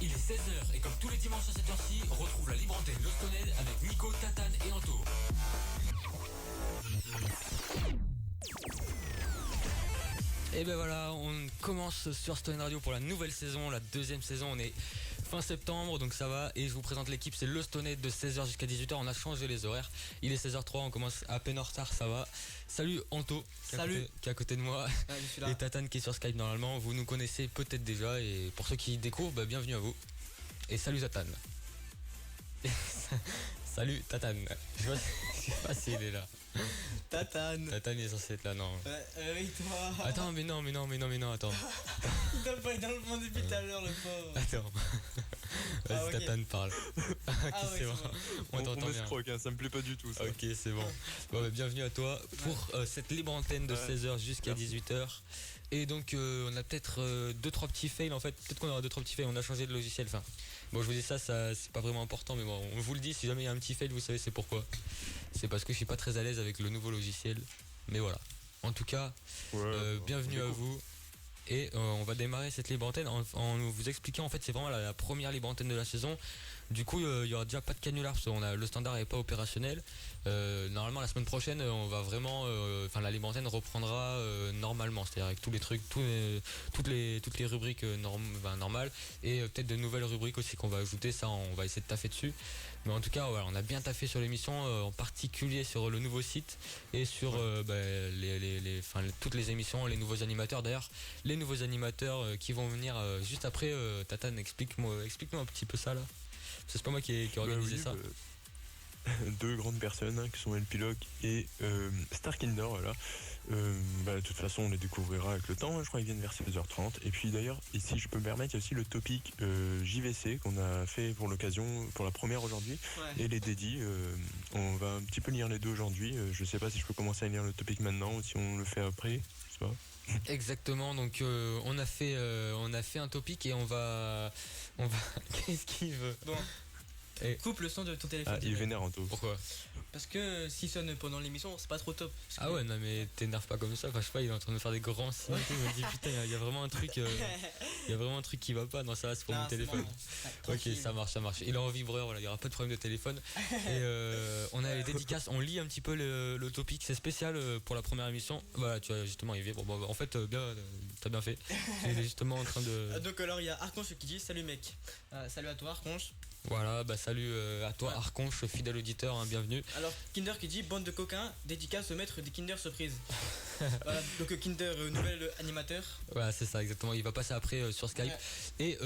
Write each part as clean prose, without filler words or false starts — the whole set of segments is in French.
Il est 16h et comme tous les dimanches à cette heure-ci, retrouve la libre antenne Lostoned avec Nico, Tatane et Anto. Et ben voilà, on commence sur Stone Radio pour la nouvelle saison, la deuxième saison. On est fin septembre, donc ça va. Et je vous présente l'équipe, c'est le Stoned de 16h jusqu'à 18h. On a changé les horaires. Il est 16h03, on commence à peine en retard, ça va. Salut Anto, qui est à côté de moi. Ah, je suis là. Et Tatane qui est sur Skype normalement. Vous nous connaissez peut-être déjà. Et pour ceux qui découvrent, bah, bienvenue à vous. Et salut Tatane. Salut Tatane. Je sais pas s'il est là. Tatane. Tatane est censé être là, non. Oui, toi. Attends, mais non, attends. Il doit pas être dans le fond depuis tout à l'heure, le pauvre. Attends. Vas-y, Ah, ok. Tatane parle. Ok, ouais, c'est bon. On t'entend On bien. escroque, hein, ça me plaît pas du tout ça. Ok, c'est bon. Bon, bah, bienvenue à toi pour cette libre antenne de 16h jusqu'à 18h. Et donc, on a peut-être 2-3 petits fails en fait. Peut-être qu'on aura 2-3 petits fails. On a changé de logiciel. Enfin, bon, je vous dis ça, c'est pas vraiment important, mais bon, on vous le dit. Si jamais il y a un petit fail, vous savez c'est pourquoi. C'est parce que je suis pas très à l'aise avec le nouveau logiciel. Mais voilà. En tout cas, bienvenue à vous. Et on va démarrer cette libre antenne en vous expliquant, en fait c'est vraiment la première libre antenne de la saison. Du coup il y aura déjà pas de canular parce que le standard est pas opérationnel. Normalement la semaine prochaine on va vraiment la libre antenne reprendra normalement, c'est-à-dire avec tous les trucs, toutes les rubriques normales et peut-être de nouvelles rubriques aussi qu'on va ajouter. Ça on va essayer de taffer dessus. Mais en tout cas voilà, on a bien taffé sur l'émission, en particulier sur le nouveau site et sur toutes les émissions, les nouveaux animateurs d'ailleurs. Les nouveaux animateurs qui vont venir juste après. Tatane, explique-nous un petit peu ça là. C'est pas moi qui ai organisé ça. Deux grandes personnes qui sont Elpilogue et Starkinder, voilà. De toute façon on les découvrira avec le temps, je crois qu'ils viennent vers 16h30. Et puis d'ailleurs, et si je peux me permettre, il y a aussi le topic JVC qu'on a fait pour l'occasion, pour la première aujourd'hui. Et les dédits, on va un petit peu lire les deux aujourd'hui. Je sais pas si je peux commencer à lire le topic maintenant ou si on le fait après, je sais pas. Exactement, donc on a fait un topic et on va qu'est-ce qu'il veut? Bon. Et... Coupe le son de ton téléphone. Ah, il est vénère Anto. Pourquoi? Parce que s'il sonne pendant l'émission, c'est pas trop top. Ah ouais, non mais t'énerve pas comme ça. Enfin je sais pas, il est en train de faire des grands signes. Il me dit putain, il y a vraiment un truc, qui va pas. Non ça va, c'est pour mon téléphone. Bon. Ok, ça marche. Il est en vibreur, voilà, il y aura pas de problème de téléphone. Et on a les dédicaces, on lit un petit peu le topic, c'est spécial pour la première émission. Voilà, tu vois justement il vibre. Bon, en fait t'as bien fait. Il est justement en train de. Donc alors il y a Arconche qui dit salut mec. Salut à toi Arconche. Voilà, salut à toi Arconche, fidèle auditeur, hein, bienvenue. Alors Kinder qui dit bande de coquins, dédicace au maître des Kinder Surprise. Voilà, donc Kinder, nouvel animateur. Voilà, c'est ça exactement, il va passer après sur Skype. Et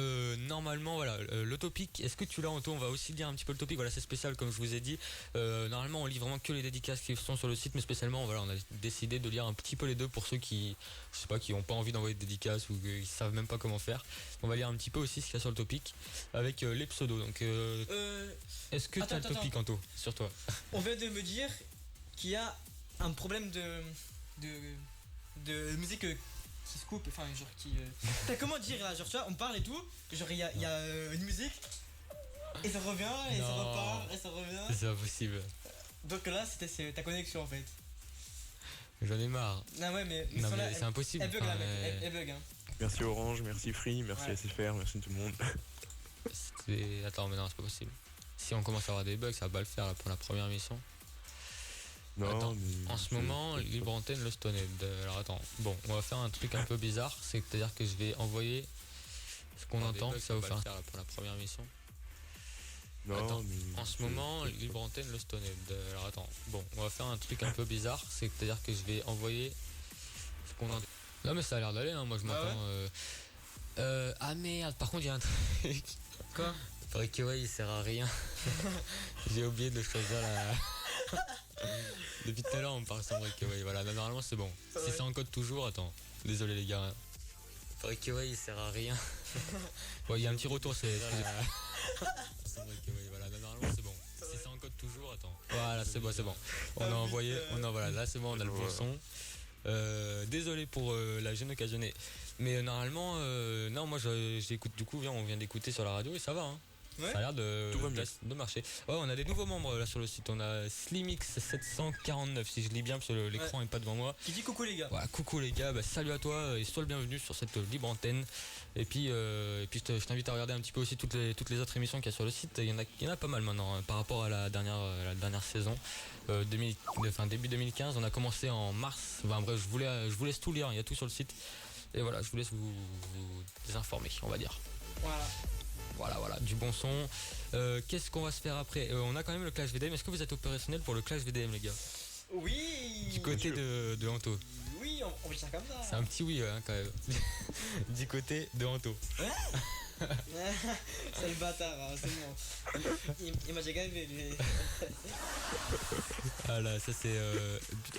normalement voilà, le topic, est-ce que tu l'as Anto? On va aussi lire un petit peu le topic, voilà c'est spécial comme je vous ai dit. Normalement on lit vraiment que les dédicaces qui sont sur le site, mais spécialement voilà, on a décidé de lire un petit peu les deux pour ceux qui, je sais pas, qui ont pas envie d'envoyer de dédicaces ou qui savent même pas comment faire. On va lire un petit peu aussi ce qu'il y a sur le topic avec les pseudos. Donc est-ce que tu as le topic Anto sur toi? On vient de me dire qu'il y a un problème de musique qui se coupe, enfin genre qui... T'as comment dire là, genre tu vois, on parle et tout, genre il y a une musique et ça revient et ça repart et ça revient. C'est impossible. Donc là c'est ta connexion en fait. J'en ai marre. Non ouais mais c'est impossible. Elle bug là mec, elle bug hein. Merci Orange, merci Free, merci SFR, merci tout le monde. Attends mais non c'est pas possible. Si on commence à avoir des bugs ça va pas le faire là, pour la première émission. Non, attends, mais en ce moment, libre antenne le Stoned. Alors attends, bon, on va faire un truc un peu bizarre, c'est-à-dire que je vais envoyer ce qu'on entend, ça va vous faire là, pour la première émission. Non, attends, mais en ce moment, libre antenne le Stoned. Alors attends, bon, on va faire un truc un peu bizarre, c'est-à-dire que je vais envoyer ce qu'on entend. Non mais ça a l'air d'aller, hein, moi je m'entends. Ah merde, par contre il y a un truc. Quoi? Breakaway il sert à rien. J'ai oublié de choisir la... Depuis tout à l'heure on parle sans breakaway, voilà, normalement c'est bon. Si ça encode toujours, attends, désolé les gars. Breakaway il sert à rien. Bon, il y a un petit retour, c'est... Sans breakaway, voilà, normalement c'est bon. Si ça encode toujours, attends. Voilà, c'est bon. On a envoyé, voilà, là c'est bon, on a le bon son. Désolé pour la gêne occasionnée. Mais normalement, non, moi j'écoute, du coup, on vient d'écouter sur la radio et ça va, hein. Ouais. Ça a l'air de, Tout va mieux. de marcher. Ouais, on a des nouveaux membres là sur le site. On a Slimx749 si je lis bien parce que l'écran est pas devant moi. Qui dit coucou les gars. Voilà, coucou les gars, bah, salut à toi et sois le bienvenu sur cette libre antenne. Et puis je t'invite à regarder un petit peu aussi toutes les autres émissions qu'il y a sur le site. Il y en a pas mal maintenant hein, par rapport à la dernière saison. Début 2015, on a commencé en mars. Enfin, bref, je vous laisse tout lire, il y a tout sur le site. Et voilà, je vous laisse vous désinformer, on va dire. Voilà, du bon son. Qu'est-ce qu'on va se faire après On a quand même le Clash VDM. Est-ce que vous êtes opérationnel pour le Clash VDM, les gars? Oui. Du côté de Anto. Oui, on va dire comme ça. C'est un petit oui, hein, quand même. Du côté de Anto. C'est le bâtard, hein, c'est bon. Il m'a déjà gavé, lui. Ah là, ça c'est.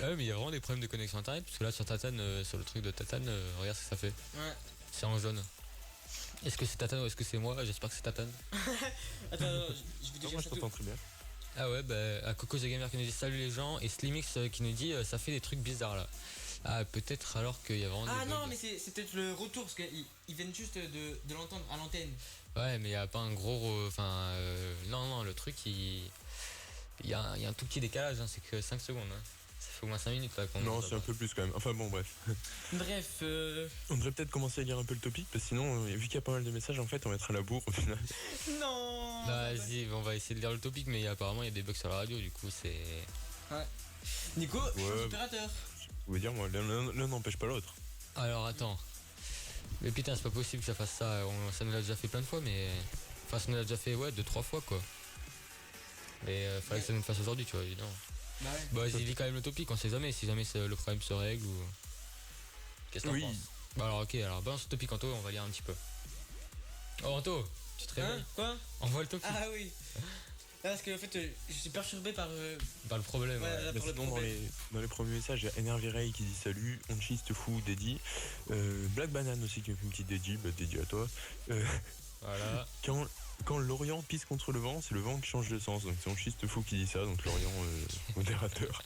Ah ouais, mais il y a vraiment des problèmes de connexion internet. Parce que là, sur Tatane, sur le truc de Tatane, regarde ce que ça fait. Ouais. C'est en jaune. Est-ce que c'est Tatane ou est-ce que c'est moi? J'espère que c'est Tatane. Attends, je vais te Moi, dire je ça t'entends tout. très bien. Ah ouais, bah, à Coco The Gamer qui nous dit salut les gens. Et Slimix qui nous dit ça fait des trucs bizarres là. Ah, peut-être alors qu'il y a vraiment Ah des non, bugs. mais c'est peut-être le retour, parce qu'ils viennent juste de l'entendre à l'antenne. Ouais, mais il n'y a pas un gros. Enfin, non, le truc, il y a un tout petit décalage, hein, c'est que 5 secondes. Hein. Ça fait au moins 5 minutes là qu'on. Non, c'est un peu plus quand même. Enfin bon, bref. Bref, On devrait peut-être commencer à lire un peu le topic, parce que sinon, vu qu'il y a pas mal de messages, en fait, on va être à la bourre au final. non. Vas-y, on va essayer de lire le topic, mais apparemment il y a des bugs sur la radio, du coup c'est. Nico, Ouais. opérateur. Je veux dire, moi, l'un n'empêche pas l'autre. Alors attends. Mais putain, c'est pas possible que ça fasse ça. Ça nous l'a déjà fait plein de fois, mais. Enfin, ça nous l'a déjà fait, ouais, 2-3 fois quoi. Mais fallait que ça nous le fasse aujourd'hui, tu vois, évidemment. Bah ouais. Bah, vas-y, lis quand même le topic, on sait jamais, si jamais le problème se règle ou. Qu'est-ce que t'en Oui. penses? Bah, alors, ok, alors balance le topic, Anto, on va lire un petit peu. Oh, Anto, tu te réveilles? Quoi? Envoie le topic. Ah oui. Parce que en fait, je suis perturbé par. Pas le problème, Ouais, ouais. là, Bah, pour le sinon, problème. dans les premiers messages, il y a Énervé Ray qui dit salut, Onchiste Fou, dédi. Black Banane aussi qui me fait une petite dédi, bah dédi à toi. Voilà. Quand l'Orient pisse contre le vent, c'est le vent qui change de sens. Donc c'est Onchiste Fou qui dit ça, donc l'Orient modérateur.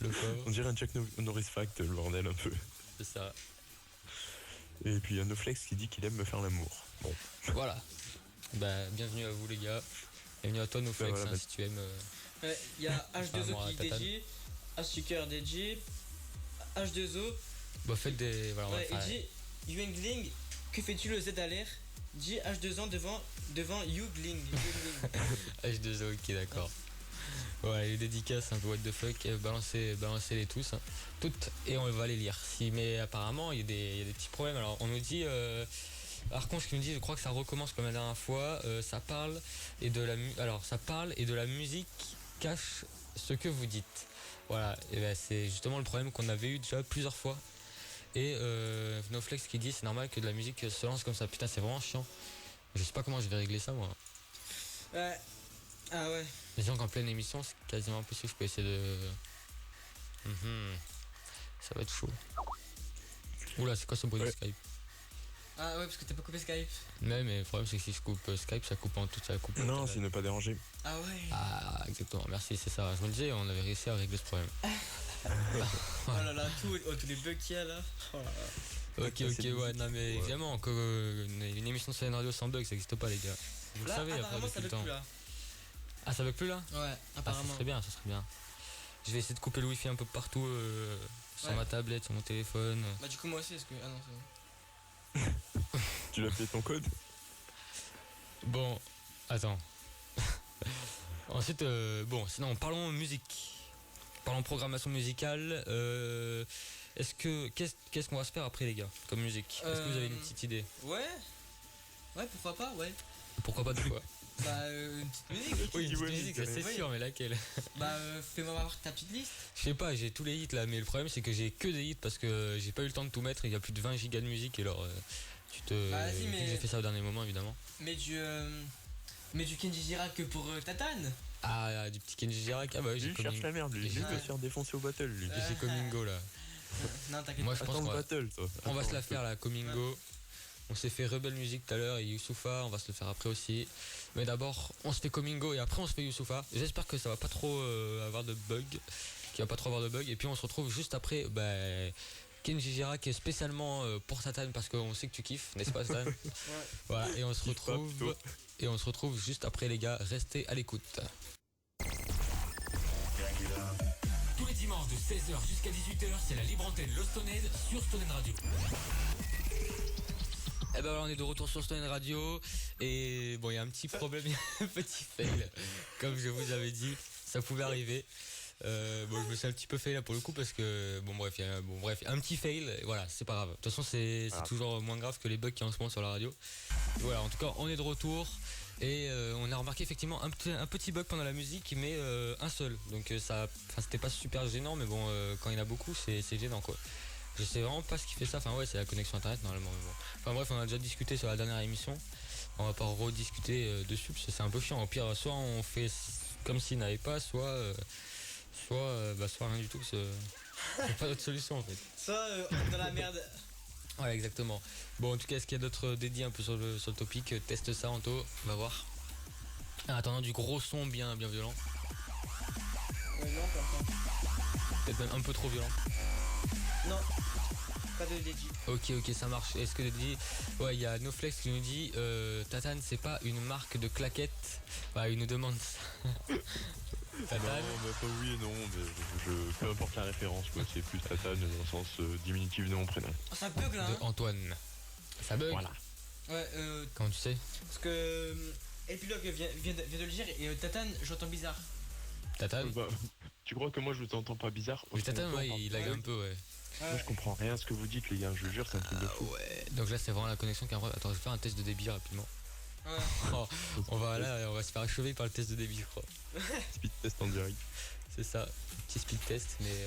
Le pauvre, On dirait un Chuck Norris fact, le bordel un peu. c'est ça. Et puis il y a Noflex qui dit qu'il aime me faire l'amour. Bon, Voilà. Bah, bienvenue à vous, les gars. Bienvenue à toi, nos flex, voilà, hein, bah- si tu aimes. Ouais, il y a Apparemment, H2O qui Tatane. DJ, H-Sucker DJ, H2O. Bah, faites des. Voilà, on va Ouais, faire. il dit Yuengling, que fais-tu le Z à l'air? Dit H2O devant Yugling. H2O, ok, d'accord. Ouais, les dédicaces, un peu what the fuck, balancez-les tous, hein, toutes, et on va les lire. Mais apparemment, il y a des petits problèmes. Alors, on nous dit, Arconche qui nous dit, je crois que ça recommence comme la dernière fois, ça parle et de la musique cache ce que vous dites. Voilà, et ben, c'est justement le problème qu'on avait eu déjà plusieurs fois. Et Noflex qui dit, c'est normal que de la musique se lance comme ça. Putain, c'est vraiment chiant. Je sais pas comment je vais régler ça, moi. Ouais. Ah ouais. Disons qu'en pleine émission, c'est quasiment impossible. Je peux essayer de. Ça va être chaud. Oula, c'est quoi ce bruit de Ouais. Skype? Ah ouais, parce que t'as pas coupé Skype. Mais le problème, c'est que si je coupe Skype, ça coupe en tout, ça coupe. non, c'est ne pas déranger. Ah ouais. Ah, exactement, merci, c'est ça. Je me le disais, on avait réussi à régler ce problème. Oh là là, tous les bugs qu'il y a là. Oh là là. Ok, c'est ok, ouais, musique. non, mais Ouais. évidemment, une émission de scène radio sans bug, ça n'existe pas, les gars. Vous le Là, savez, après, apparemment, depuis ça le bug temps. plus là. Ah, ça bug plus là? Ouais, Ah, ça apparemment. serait bien, ça serait bien. Je vais essayer de couper le wifi un peu partout, sur Ouais. ma tablette, sur mon téléphone. Bah du coup moi aussi, est-ce que... Ah non, c'est bon. Tu l'as fait ton code? Bon, attends. Ensuite, bon, sinon, parlons musique. Parlons programmation musicale. Qu'est-ce qu'on va se faire après, les gars, comme musique? Est-ce que vous avez une petite idée? Ouais. Ouais, pourquoi pas, ouais. Pourquoi pas de quoi? Bah une petite musique. Oui, une dis petite ouais, musique, mais c'est oui. sûr, mais laquelle? Bah fais-moi voir ta petite liste. Je sais pas, j'ai tous les hits là, mais le problème c'est que j'ai que des hits parce que j'ai pas eu le temps de tout mettre. Il y a plus de 20 gigas de musique, et alors Bah, vas-y, vu que mais- j'ai fait ça au dernier moment, évidemment. Mais du Kenji Girac que pour Tatane. Ah, du petit Kenji Girac. Ah bah oui, j'ai Lui, cherche la merde, lui. j'ai- Lui peut se faire défoncer au battle, lui. j'ai Comingo là. Non, t'inquiète Moi pas. je pense Attends qu'on le va, battle, toi. on va Attends se la un peu. faire la Comingo. On s'est fait Rebel Music tout à l'heure et Youssoufa, on va se le faire après aussi. Mais d'abord, on se fait Comingo et après on se fait Youssoufa. J'espère que ça va pas trop avoir de bugs, qu'il va pas trop avoir de bugs. Et puis on se retrouve juste après Kenji Girac spécialement pour Tatane parce qu'on sait que tu kiffes, n'est-ce pas Tatane? Ouais. Voilà, et on se Kiffe pas, retrouve plutôt. et on se retrouve juste après les gars, restez à l'écoute. Tous les dimanches de 16h jusqu'à 18h, c'est la libre antenne Lostoned sur Stoned Radio. Eh ben voilà, on est de retour sur Stone Radio et bon, il y a un petit problème, il y a un petit fail. Comme je vous avais dit, ça pouvait arriver. Bon, je me suis un petit peu fail là pour le coup parce que bon bref, il y a un petit fail. Et voilà, c'est pas grave. De toute façon, c'est toujours moins grave que les bugs qu'il y a en ce moment sur la radio. Voilà, en tout cas, on est de retour et on a remarqué effectivement un petit bug pendant la musique, mais un seul. Donc c'était pas super gênant, mais bon, quand il y en a beaucoup, c'est gênant quoi. Je sais vraiment pas ce qui fait ça. Enfin ouais, c'est la connexion internet normalement. Mais bon. Enfin bref, on a déjà discuté sur la dernière émission. On va pas rediscuter dessus parce que c'est un peu chiant. Au pire, soit on fait comme s'il n'avait pas, soit rien du tout. C'est pas d'autre solution en fait. Ça, on est dans la merde. Ouais, exactement. Bon, en tout cas, est-ce qu'il y a d'autres dédiés un peu sur le topic? Teste ça, Anto. On va voir. En attendant du gros son bien violent. Ouais, non, comme ça. Peut-être même un peu trop violent. Non, pas de DJ. Ok, ça marche. Est-ce que dit ouais, il y a NoFlex qui nous dit Tatane, c'est pas une marque de claquettes. Bah, il nous demande ça. Tatane. Non, mais pas oui et non, mais peu importe la référence, quoi. C'est plus Tatane dans le sens diminutif de mon prénom. Oh, ça bug là, De hein. Antoine. Ça bug. Voilà. Ouais, Comment tu sais? parce que Epilogue vient de le dire et Tatane, j'entends bizarre. Tatane. Bah, tu crois que moi je t'entends pas bizarre? Oui, Tatane, ouais, il lag un peu, ouais. Moi je comprends rien à ce que vous dites, les gars, je vous jure, c'est un truc de fou. Ouais. Donc là, c'est vraiment la connexion qui est un problème. Attends, je vais faire un test de débit rapidement. Ouais. Oh, on va se faire achever par le test de débit, je crois. Speed test en direct. C'est ça, petit speed test, mais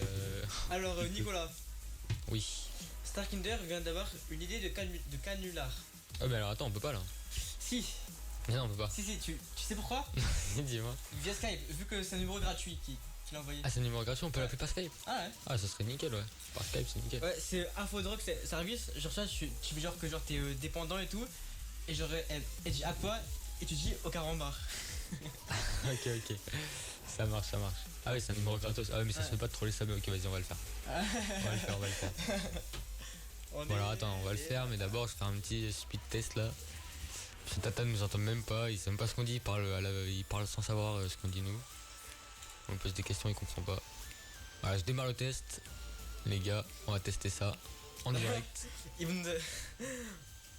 Alors, Nicolas, oui. Starkinder vient d'avoir une idée de canular. Ah, mais alors attends, on peut pas là. Si, Non, on peut pas. si, tu sais pourquoi? Dis-moi. Via Skype, vu que c'est un numéro gratuit qu'il a envoyé. Ah, c'est un numéro gratuit, on peut l'appeler par Skype. Ah ouais. Ah, ça serait nickel, ouais. Par Skype, c'est nickel. Ouais, c'est Infodrug, c'est service. Genre ça, tu fais genre que genre t'es dépendant et tout. Et genre, elle dit à quoi? Et tu dis au carambar. Ok. Ça marche. Ah oui, c'est un numéro gratos. Ah oui, mais ça se fait pas de troller ça, mais ok, vas-y, on va le faire. On va le faire. Bon alors attends, on va le faire, mais d'abord je vais faire un petit speed test là. Parce que Tatane nous entend même pas, il sait même pas ce qu'on dit, il parle sans savoir ce qu'on dit nous. On lui pose des questions, il comprend pas. Voilà, je démarre le test. Les gars, on va tester ça en direct. Ils vont de...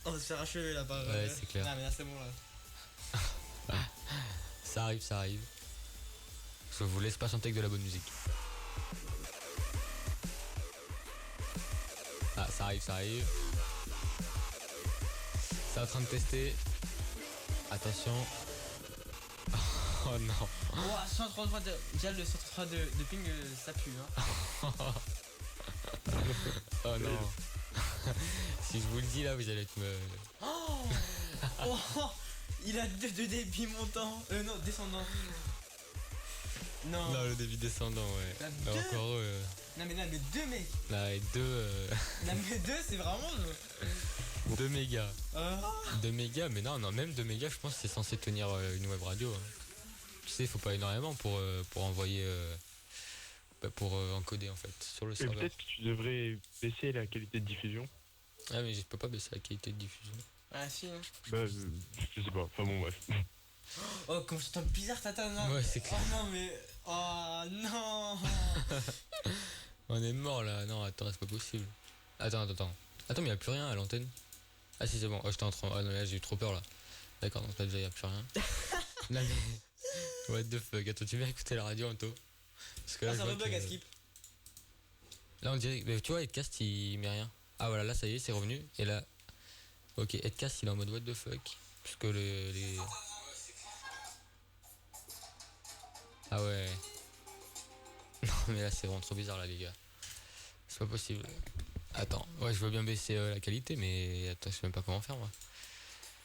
On va se faire achever là par. Ouais, c'est clair. Ah, mais là c'est bon là. Ça arrive. Je vous laisse patienter avec de la bonne musique. Ah, ça arrive. C'est en train de tester. Attention. Oh non. Ouah, 133 de. Déjà le 133 de ping, ça pue hein. Oh non. Si je vous le dis là, vous allez être Oh, il a deux débits montants. Non, descendants. Non. Non, le débit descendant, ouais. La Mais deux. encore Non mais deux mecs. là, et Non mais deux c'est vraiment. 2 mégas. Ah. 2 mégas, mais non, même 2 mégas, je pense que c'est censé tenir une web radio. Hein. Tu sais, il faut pas énormément pour envoyer. Pour encoder en fait sur le Et serveur. peut-être que tu devrais baisser la qualité de diffusion. Ah, mais je peux pas baisser la qualité de diffusion. Ah si. Hein. Bah, je sais pas, enfin bon, bref. Oh comme je t'entends bizarre Tata non. Ouais, c'est clair. Oh non mais. Oh non. On est mort là, non, attends, c'est pas possible. Attends, mais y a plus rien à l'antenne. Ah, si, c'est bon, oh, j'étais en train. Ah non, là, j'ai eu trop peur là. D'accord, donc là, déjà, y a plus rien. Là, mais. What the fuck, attends, tu viens écouter la radio, Anto? Parce que là, Ah je ça vois rebug que- à skip. Là, on dirait. Mais tu vois, Edcast, il met rien. Ah, voilà, là, ça y est, c'est revenu. Et là. Ok, Edcast, il est en mode what the fuck. Parce que les. Ah ouais. Non, mais là, c'est vraiment trop bizarre, là, les gars. C'est pas possible. Attends, ouais, je veux bien baisser la qualité, mais attends, je sais même pas comment faire, moi.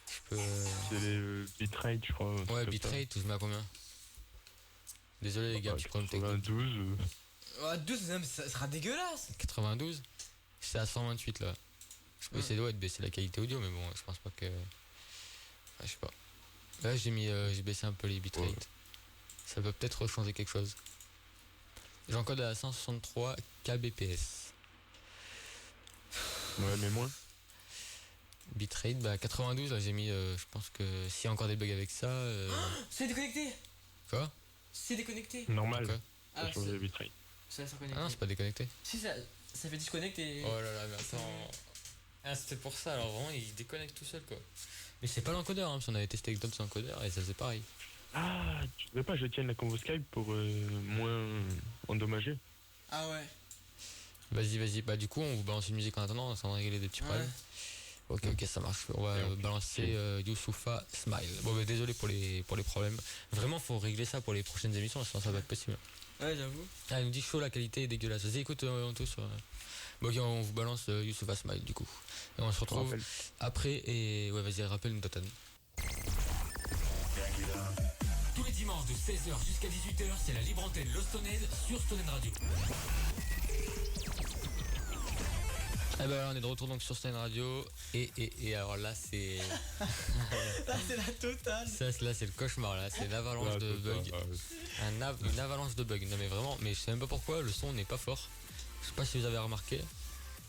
Je peux. C'est les bitrate, je crois. un truc Ouais, comme bitrate, je mets à combien? Désolé, ça. les gars, Bah, petit problème technique. 92. Oh 12 non mais ça sera dégueulasse. 92? C'est à 128 là. Je peux essayer de baisser la qualité audio, mais bon, je pense pas que. Ouais, je sais pas. Là, j'ai baissé un peu les bitrates. Ouais. Ça peut peut-être changer quelque chose. J'encode à 163 kbps. Ouais, mais moins. Bitrate, bah 92, là j'ai mis, je pense que s'il y a encore des bugs avec ça. C'est déconnecté. Quoi? C'est déconnecté. Normal. Pourquoi? Ah, Ça change le bitrate. ça Ah connecté. non, c'est pas déconnecté. Si, ça fait disconnect et. Oh là là, mais attends. Ah, c'était pour ça, alors vraiment il déconnecte tout seul quoi. Mais c'est pas l'encodeur, hein, parce qu'on avait testé avec d'autres encodeurs et ça faisait pareil. Ah, tu veux pas que je tienne la convo Skype pour moins endommager? Ah ouais. Vas-y, bah du coup on vous balance une musique en attendant, sans régler des petits problèmes. Ok, ça marche. On va balancer Youssoufa Smile. Bon, bah, désolé pour les problèmes. Vraiment, faut régler ça pour les prochaines émissions, sinon ça va être possible. Ouais, j'avoue. Ah, il nous dit chaud, la qualité est dégueulasse. Vas-y, écoute, on tous. Bon, ok, on vous balance Youssoufa Smile du coup. Et on se retrouve après. Et ouais, vas-y, rappelle-nous Totan. Tous les dimanches de 16h jusqu'à 18h, c'est la libre antenne Lostoned sur Stoned Radio. Eh ben voilà, on est de retour donc sur Stoned Radio. Et alors là, c'est. Là, c'est la totale. Ça, là, c'est le cauchemar. Là, c'est une avalanche de bugs. Une avalanche de bugs. Non, mais vraiment, mais je sais même pas pourquoi, le son n'est pas fort. Je sais pas si vous avez remarqué.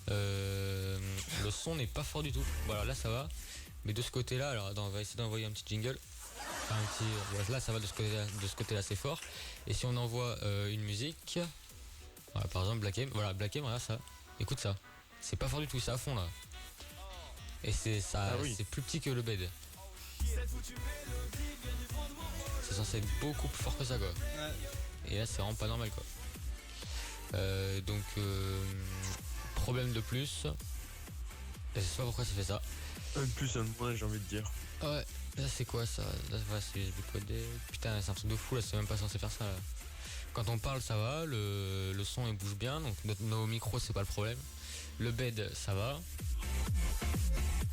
Le son n'est pas fort du tout. Voilà, là ça va. Mais de ce côté-là, alors attends, on va essayer d'envoyer un petit jingle. Enfin, un petit. Ouais, là ça va de ce côté-là, c'est fort. Et si on envoie une musique, voilà, par exemple Black M, voilà Black M, voilà ça. Écoute ça. C'est pas fort du tout, c'est à fond là. Et c'est ça, c'est plus petit que le bed. C'est censé être beaucoup plus fort que ça quoi. Ouais. Et là c'est vraiment pas normal quoi. Donc problème de plus. Je sais pas pourquoi ça fait ça. Un de plus, un de moins, j'ai envie de dire. Ouais, là c'est quoi ça? Là voilà, c'est USB codé. Putain, c'est un truc de fou là, c'est même pas censé faire ça là. Quand on parle ça va, le son il bouge bien, donc nos micros c'est pas le problème. Le bed ça va.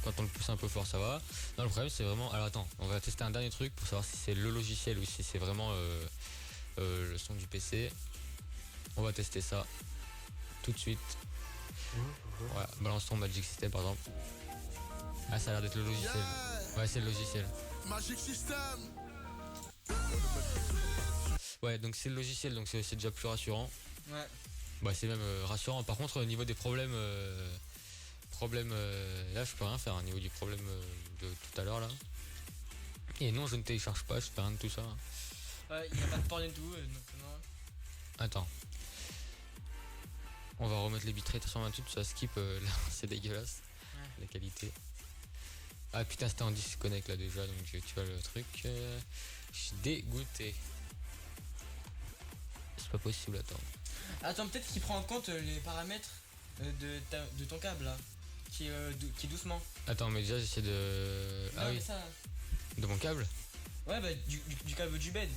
Quand on le pousse un peu fort ça va. Non, le problème c'est vraiment. Alors attends, on va tester un dernier truc pour savoir si c'est le logiciel ou si c'est vraiment le son du PC. On va tester ça tout de suite. Voilà, balance ton Magic System par exemple. Ah, ça a l'air d'être le logiciel. Ouais, c'est le logiciel. Magic System. Ouais, donc c'est le logiciel, donc c'est déjà plus rassurant. Ouais. Bah, c'est même rassurant. Par contre, au niveau des problèmes, là, je peux rien faire. Au niveau du problème de tout à l'heure là. Et non, je ne télécharge pas, je fais rien de tout ça. Ouais, il n'y a pas de porn et tout, donc non. Attends. On va remettre les bitrates à 128, ça skip, là, c'est dégueulasse. Ouais. La qualité. Ah putain, c'était en disconnect là déjà, donc tu vois le truc. Je suis dégoûté. C'est pas possible, attends. Attends, peut-être qu'il prend en compte les paramètres de ton câble là, qui est doucement. Attends, mais déjà j'essaie de. Non, Ah mais oui, ça. de mon câble. Ouais, bah du câble du bed.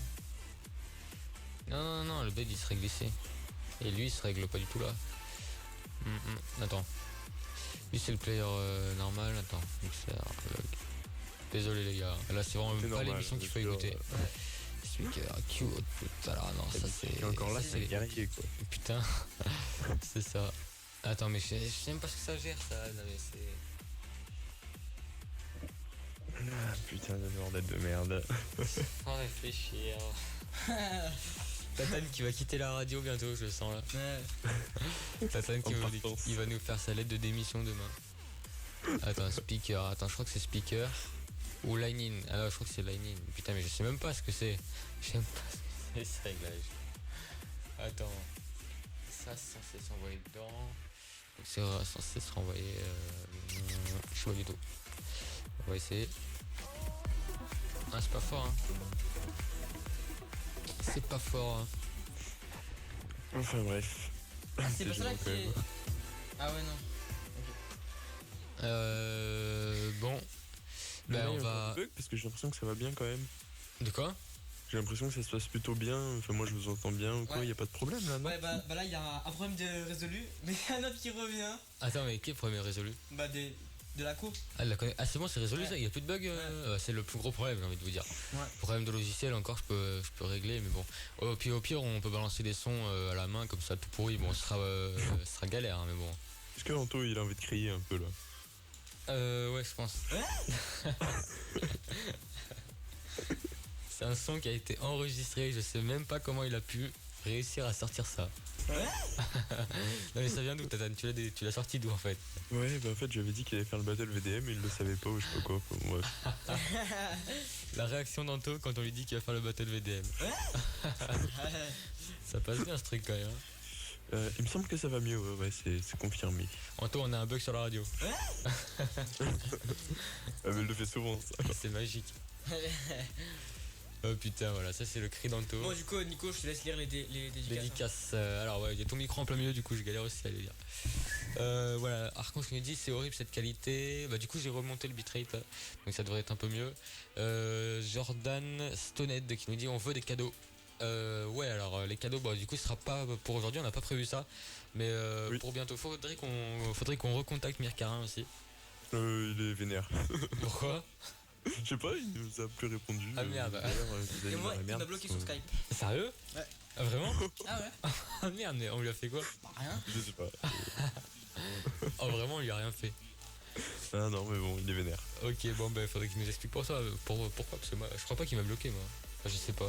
Non, le bed il se règle ici. Et lui il se règle pas du tout là. Attends. Lui c'est le player normal, attends. Mixer, log. Désolé les gars, là c'est vraiment pas l'émission qu'il faut écouter. Speaker, Q, output, alors non, ça c'est. Encore là, ça, c'est guerrier quoi. Putain, c'est ça. Attends, mais je sais même pas ce que ça gère ça. Non, mais c'est. Ah, putain de bordel de merde. Sans réfléchir. Tatane qui va quitter la radio bientôt, je le sens là. Ouais. Tatane qui En va, partance. il va nous faire sa lettre de démission demain. Attends, speaker. Attends, je crois que c'est speaker. Ou line-in. Ah non, je crois que c'est line-in. Putain, mais je sais même pas ce que c'est. Je sais même pas ce que c'est ce réglage. Attends. Ça, c'est censé s'envoyer dedans. Donc c'est censé se renvoyer. Je sais pas du tout. On va essayer. Ah, c'est pas fort, hein. C'est pas fort, hein. Enfin bref. C'est pas ça là gênant, qui quand est. même. Ah ouais, non. Bon. Mais Ben là, on il y a encore va. des bugs parce que j'ai l'impression que ça va bien quand même. De quoi? J'ai l'impression que ça se passe plutôt bien. Enfin, moi je vous entends bien ou quoi, Ouais. y a pas de problème là, non? Ouais, bah là, il y a un problème de résolu, mais il y a un autre qui revient. Attends, mais quel problème est résolu? Bah, de la cour. Ah, c'est bon, c'est résolu Ouais. ça? Il n'y a plus de bug? C'est le plus gros problème, j'ai envie de vous dire. Ouais. Problème de logiciel, encore, je peux régler, mais bon. Au pire, on peut balancer des sons à la main, comme ça, tout pourri. Bon, ce sera galère, hein, mais bon. Est-ce que Anto il a envie de crier un peu là? Ouais, je pense. C'est un son qui a été enregistré, je sais même pas comment il a pu. réussir à sortir ça. Ouais. Non mais ça vient d'où Tatane? Tu l'as sorti d'où en fait? Ouais, bah en fait, j'avais dit qu'il allait faire le battle VDM, mais il le savait pas ou je sais pas quoi. Bon, bref. La réaction d'Anto quand on lui dit qu'il va faire le battle VDM. Ça passe bien ce truc quand même. Hein. Il me semble que ça va mieux, ouais, c'est confirmé. Anto, on a un bug sur la radio. Mais elle le fait souvent, ça. C'est magique. Oh putain, voilà, ça c'est le cri d'Anto. Bon, du coup, Nico, je te laisse lire les dédicaces. Dédicace. Alors ouais, il y a ton micro en plein milieu, du coup je galère aussi à le lire. Voilà, Archange qui nous dit c'est horrible cette qualité. Bah du coup j'ai remonté le bitrate, là, donc ça devrait être un peu mieux. Jordan Stoned qui nous dit on veut des cadeaux. Ouais, alors les cadeaux, bah du coup ce sera pas pour aujourd'hui, on n'a pas prévu ça. Mais Oui. pour bientôt, faudrait qu'on recontacte Mirkarin aussi. Il est vénère. Pourquoi? Je sais pas, il nous a plus répondu. Ah, merde. D'ailleurs, vous Et allez moi, dans la il merde, m'a bloqué parce sur que- Skype. Sérieux? Ouais. Ah vraiment? Ah ouais? Ah merde, mais on lui a fait quoi? Bah, rien. Je sais pas. Oh vraiment, on lui a rien fait. Ah non, mais bon, il est vénère. Ok, bon bah faudrait qu'il nous explique pour ça. Pourquoi? Parce que moi, je crois pas qu'il m'a bloqué moi. Enfin, je sais pas,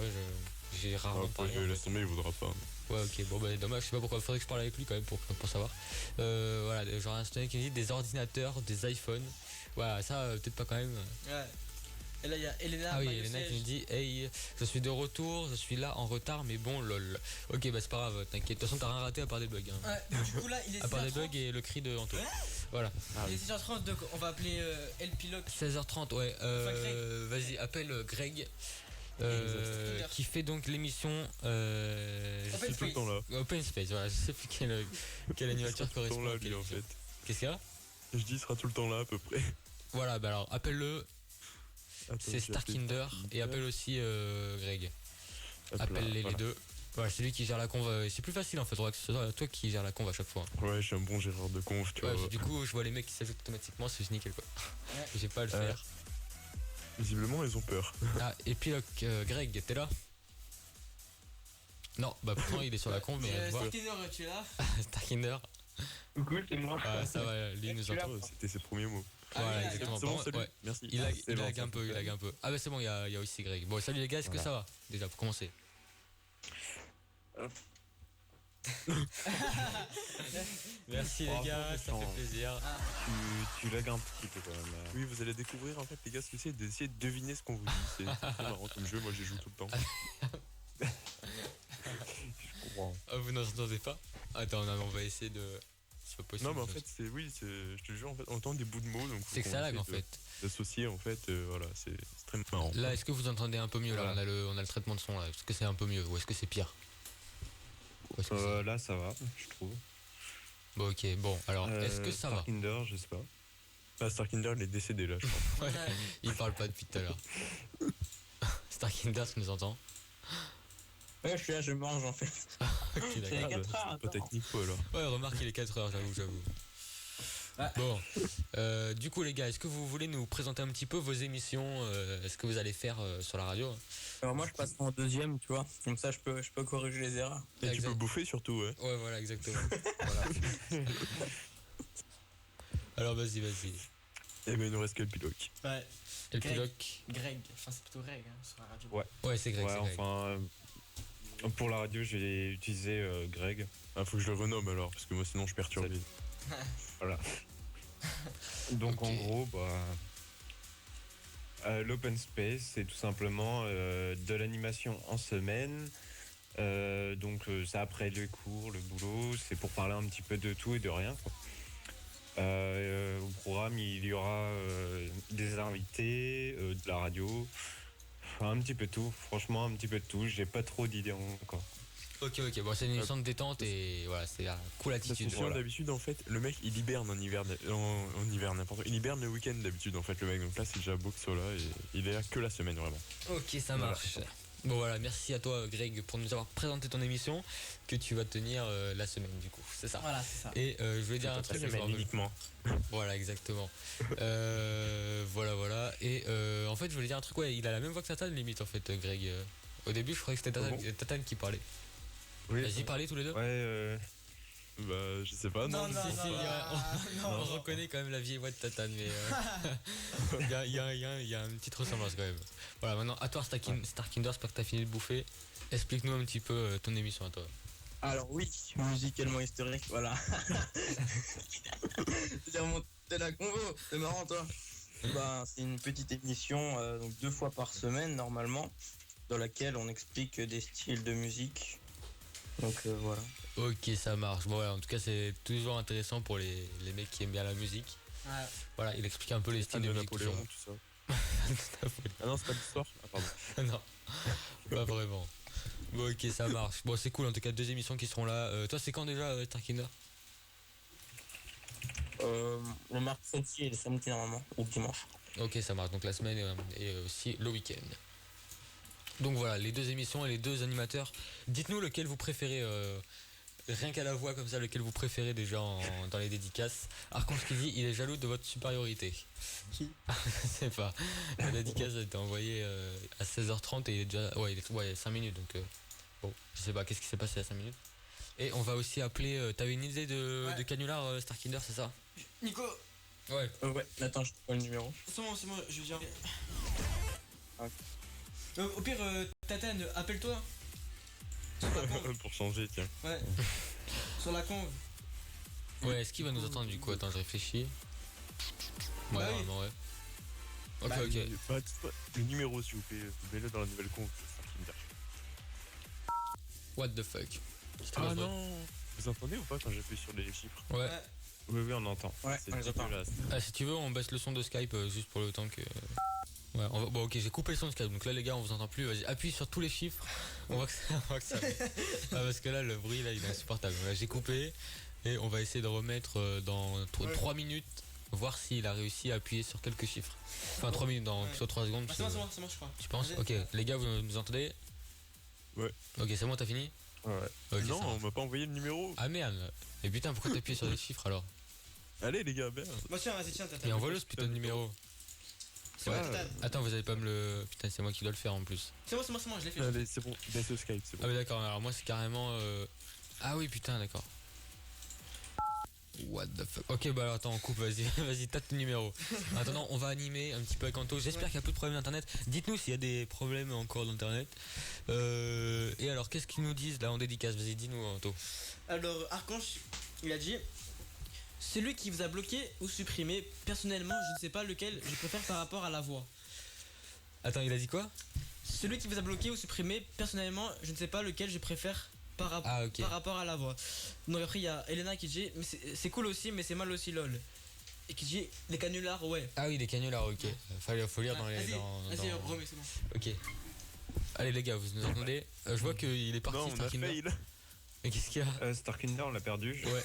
j'ai rarement Après, parlé. En laisse tomber, il voudra pas. Ouais, ok, bon bah dommage, je sais pas pourquoi, faudrait que je parle avec lui quand même pour savoir. Voilà, genre un student qui nous dit des ordinateurs, des iPhones. Voilà, ça peut-être pas quand même. Ouais. Et là, il y a Elena. Ah oui, Maillot Elena qui Siège. nous dit hey, je suis de retour, je suis là en retard, mais bon, lol. Ok, bah c'est pas grave, t'inquiète, de toute façon t'as rien raté à part des bugs. Hein. Ouais, du coup, là, il est À part des 16h30. bugs et le cri de Anto. Voilà. Il est 16h30, donc on va appeler El Piloc. 16h30, ouais. Vas-y, appelle Greg. Exactement. Qui fait donc l'émission je Open sais Tout le Space. temps là. plus- Open Space, voilà, je sais plus quelle animateur Tout le temps correspond là, à lui, quelle en émission. fait. Qu'est-ce qu'il y a? Je dis, il sera tout le temps là, à peu près. Voilà, bah alors appelle-le, Attends, c'est j'ai appelé Starkinder, et appelle aussi Greg. Hop là, Appelle-les voilà. les deux. Voilà, c'est lui qui gère la conve, c'est plus facile en fait, faudra que ce soit toi qui gère la conve à chaque fois. Ouais, je suis un bon géreur de conf, tu Ouais, vois. du coup, je vois les mecs qui s'ajoutent automatiquement, c'est nickel quoi. Ouais. J'ai pas à le faire. Visiblement, ils ont peur. Ah, et puis Greg, t'es là? Non, bah pourtant il est sur la conve, mais elle voit. Starkiner, tu es là? Starkinder. Coucou, c'est moi. Ah, ça va, lui il nous entend. Oh, c'était ses premiers mots. Voilà, Ah, oui, exactement. C'est bon, Bon, salut. ouais. Merci. Il lag, C'est il bon, lag ça un peu, fait il lag un peu. Ah bah c'est bon, il y a aussi Greg. Bon, salut les gars, est-ce que ça va? Déjà, pour commencer. Merci les gars, ça fait plaisir. Tu lags un petit peu quand même. Oui, vous allez découvrir en fait, les gars, ce que c'est d'essayer de deviner ce qu'on vous dit. C'est très marrant comme jeu, moi j'y joue tout le temps. Je comprends. Ah, vous n'entendez pas? Attends, non, on va essayer de. C'est pas possible. Non, mais en fait, je te jure, en fait, on entend des bouts de mots. Donc c'est que ça lag en fait. D'associer, en fait, voilà, c'est très marrant. Là, est-ce que vous entendez un peu mieux? Là, Voilà. on a le traitement de son là. Est-ce que c'est un peu mieux ou est-ce que c'est pire? Ou est-ce que c'est- Là, ça va, je trouve. Bon, ok, bon, alors, est-ce que ça va? Starkinder, je sais pas. Ah, Starkinder, il est décédé là, je crois. Ouais, il parle pas depuis tout à l'heure. Starkinder, tu nous entends? Ouais, je suis là, je mange en fait. Ok, d'accord. C'est Ah, 4 bah, heures. c'est pas attends. technique, quoi, alors. Ouais, remarque, il est 4h, j'avoue. Ouais. Bon, du coup les gars, est-ce que vous voulez nous présenter un petit peu vos émissions, ce que vous allez faire sur la radio? Alors moi je passe en deuxième, tu vois. Comme ça je peux corriger les erreurs. Et tu Exact. peux bouffer surtout, ouais. Ouais, voilà, exactement. Voilà. Alors vas-y. Et ben, il nous reste que le pilote. Ouais. Et le Greg. pilote? Greg. Enfin, c'est plutôt Greg hein, sur la radio. Ouais. Ouais, c'est Greg, Ouais, c'est Greg. enfin. Pour la radio, j'ai utilisé Greg. Ah, faut que je le renomme alors, parce que moi sinon je perturbe. Voilà. Donc Ok. en gros, l'open space, c'est tout simplement de l'animation en semaine. C'est après le cours, le boulot, c'est pour parler un petit peu de tout et de rien, quoi. Au programme, il y aura des invités, de la radio, enfin, un petit peu tout. Franchement, un petit peu de tout. J'ai pas trop d'idées encore. Ok, bon, c'est une émission de détente et voilà, c'est la cool Ça attitude. fonctionne Voilà. d'habitude en fait, le mec il hiberne en hiver, en hiver n'importe quoi. Il hiberne le week-end d'habitude en fait le mec, donc là c'est déjà beau que ce soit là et il est là que la semaine vraiment. Ok, ça marche. Bon voilà, merci à toi Greg pour nous avoir présenté ton émission que tu vas tenir la semaine du coup, c'est ça. Voilà, c'est ça. Et je voulais dire un La truc. mais je me semaine rappelle- uniquement. Voilà, exactement. Voilà. Et en fait, je voulais dire un truc, ouais, il a la même voix que Tatane limite en fait, Greg. Au début, je croyais que c'était Ah Tatane qui parlait. Oui. Vas-y, parlez tous les deux. Ouais, Bah je sais pas, Non, non. non, si, non, si, non, On non. reconnaît quand même la vieille voix de Tatane, mais il y a une petite ressemblance quand même. Voilà, maintenant à toi Starkinder, j'espère que t'as fini de bouffer. Explique-nous un petit peu ton émission à toi. Alors oui, musicalement historique, voilà. J'ai remonté la convo, c'est marrant toi. Bah, c'est une petite émission, donc 2 fois par semaine normalement, dans laquelle on explique des styles de musique. Donc voilà. Ok, ça marche. Bon, ouais, en tout cas, c'est toujours intéressant pour les mecs qui aiment bien la musique. Ouais. Voilà, il explique un peu les styles de de musique. Napoléon, tout ça. Ah non, c'est pas l'histoire. Ah pardon. Non, pas vraiment. Bon, ok, ça marche. Bon, c'est cool, en tout cas, 2 émissions qui seront là. Toi, c'est quand déjà, Starkinder? Le mercredi et le samedi normalement, ou le dimanche. Ok, ça marche. Donc la semaine et aussi le week-end. Donc voilà, les 2 émissions et les 2 animateurs. Dites-nous lequel vous préférez, rien qu'à la voix comme ça, lequel vous préférez déjà dans les dédicaces. Archange qui dit il est jaloux de votre supériorité. Qui? Je sais pas. La dédicace a été envoyée à 16h30 et il est déjà. Ouais, il est 5 minutes donc. Bon, je sais pas qu'est-ce qui s'est passé à 5 minutes. Et on va aussi appeler. T'avais une idée de canular, Starkinder, c'est ça? Nico, Ouais. Ouais, attends, je te prends le numéro. c'est bon, je viens. Ok. Au pire, Tatane, appelle-toi. Pour changer, tiens. Ouais. Sur la conve. Ouais, est-ce qu'il va nous entendre du coup? Attends, je réfléchis. Ouais, Bah oui. normalement, ouais. Ok, Bah, ok. le numéro, s'il vous plaît, vous mettez-le dans la nouvelle conf. What the fuck? C'était Ah pas vrai. non. Vous entendez ou pas quand j'appuie sur les chiffres? Ouais. Oui, on entend. Ouais, C'est on les entend. dégueulasse. Ah, si tu veux, on baisse le son de Skype juste pour le temps que. Ouais, bon, ok, j'ai coupé le son de Skype. Donc là, les gars, on vous entend plus. Vas-y, appuie sur tous les chiffres. On voit que ça. Ah, parce que là, le bruit, là, il est insupportable. Là, j'ai coupé et on va essayer de remettre dans 3 minutes, voir s'il a réussi à appuyer sur quelques chiffres. Enfin, 3 minutes, dans plutôt 3 secondes. Ah, c'est bon, je crois. Tu penses? Vas-y. Ok, les gars, vous nous entendez? Ouais. Ok, c'est bon, t'as fini? Ouais. Ok, Non, ça on marche. m'a pas envoyé le numéro. Ah merde. Et putain, pourquoi t'appuies sur les chiffres alors? Allez les gars, merde. Bah, tiens, vas-y, tiens, Tatane. Mais envoie-le ce putain de numéro. C'est bon, Tatane. Attends, vous allez pas me le. Putain, c'est moi qui dois le faire en plus. C'est bon, je l'ai fait. Allez, c'est bon, baisse le Skype, c'est Ah, bon. mais d'accord, alors moi c'est carrément. Ah oui, putain, d'accord. What the fuck. Ok, bah alors attends, on coupe, vas-y, vas-y, tâte ton numéro. Attends, on va animer un petit peu avec Anto. J'espère qu'il n'y a plus de problème d'internet. Dites-nous s'il y a des problèmes encore d'internet. Et alors, qu'est-ce qu'ils nous disent là en dédicace? Vas-y, dis-nous, Anto. Alors, Archange, il a dit celui qui vous a bloqué ou supprimé, personnellement, je ne sais pas lequel je préfère par rapport à la voix. Attends, il a dit quoi? Celui qui vous a bloqué ou supprimé, personnellement, je ne sais pas lequel je préfère par rapport à la voix. Donc après, il y a Elena qui dit mais c'est cool aussi, mais c'est mal aussi, lol. Et qui dit les canulars, ouais. Ah oui, des canulars, ok. Faut lire dans les. Vas-y, vas-y, dans- remets, c'est bon. Ok. Allez les gars, vous nous entendez? Je vois qu'il est parti, Non, on a Starkinder. fail. Mais qu'est-ce qu'il y a? Starkinder, on l'a perdu. Ouais.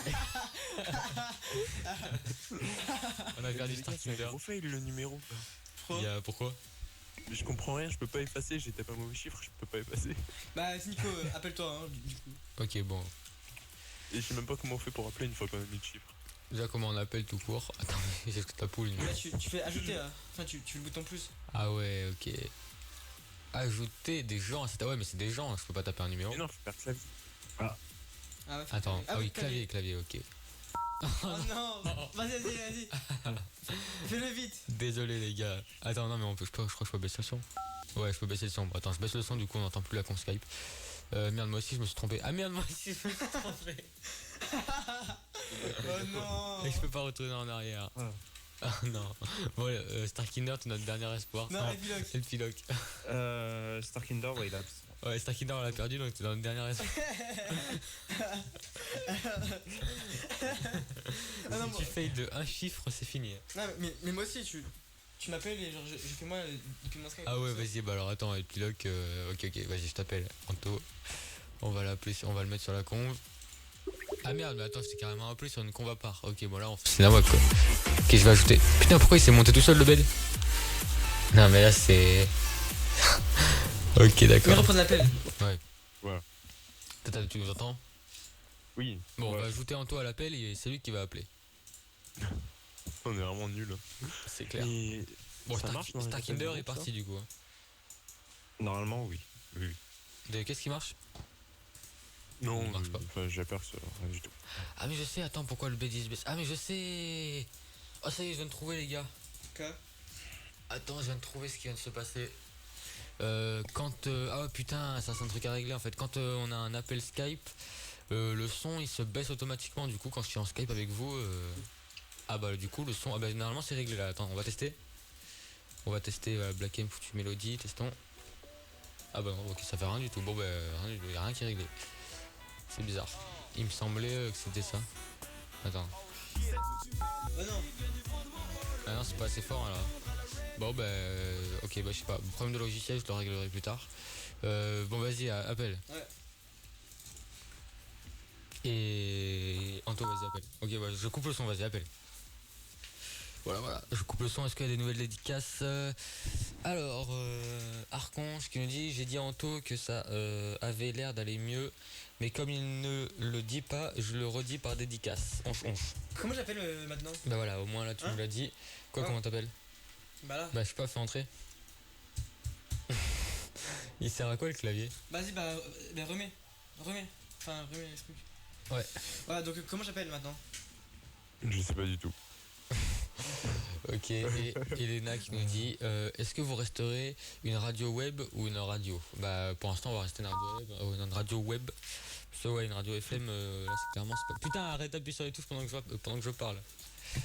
On a perdu Les gars, c'est un Starkinder. gros fail le numéro. Il y a pourquoi? Je comprends rien, je peux pas effacer, j'ai tapé un mauvais chiffre, je peux pas effacer. Bah, Nico, appelle-toi, hein, du coup. Ok, bon. Et je sais même pas comment on fait pour appeler une fois qu'on a mis le chiffre. Déjà comment on appelle tout court? Attends, mais c'est ce que ta poule. Là, tu fais ajouter, enfin, tu le bouton plus. Ah ouais, ok. Ajouter des gens, c'est ouais mais c'est des gens, je peux pas taper un numéro. Mais non, faut faire clavier. Ah ouais, Attends, ah oui, clavier. clavier, ok. Oh non, vas-y. Fais-le vite. Désolé les gars. Attends, non mais je crois que je peux baisser le son. Ouais, je peux baisser le son. Bon, attends, je baisse le son, du coup on n'entend plus la con Skype. Merde, moi aussi je me suis trompé. Ah merde, moi aussi je me suis trompé. Oh non. Et je peux pas retourner en arrière. Ah non. Bon, Starkinder, c'est notre dernier espoir. Non, Ah, épilogue. c'est le pilote. Starkinder, ouais, il a. Ouais, Starkinder on l'a perdu donc c'est notre dernier espoir. Ah non, Si tu failles de un chiffre, c'est fini. Non, mais moi aussi, tu m'appelles et genre, je fais moi depuis mon Skype. Ah ouais, vas-y, bah alors attends, Epilogue, ok, vas-y, je t'appelle. Anto, on va l'appeler, on va le mettre sur la conve. Ah merde, mais attends, je t'ai carrément appelé sur une conve à part. Ok, bon là, on fait. C'est la quoi. Ok, je vais ajouter. Putain, pourquoi il s'est monté tout seul le bed? Non, mais là, c'est. Ok, Mais d'accord. reprendre l'appel. Ouais. Voilà. Tu nous entends? Oui. Bon, on Ouais. va ajouter Anto à l'appel et c'est lui qui va appeler. On est vraiment nuls. C'est clair. Et Bon, ça marche dans les Starkinder appels est de groupe, parti du coup. Hein. Normalement, oui. Qu'est-ce qui marche? non, ça marche pas. enfin, j'ai peur que ça rien du tout. Ah, mais je sais, attends, pourquoi le B10 baisse? Ah, mais je sais. Oh, ça y est, je viens de trouver, les gars. Quoi? Attends, je viens de trouver ce qui vient de se passer. Ah putain, ça c'est un truc à régler en fait. Quand on a un appel Skype, le son il se baisse automatiquement. Du coup, quand je suis en Skype avec vous, ah bah du coup le son, normalement c'est réglé là. Attends, on va tester. On va tester Black M foutu mélodie, testons. Ah bah non, ok, ça fait rien du tout. Bon bah rien du tout, y a rien qui est réglé. C'est bizarre. Il me semblait que c'était ça. Attends. Oh non. Ah non, c'est pas assez fort alors. Bon bah ok, bah je sais pas. Problème de logiciel, je le réglerai plus tard. Bon vas-y, appelle. Ouais. Et Anto, vas-y, appelle. Ok, bah, je coupe le son, vas-y, appelle. Voilà, je coupe le son. Est-ce qu'il y a des nouvelles dédicaces? Alors, Archange qui nous dit: j'ai dit à Anto que ça avait l'air d'aller mieux, mais comme il ne le dit pas, je le redis par dédicace. Onche. Comment j'appelle maintenant? Bah voilà, au moins là tu me l'as dit. Quoi, comment t'appelles? Bah là. Bah je sais pas, fais entrer. Il sert à quoi le clavier? Vas-y, bah remets. Enfin, remets les trucs. Ouais. Voilà, donc comment j'appelle maintenant? Je sais pas du tout. Ok, et Elena qui nous dit est-ce que vous resterez une radio web ou une radio? Bah pour l'instant on va rester une radio web. Parce que ouais, une radio FM, là c'est clairement c'est pas... Putain, arrête d'appuyer sur les touches pendant que je parle.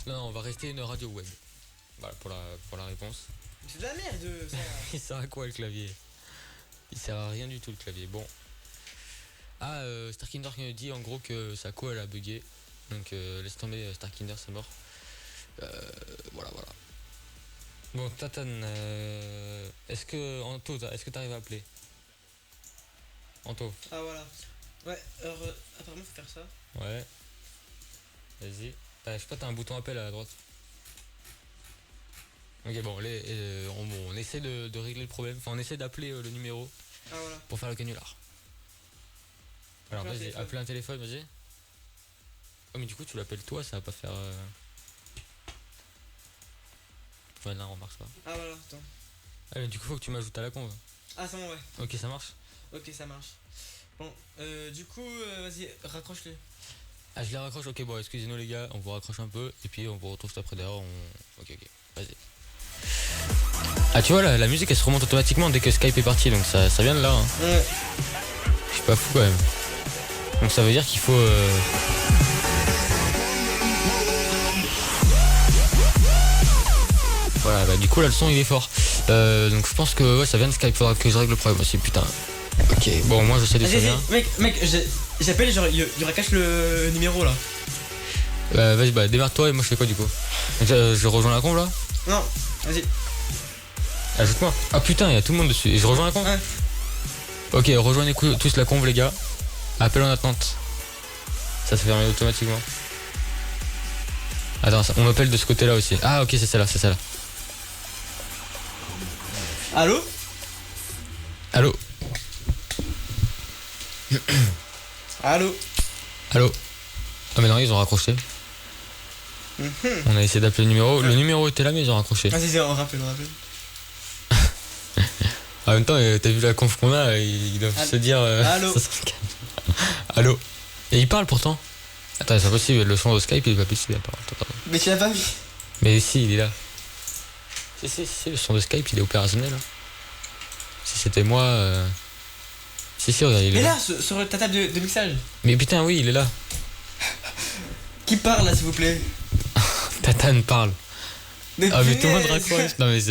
Non, on va rester une radio web. Voilà pour la réponse. C'est de la merde ça. Il sert à quoi le clavier? Il sert à rien du tout le clavier. Bon. Ah, Starkinder qui nous dit en gros que sa co elle a bugué. Donc laisse tomber Starkinder, c'est mort. Voilà. Bon, Tatane, est-ce que Anto, est-ce que t'arrives à appeler? Anto. Ah voilà. Ouais, alors apparemment faut faire ça. Ouais. Vas-y. Je sais pas, t'as un bouton appel à la droite. Ok, bon, on essaie de régler le problème. Enfin, on essaie d'appeler le numéro pour faire le canular. Alors vas-y, appelle un téléphone, vas-y. Oh mais du coup tu l'appelles toi, ça va pas faire... Ouais, non, on marche pas. Ah voilà, attends. Ah mais du coup faut que tu m'ajoutes à la conve. Ah c'est bon, ouais. Ok, ça marche. Ok, ça marche. Bon, du coup, vas-y, raccroche-le. Ah je les raccroche, ok, bon excusez-nous les gars, on vous raccroche un peu et puis on vous retrouve après derrière, Ok, vas-y. Ah tu vois là, la musique elle se remonte automatiquement dès que Skype est parti, donc ça vient de là hein. Ouais. Je suis pas fou quand même. Donc ça veut dire qu'il faut... Voilà, bah du coup là le son il est fort. Donc je pense que ouais, ça vient de Skype, faudra que je règle le problème aussi, putain. Ok, bon moi je sais de ça vient. Mec, j'appelle, genre, il y aura cache le numéro là. Vas-y, bah démarre-toi et moi je fais quoi du coup? Je rejoins la conve là? Non, vas-y. Ajoute-moi. Ah putain, il y a tout le monde dessus. Et je rejoins la conve? Ouais. Ok, rejoignez tous la conve les gars. Appel en attente. Ça se ferme automatiquement. Attends, on m'appelle de ce côté là aussi. Ah ok, c'est celle-là, Allô? Allô? Allô? Allô? Ah mais non, ils ont raccroché. On a essayé d'appeler le numéro. Le numéro était là mais ils ont raccroché. Ah si, on rappelle. En même temps, t'as vu la conf qu'on a, ils doivent se dire... Allô? Allô? Et il parle pourtant. Attends, c'est pas possible, le son de Skype il est pas possible. Attends. Mais tu l'as pas vu? Mais si, il est là. Si, le son de Skype il est opérationnel. Hein. Si c'était moi... Si, regarde, il est là. Mais là, sur ta table de mixage. Mais putain, oui, il est là. Qui parle là, s'il vous plaît? Tatane parle. Mais ah, mais tout le monde raccroche. Non, mais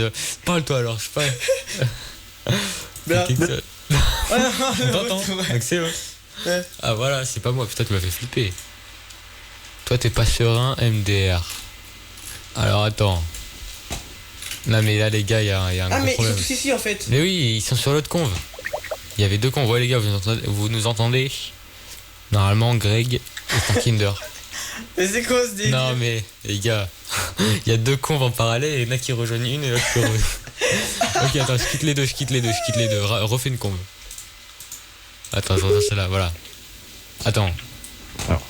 parle-toi alors, je sais pas. Là. T'entends? Excellent. Ouais. Ah, voilà, c'est pas moi. Putain, tu m'as fait flipper. Toi, t'es pas serein, MDR. Alors, attends. Non, mais là, les gars, il y a un gros problème. Ah, mais ils sont tous ici en fait. Mais oui, ils sont sur l'autre conve. Il y avait deux conves. Ouais, les gars, vous nous entendez? Normalement, Greg et Starkinder. Mais c'est quoi ce délire? Non, mais les gars, il y a deux conves en parallèle et il y en a qui rejoignent une et l'autre qui rejoignent. Ok, attends, je quitte les deux. Refais une conve. Attends, je reviens celle-là, voilà. Attends. Alors.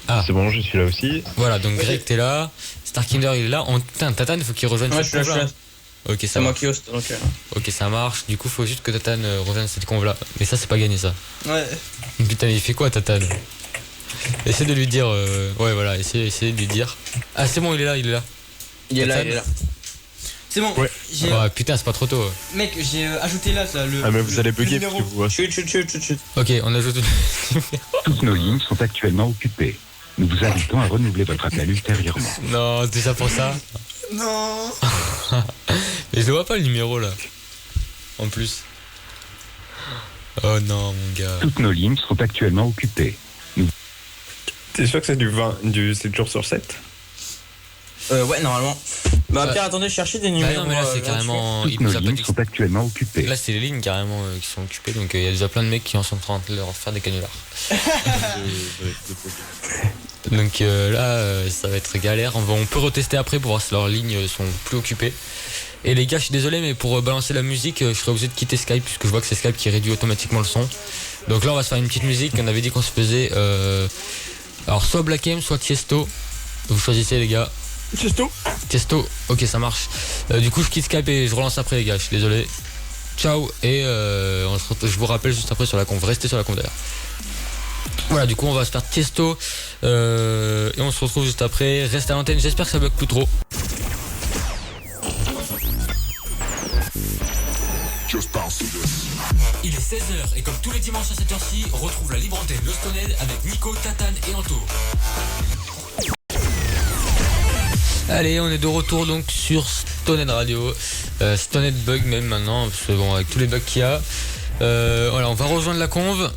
Ah. C'est bon, je suis là aussi. Voilà, donc Greg, t'es là. Starkinder, il est là. Putain, Tatane, il faut qu'il rejoigne cette conve-là. Ok, Ok, ça c'est moi marche. qui host, donc... Ok, ça marche. Du coup, faut juste que Tatane rejoigne cette conve-là. Mais ça, c'est pas gagné, ça. Ouais. Putain, mais il fait quoi, Tatane? Essaye de lui dire... Ouais, voilà, essaye de lui dire... Ah, c'est bon, il est là. Il est là. C'est bon. Ouais. Putain, c'est pas trop tôt. Mec, j'ai ajouté là le. Ah mais vous allez bugger le parce que vous... Chut. Ok, on ajoute. Toutes nos lignes sont actuellement occupées. Nous vous invitons à renouveler votre appel ultérieurement. Non, déjà pour ça. Non. Mais je vois pas le numéro là. En plus. Oh non, mon gars. Toutes nos lignes sont actuellement occupées. T'es sûr que c'est du 7 jours sur 7? Ouais, normalement. Bah, Pierre, attendez, cherchez des numéros. non, mais là, c'est carrément. Toutes nos lignes sont actuellement occupées. Là, c'est les lignes carrément qui sont occupées. Donc, il y a déjà plein de mecs qui en sont en train de leur faire des canulars. Donc là, ça va être galère. On peut retester après pour voir si leurs lignes sont plus occupées. Et les gars, je suis désolé, mais pour balancer la musique, je serai obligé de quitter Skype puisque je vois que c'est Skype qui réduit automatiquement le son. Donc là, on va se faire une petite musique. On avait dit qu'on se faisait. Alors, soit Black M, soit Tiesto. Vous choisissez, les gars. Tiesto, ok, ça marche. Du coup, je quitte Skype et je relance après, les gars. Je suis désolé. Ciao. Et je vous rappelle juste après sur la conf. Restez sur la conf d'ailleurs. Voilà, du coup, on va se faire Tiesto. Et on se retrouve juste après. Restez à l'antenne. J'espère que ça bug plus trop. Il est 16h et comme tous les dimanches à cette heure-ci, retrouve la libre antenne Lostoned avec Nico, Tatane et Anto. Allez, on est de retour donc sur Stoned Radio. Stoned bug même maintenant, parce que bon, avec tous les bugs qu'il y a. Voilà, on va rejoindre la conve.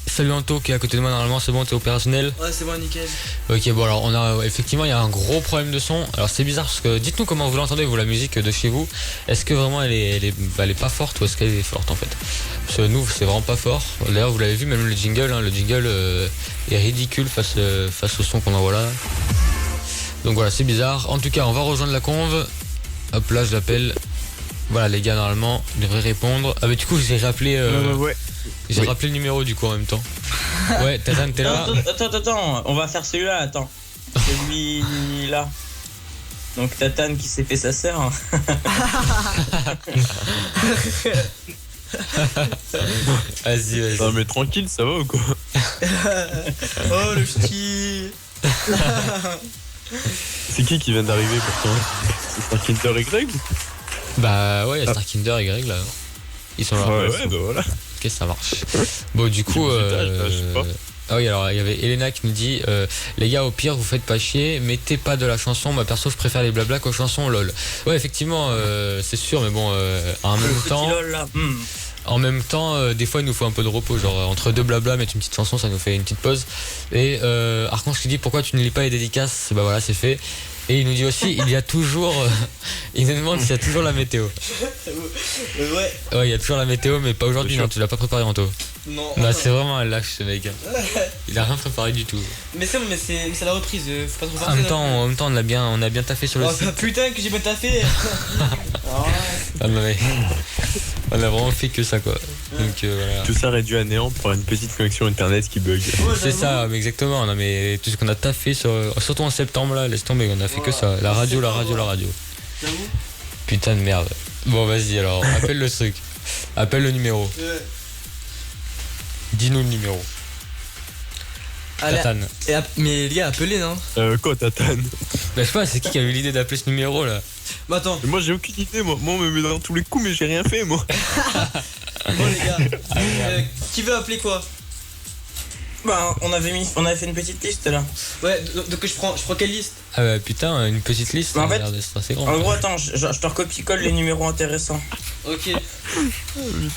Salut Anto qui est à côté de moi, normalement c'est bon, t'es opérationnel? Ouais, c'est bon, nickel. Ok, bon alors effectivement il y a un gros problème de son. Alors c'est bizarre parce que dites-nous comment vous l'entendez vous la musique de chez vous. Est-ce que vraiment elle est pas forte ou est-ce qu'elle est forte en fait? Parce que nous c'est vraiment pas fort. D'ailleurs vous l'avez vu, même le jingle, est ridicule face au son qu'on envoie là. Donc voilà, c'est bizarre. En tout cas on va rejoindre la conve. Hop là je l'appelle. Voilà les gars, normalement ils devraient répondre. Ah bah du coup j'ai rappelé ouais. J'ai rappelé le numéro du coup en même temps. Ouais, Tatane, t'es là? Attends, on va faire celui-là, attends. Celui-là. Donc Tatane qui s'est fait sa sœur. Vas-y. Non mais tranquille, ça va ou quoi? Oh le ch'ti. C'est qui vient d'arriver pourtant? C'est Starkinder Y? Bah ouais, il y a Starkinder Y là. Ils sont là. Ouais, bah voilà. Ok, ça marche. Bon, du coup. Ah oui, alors il y avait Elena qui nous dit les gars, au pire, vous faites pas chier, mettez pas de la chanson. Moi perso, je préfère les blabla qu'aux chansons lol. Ouais, effectivement, c'est sûr, mais bon, en même temps, des fois, il nous faut un peu de repos. Genre, entre deux blabla, mettre une petite chanson, ça nous fait une petite pause. Et Archange qui dit pourquoi tu ne lis pas les dédicaces? Bah voilà, c'est fait. Et il nous dit aussi, il y a toujours. Il nous demande s'il y a toujours la météo. Ouais, il y a toujours la météo, mais pas aujourd'hui, non, tu l'as pas préparé, Anto. Non. Non, c'est vraiment un lâche ce mec. Il a rien préparé du tout. Mais c'est bon, mais c'est la reprise, faut pas trop En même temps, on a bien taffé sur le site. Oh putain, que j'ai bien taffé. Ah, non, mais on a vraiment fait que ça quoi. Donc voilà. Tout ça réduit à néant pour une petite connexion internet qui bug. C'est ça, mais exactement. Non, mais tout ce qu'on a taffé, surtout en septembre là, laisse tomber, on a fait que ça. La radio. Putain de merde. Bon, vas-y alors, appelle le truc. Appelle le numéro. Dis-nous le numéro. Tatane. Mais les gars, appelez, non? Quoi, Tatane? Bah, je sais pas, c'est qui a eu l'idée d'appeler ce numéro là? Bah, attends. Moi, j'ai aucune idée, moi. Moi, on me met dans tous les coups, mais j'ai rien fait, moi. Bon, les gars, qui veut appeler quoi? Bah, on avait fait une petite liste là. Ouais, donc je prends quelle liste? Ah bah putain, une petite liste, bah, en fait, c'est assez grand. En gros, attends, je te recopie-colle les numéros intéressants. Ok.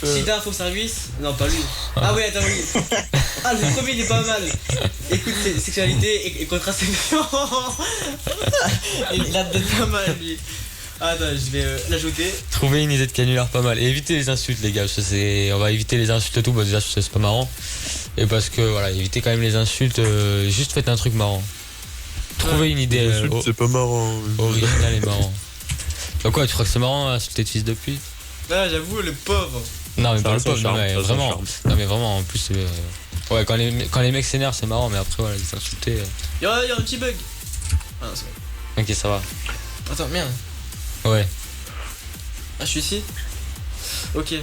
Sida, info service? Non, pas lui. Ah ouais, attends, oui. Ah, le premier il est pas mal. Écoute, sexualité et contraception. Il a peut-être pas mal lui. Attends, je vais l'ajouter. Trouver une idée de canular pas mal. Et évitez les insultes, les gars. On va éviter les insultes et tout. Bah, déjà, c'est pas marrant. Et parce que voilà, évitez quand même les insultes. Juste faites un truc marrant. Trouvez une idée. C'est pas marrant. Original et marrant. Bah quoi, tu crois que c'est marrant insulter de fils de pute? Ah, j'avoue, le pauvre. Non, mais pas le pauvre, charme, non, mais vraiment. Non, mais vraiment, en plus, ouais, quand les mecs s'énervent, c'est marrant, mais après, voilà, les insulter. Il y a un petit bug. Ah, c'est bon. Ok, ça va. Attends, merde. Ouais. Ah, je suis ici. Ok.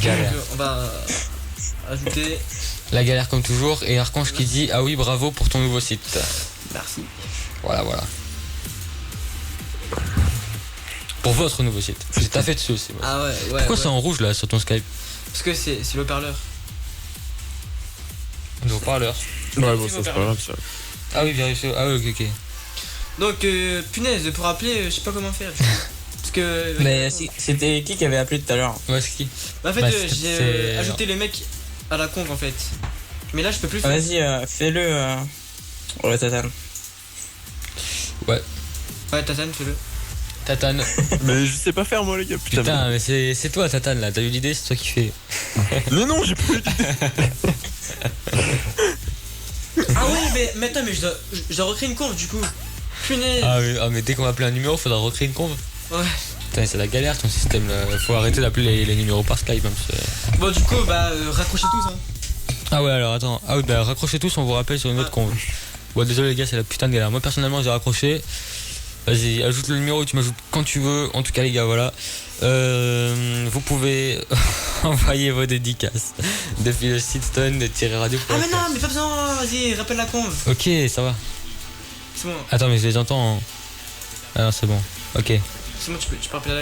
Galère. Donc, on va ajouter. La galère comme toujours. Et Archange qui dit ah oui, bravo pour ton nouveau site. Merci. Voilà. Pour votre nouveau site. J'ai taffé dessus aussi. Moi. Ah ouais. Pourquoi c'est en rouge là sur ton Skype? Parce que c'est le haut-parleur. Le haut-parleur. Ouais, bon, ça c'est pas grave ça. Ah oui, vérifier. Ah oui, ok. Donc, punaise, pour appeler, je sais pas comment faire. Parce que. Mais c'était qui avait appelé tout à l'heure? Ouais, c'est qui? En fait, Bah, j'ai ajouté les mecs à la conve en fait. Mais là, je peux plus faire. Vas-y, fais-le. Ouais, Tatane. Ouais, Tatane, fais-le. Tatane. Mais je sais pas faire moi les gars. Putain, mais c'est toi Tatane là, t'as eu l'idée, c'est toi qui fais. Mais non, j'ai pas eu l'idée. Ah ouais, mais attends, mais je dois recréer une conve du coup. Punaise. Ah mais dès qu'on va appeler un numéro, faudra recréer une conve. Ouais. Putain, c'est la galère ton système là. Faut arrêter d'appeler les numéros par Skype. Hein, Bon, du coup, bah, raccrochez tous, hein. Ah ouais, alors attends. Ah oui, bah raccrochez tous, on vous rappelle sur une autre conve. Bon, désolé les gars, c'est la putain de galère. Moi personnellement, j'ai raccroché. Vas-y, ajoute le numéro, tu m'ajoutes quand tu veux. En tout cas, les gars, voilà. Vous pouvez envoyer vos dédicaces depuis le site stone-radio. Ah mais non, mais pas besoin, vas-y, rappelle la conve. Ok, ça va. C'est bon. Attends, mais je les entends en... Ah non, c'est bon. Ok. C'est bon, tu peux rappeler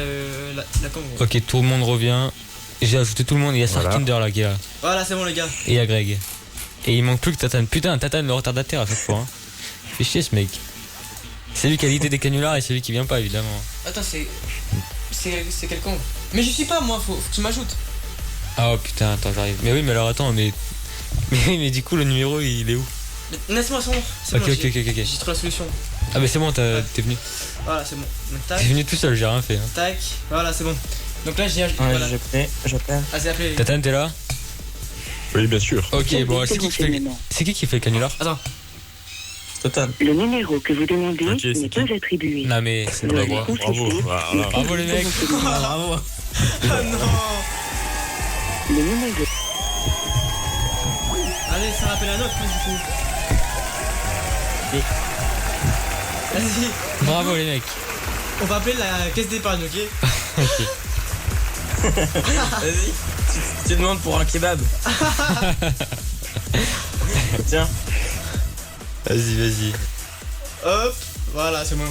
la conve. Gros. Ok, tout le monde revient. J'ai ajouté tout le monde. Il y a Sarkinder là qui est là. Voilà, c'est bon, les gars. Et il y a Greg. Et il manque plus que Tatane. Putain, Tatane le retardataire à chaque fois. Hein. Fais chier ce mec. C'est lui qui a l'idée des canulars et c'est lui qui vient pas évidemment. Attends, c'est quel conve? Mais je suis pas moi, faut que tu m'ajoutes. Ah oh, putain, attends, j'arrive. Mais oui, mais alors attends, mais du coup le numéro il est où? Laisse-moi son. C'est Ok, bon, ok. j'ai trouvé la solution. Ah mais c'est bon, t'es venu. Voilà, c'est bon. Donc, tac. T'es venu tout seul, j'ai rien fait. Hein. Tac. Voilà, c'est bon. Donc là, j'ai Ouais, voilà. j'appelle. Ah, c'est appelé. Tatane, t'es là? Oui, bien sûr. Ok, bon, c'est qui qui fait le canular? Attends. Tatane. Le numéro que vous demandez Ok, c'est n'est pas attribué. Non mais c'est de la voix. Bravo. Voilà. Bravo les mecs. Bravo. Ah non. Le numéro. Allez, ça rappelle un autre, du coup. Vas-y. Bravo les mecs. On va appeler la caisse d'épargne, ok? Vas-y. Tu demandes pour un kebab. Tiens. Vas-y. Hop. Voilà, c'est bon.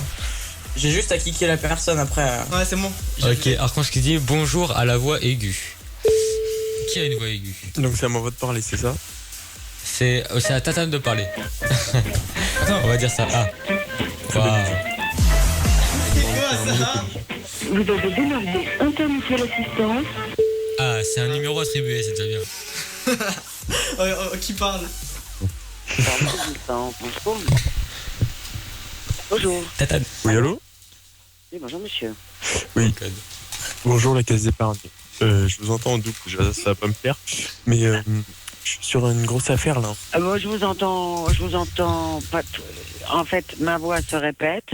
J'ai juste à kicker la personne après. Ouais, c'est bon. Ok, Archange qui dit bonjour à la voix aiguë. Qui a une voix aiguë? Donc c'est à moi de parler, c'est ça? C'est à Tatane de parler. On va dire ça. Ah. Waouh. C'est quoi ça? Vous avez demandé un mutuelle assistance. Ah, c'est un numéro attribué, c'est déjà bien. Qui parle? Bonjour. Tatane. Oui, allô? Oui, bonjour monsieur. Oui. Bonjour la caisse d'épargne. Je vous entends en double, ça va pas me plaire. Mais je suis sur une grosse affaire là. Moi je vous entends pas. En fait, ma voix se répète.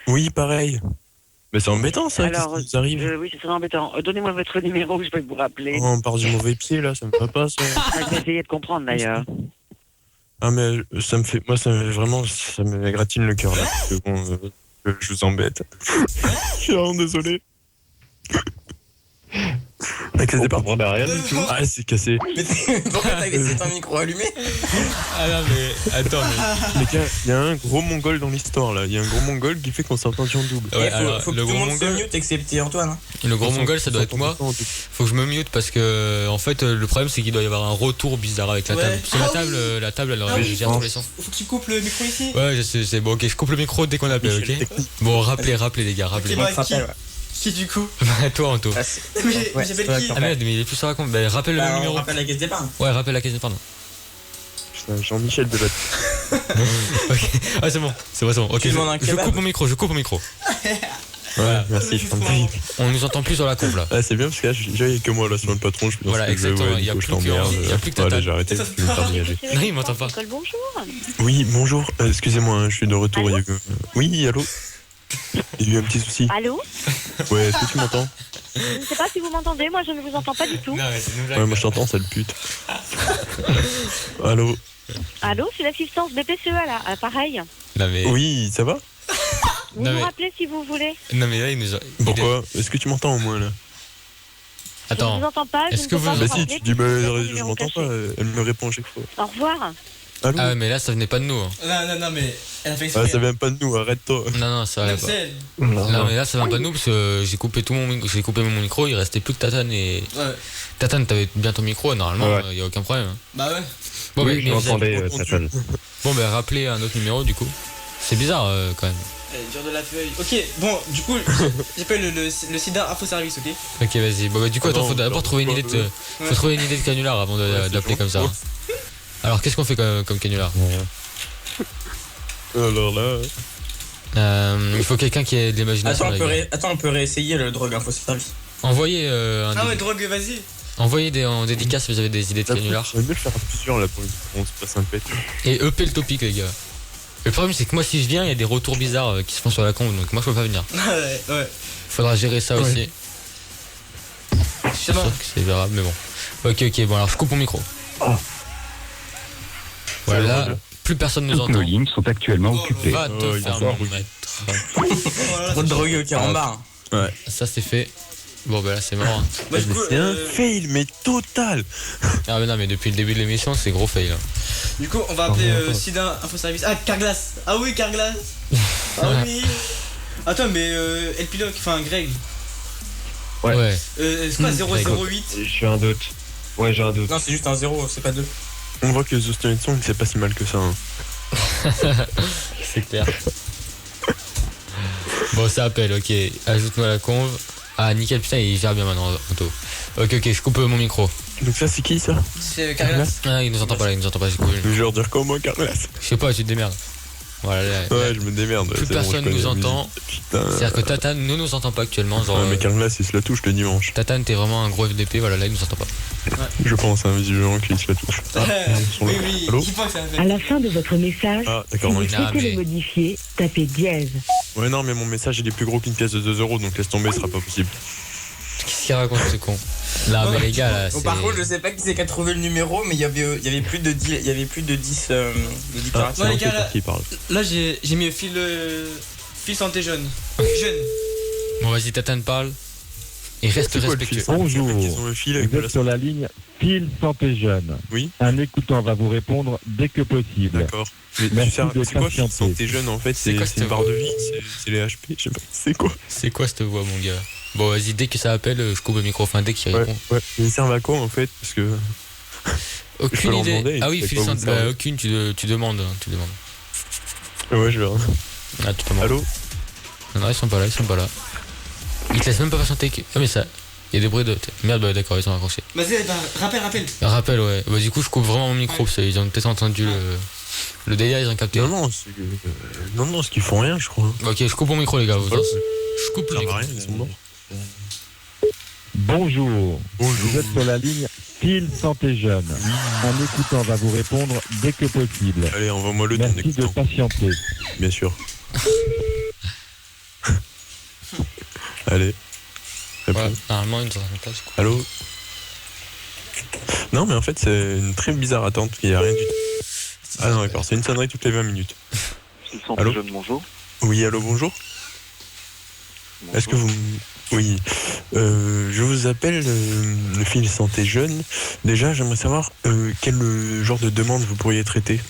Oui, pareil. Mais c'est embêtant ça, Alors, qu'est-ce qui nous arrive? oui, ce serait embêtant. Donnez-moi votre numéro, je vais vous rappeler. Oh, on part du mauvais pied là, ça me va pas ça. Je vais essayer de comprendre d'ailleurs. Ah mais ça me fait, moi ça me vraiment, ça me gratine le cœur là. Parce que bon, je vous embête. Je suis vraiment désolé. La caisse d'épargne. Rien du tout. Ah, c'est cassé. Mais pourquoi t'as laissé ton micro allumé? Ah non mais attends mais... Les gars, il y a un gros mongol dans l'histoire là. Il y a un gros mongol qui fait qu'on s'est entendu en double. Ouais, faut alors, que le tout gros le monde se mongol, mute excepté Antoine. Hein. le gros mongol ça doit être moi. Faut que je me mute parce que en fait le problème c'est qu'il doit y avoir un retour bizarre avec la Ouais. table. Parce que Ah oui. la table elle Ah oui. gère tous les sons. Faut que tu coupes le micro ici. Ouais, je sais, c'est bon, ok, je coupe le micro dès qu'on appelle, ok? Bon, rappelez les gars, rappelez. Ok, On bah, te rappelle, ouais. Qui du coup? Bah, toi, Anto. Ah, Mais ouais, j'appelle c'est qui? toi Ah merde, mais il est plus sur la compte. Bah, rappelle le on numéro. rappelle la caisse d'épargne. Ouais, rappelle la caisse, pardon. Putain, Jean-Michel Delat. Ok, ah, c'est bon, ok. Tu demandes un Je kebab. coupe mon micro. Ouais, merci, je t'en prie. On nous entend plus sur la conf là. Ah, c'est bien parce que là, il n'y a que moi là sur le patron. Je Voilà, exactement, il y a plus que Tatane. Allez, j'ai arrêté, je vais me faire dégager. Non, il m'entend pas. Bonjour. Oui, bonjour. Excusez-moi, hein, je suis de retour. Il y a que... Oui, allô? Il y a eu un petit souci. Allô? Ouais, est-ce que tu m'entends? Je ne sais pas si vous m'entendez, moi je ne vous entends pas du tout. Non, mais c'est une blague. Ouais, moi je t'entends, sale pute. Allô? Allô, c'est l'assistance BPCE là, pareil. Non, mais. Oui, ça va? Vous Non, vous mais- rappelez si vous voulez. Non, mais là, il nous a. Pourquoi? Est-ce que tu m'entends au moins là? Je ne Attends. vous entends pas, je Est-ce ne que peux pas vous- vous Bah si, rappeler tu dis bah puisque c'est un je numéro m'entends caché. pas, elle me répond à chaque fois. Au revoir. Allô. Ah, mais là, ça venait pas de nous. Hein. Non, mais elle a fait Ah, exprès. ça vient pas de nous, arrête-toi. Non, ça Non, va pas. c'est elle. Non, mais là, ça vient pas de nous parce que j'ai coupé mon micro, il restait plus que Tatane et. Ouais. Tatane, t'avais bien ton micro, normalement, Ouais. y a aucun problème. Hein. Bah ouais. Bon, Oui, mais je l'entendais, Tatane. Bon, bah, rappelez un autre numéro du coup. C'est bizarre quand même. Dur de la feuille. Ok, bon, du coup, j'appelle le SIDA Info Service, ok? Ok, vas-y. Bon, bah, du coup, attends, faut d'abord trouver une idée de. Ouais. Faut trouver une idée de canular avant d'appeler comme ça. Alors, qu'est-ce qu'on fait comme canular? Alors là. Il faut quelqu'un qui ait de l'imagination. Attends, on peut réessayer le drogue info service. Envoyez Ah ouais, drogue, vas-y. envoyez en dédicace si vous avez des idées de canular. On va mieux le faire à plusieurs là pour on se passe un pet. Et EP le topic, les gars. Le problème, c'est que moi, si je viens, il y a des retours bizarres qui se font sur la conf, donc moi, je peux pas venir. Ouais. Faudra gérer ça aussi. C'est sûr que c'est verra, mais bon. Ok, bon, alors je coupe mon micro. Voilà, plus personne nous Toutes nos entend. lignes sont actuellement occupées. Va te faire mettre. Trop de drogue qui en barre. Ça, c'est fait. Bon, bah là, c'est mort. Hein. Bah, du coup, C'est un fail, mais total. Ah, mais non, mais depuis le début de l'émission, c'est gros fail. Hein. Du coup, on va appeler SIDA Info Service. Ah, Carglass. Ah oui, Carglass. Ah oui. Attends, mais El Piloc, enfin Greg. Ouais. C'est quoi 008? J'ai un doute. Ouais, j'ai un doute. Non, c'est juste un 0, c'est pas 2. On voit que les Austin Song, c'est pas si mal que ça. Hein. C'est clair. Bon, ça appelle, ok. Ajoute-moi la conve. Ah, nickel, putain, il gère bien maintenant, Anto. Ok, je coupe mon micro. Donc ça, c'est qui ça? C'est Carglass. Ah, il nous entend pas là, c'est cool. Je vais leur dire comment, Carglass. Je sais pas, tu te démerdes. Voilà, là, Ouais, je me démerde. plus c'est bon, personne je connais nous la entend. musique. Putain. C'est-à-dire que Tatane ne nous entend pas actuellement. Genre, Ouais, mais Carglass, il se la touche le dimanche. Tatane, t'es vraiment un gros FDP, voilà, là, il nous entend pas. Je pense, hein, visiblement qu'il se la touche. Ils sont là. Oui, Allô? qui pense que ça À fait? la fin de votre message, Ah, si d'accord, non, vous il- Ah, souhaitez mais- le modifier, tapez dièse. Ouais, non, mais mon message, il est plus gros qu'une pièce de 2 euros, donc laisse tomber, ce sera pas possible. Qu'est-ce qu'il raconte ce con? Là, mais les gars, là, Bon, c'est. par contre, je sais pas qui c'est qui a trouvé le numéro, mais il y avait plus de 10, il y avait plus de 10 déclarations. Ouais, les C'est gars, un là- qui parle. Là, j'ai mis fil santé jeune. Jeune. Bon, vas-y, Tatane parle. Et reste C'est quoi le respectueux. fil? Bonjour. Ils ont le fil avec Vous de êtes sur la ligne Fil Santé Jeune. Oui. Un écoutant va vous répondre dès que possible. D'accord. Mais tu Merci sais, de c'est quoi fil patienter. santé jeune en fait? C'est quoi C'est une cette barre voix de vie? C'est les HP? Je sais pas. C'est quoi? C'est quoi cette voix, mon gars? Bon, vas-y, dès que ça appelle, je coupe le micro. Enfin, dès qu'il Ouais, répond. ouais. Ils servent à quoi en fait? Parce que. je peux Aucune leur idée. demander, Ah ils oui, savent fil pas où santé. ça va. Aucune, tu demandes. Tu demandes. Ouais, je verrai. Ah, tu demandes. Allô? Non, ils sont pas là. Ils te laissent même pas patienter. Ah, mais ça. Il y a des bruits de. Merde, bah, d'accord, ils sont raccrochés. Vas-y, bah, rappelle. Rappel, ouais. Bah, du coup, je coupe vraiment mon micro parce qu'ils ont peut-être entendu le délire, ils ont capté. Non, non, ce qu'ils font rien, je crois. Ok, je coupe mon micro, les gars. Voilà. Je coupe le Ça micro. va rien, ils sont morts. Bonjour. Bonjour. Vous êtes sur la ligne Fil Santé Jeune. Un écoutant va vous répondre dès que possible. Allez, envoie-moi le ton Merci de écoutant. patienter. Bien sûr. Allez. Réponds. Ouais, normalement, ils nous entendent pas, du coup. Allô? Non, mais en fait, c'est une très bizarre attente. Il n'y a rien du tout. Ah non, d'accord, c'est une sonnerie toutes les 20 minutes. Allô? Bonjour. Oui, allô, bonjour. Est-ce que vous. Oui. Je vous appelle le fil santé jeune. Déjà, j'aimerais savoir quel genre de demande vous pourriez traiter.